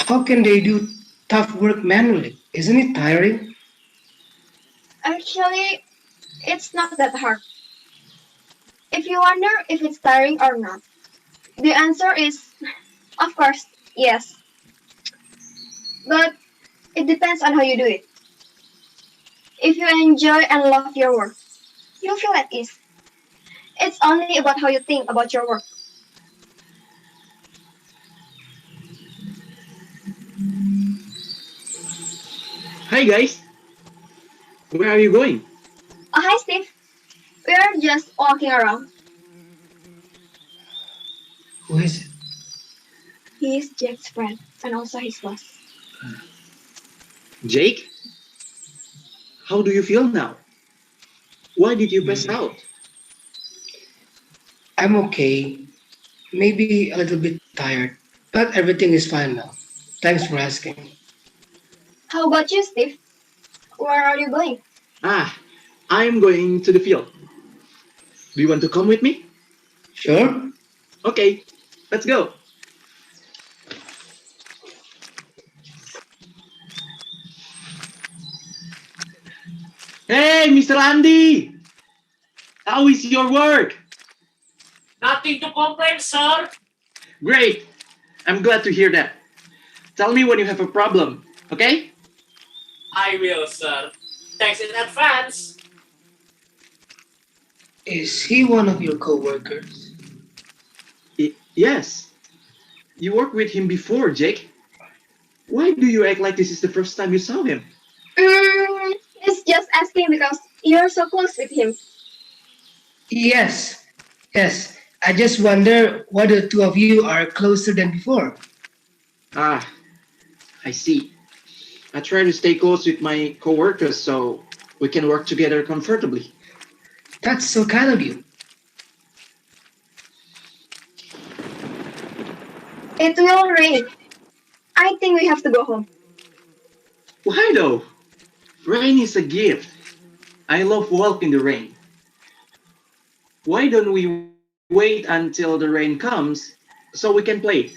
How can they do tough work manually? Isn't it tiring? Actually, it's not that hard. If you wonder if it's tiring or not, the answer is, of course, yes. But it depends on how you do it. If you enjoy and love your work, you'll feel at ease. It's only about how you think about your work. Hi guys, where are you going? Oh, hi, Steve. We're just walking around. Who is it? He's Jake's friend and also his boss. Jake? How do you feel now? Why did you pass out? I'm okay. Maybe a little bit tired, but everything is fine now. Thanks for asking. How about you, Steve? Where are you going? I'm going to the field. Do you want to come with me? Sure. Okay, let's go. Hey, Mr. Andy! How is your work? Nothing to complain, sir. Great. I'm glad to hear that. Tell me when you have a problem, okay? I will, sir. Thanks in advance. Is he one of your co-workers? Yes. You worked with him before, Jake. Why do you act like this is the first time you saw him? He's just asking because you're so close with him. Yes. I just wonder whether the two of you are closer than before. I see. I try to stay close with my coworkers so we can work together comfortably. That's so kind of you. It will rain. I think we have to go home. Why though? Rain is a gift. I love walking in the rain. Why don't we wait until the rain comes so we can play?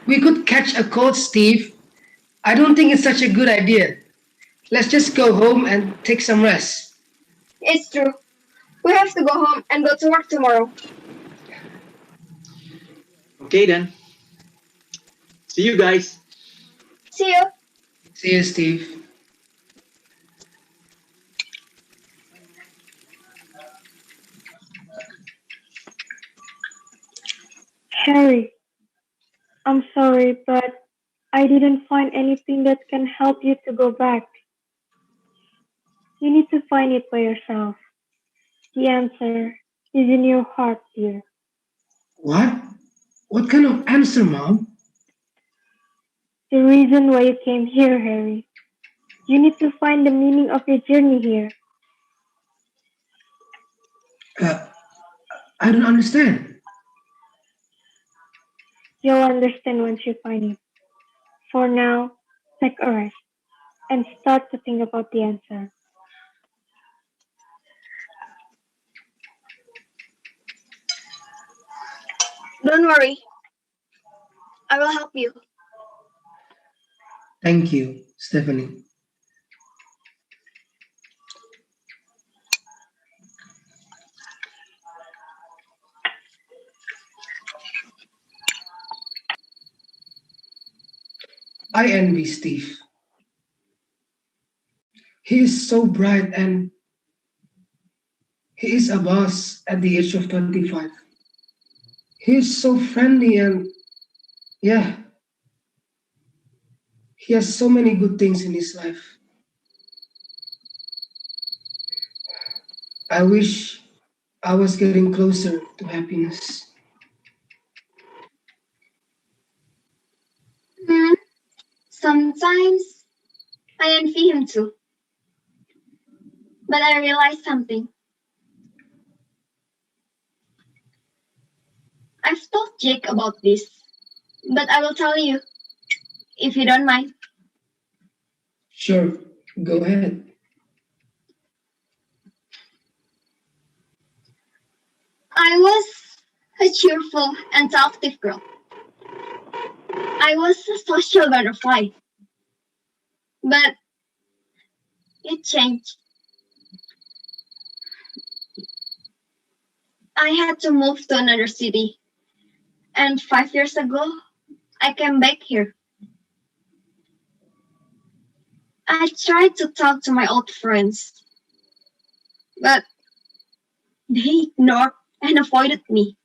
We could catch a cold, Steve. I don't think it's such a good idea. Let's just go home and take some rest. It's true. We have to go home and go to work tomorrow. Okay then. See you guys. See you. See you, Steve. Harry, I'm sorry, but I didn't find anything that can help you to go back. You need to find it by yourself. The answer is in your heart, dear. What? What kind of answer, Mom? The reason why you came here, Harry. You need to find the meaning of your journey here. I don't understand. You'll understand once you find it. For now, take a rest and start to think about the answer. Don't worry. I will help you. Thank you, Stephanie. I envy Steve. He is so bright and he is a boss at the age of 25. He is so friendly and yeah, he has so many good things in his life. I wish I was getting closer to happiness. Sometimes I envy him too. But I realized something. I've told Jake about this, but I will tell you, if you don't mind. Sure, go ahead. I was a cheerful and talkative girl. I was a social butterfly. But it changed. I had to move to another city. And 5 years ago, I came back here. I tried to talk to my old friends, but they ignored and avoided me.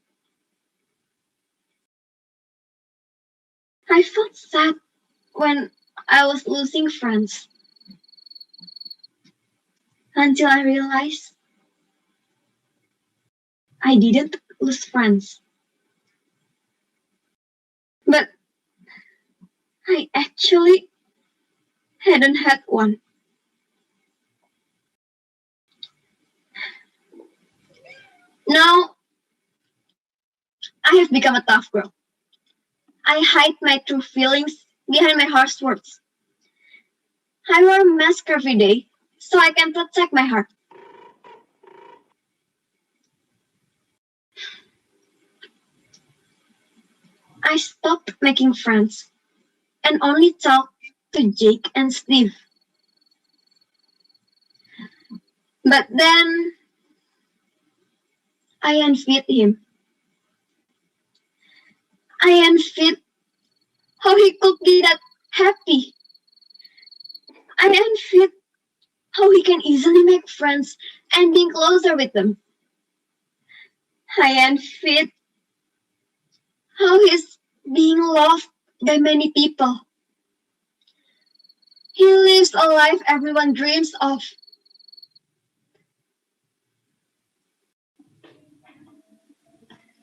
I felt sad when I was losing friends, until I realized I didn't lose friends, but I actually hadn't had one. Now, I have become a tough girl. I hide my true feelings behind my harsh words. I wear a mask every day so I can protect my heart. I stopped making friends and only talk to Jake and Steve. But then I envied him. I envied how he could be that happy. I envied how he can easily make friends and be closer with them. I envied how he's being loved by many people. He lives a life everyone dreams of.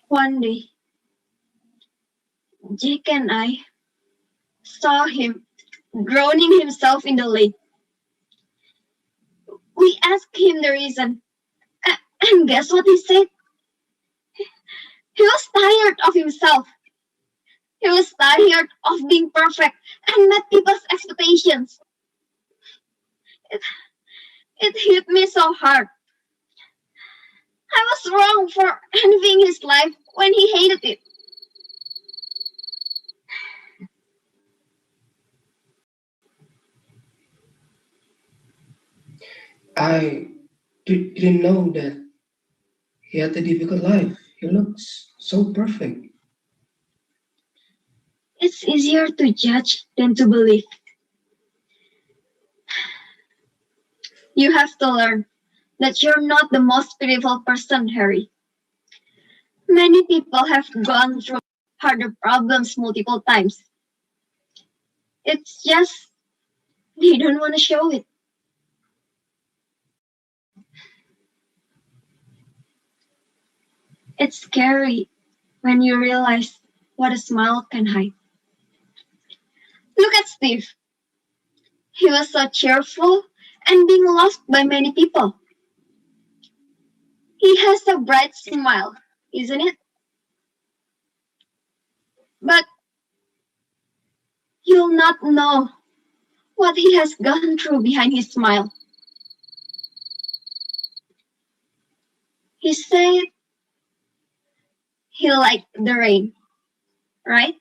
One day, Jake and I saw him drowning himself in the lake. We asked him the reason, and guess what he said? He was tired of himself. He was tired of being perfect and met people's expectations. It hit me so hard. I was wrong for envying his life when he hated it. I didn't know that he had a difficult life. He looks so perfect. It's easier to judge than to believe. You have to learn that you're not the most beautiful person, Harry. Many people have gone through harder problems multiple times. It's just they don't want to show it. It's scary when you realize what a smile can hide. Look at Steve. He was so cheerful and being loved by many people. He has a bright smile, isn't it? But you'll not know what he has gone through behind his smile. He said he liked the rain, right?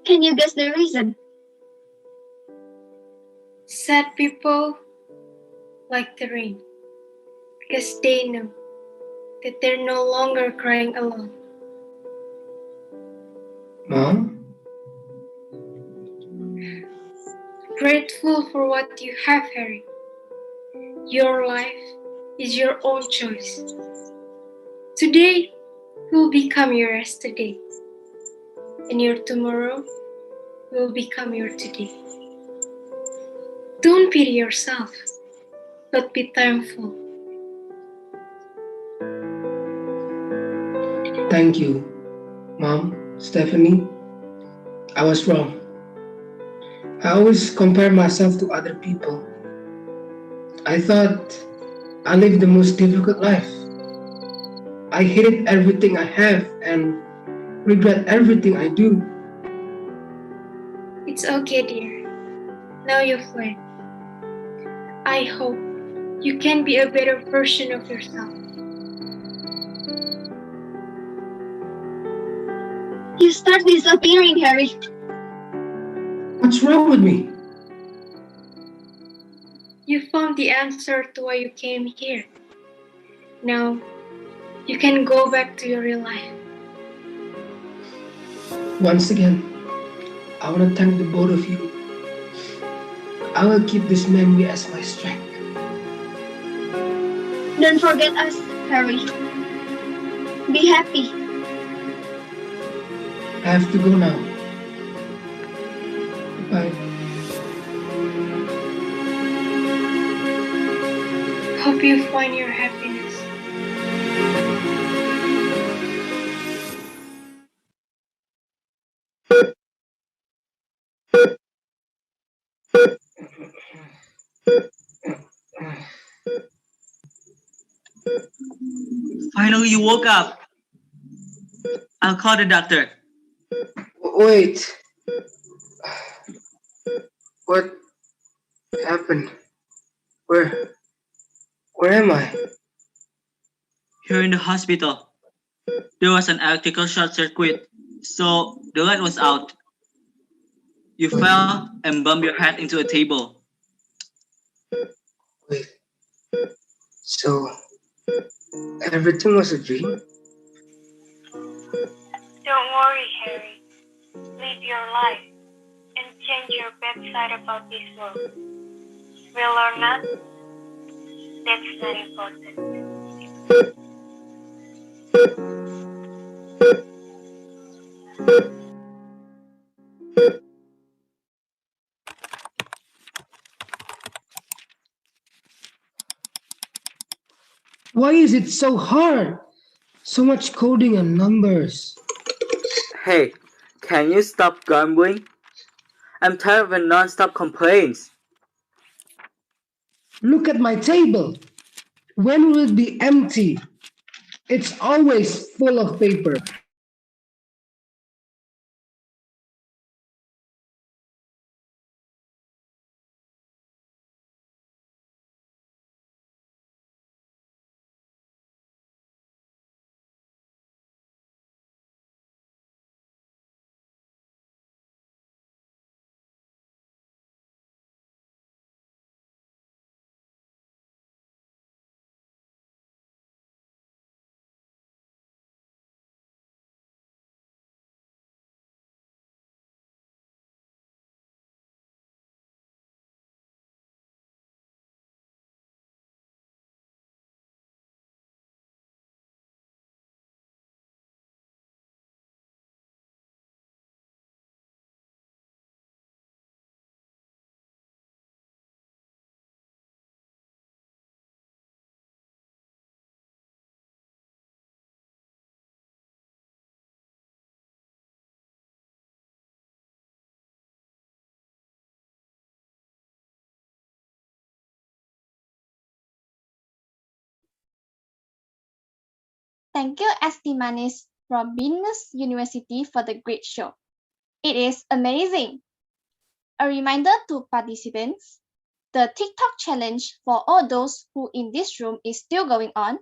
Can you guess the reason? Sad people like the rain because they know that they're no longer crying alone. Mom? Grateful for what you have, Harry. Your life is your own choice. Today will become your yesterday, and your tomorrow will become your today. Don't pity yourself, but be thankful. Thank you, Mom, Stephanie. I was wrong. I always compare myself to other people. I thought I lived the most difficult life. I hated everything I have and regret everything I do. It's okay, dear. Now you've learned. I hope you can be a better version of yourself. You start disappearing, Harry. What's wrong with me? You found the answer to why you came here. Now, you can go back to your real life. Once again, I want to thank the both of you. I will keep this memory as my strength. Don't forget us, Harry. Be happy. I have to go now. Bye. Hope you find your happiness. Finally, you woke up. I'll call the doctor. Wait. What happened? Where am I? You're in the hospital. There was an electrical short circuit, so the light was out. You fell and bumped your head into a table. Wait. So, everything was a dream? Don't worry, Harry. Live your life and change your bedside about this world. Real or not, that's not important. Why is it so hard? So much coding and numbers. Hey, can you stop grumbling? I'm tired of your non-stop complaints. Look at my table. When will it be empty? It's always full of paper. Thank you, ST Manis from Venus University for the great show. It is amazing. A reminder to participants, the TikTok challenge for all those who in this room is still going on.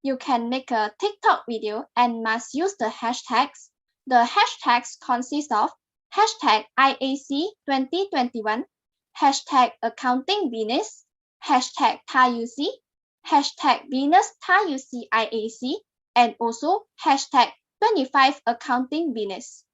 You can make a TikTok video and must use the hashtags. The hashtags consist of hashtag IAC 2021, hashtag Accounting Venus, hashtag ThaiUC, hashtag Venus ThaiUC IAC, and also hashtag 25 Accounting Venus.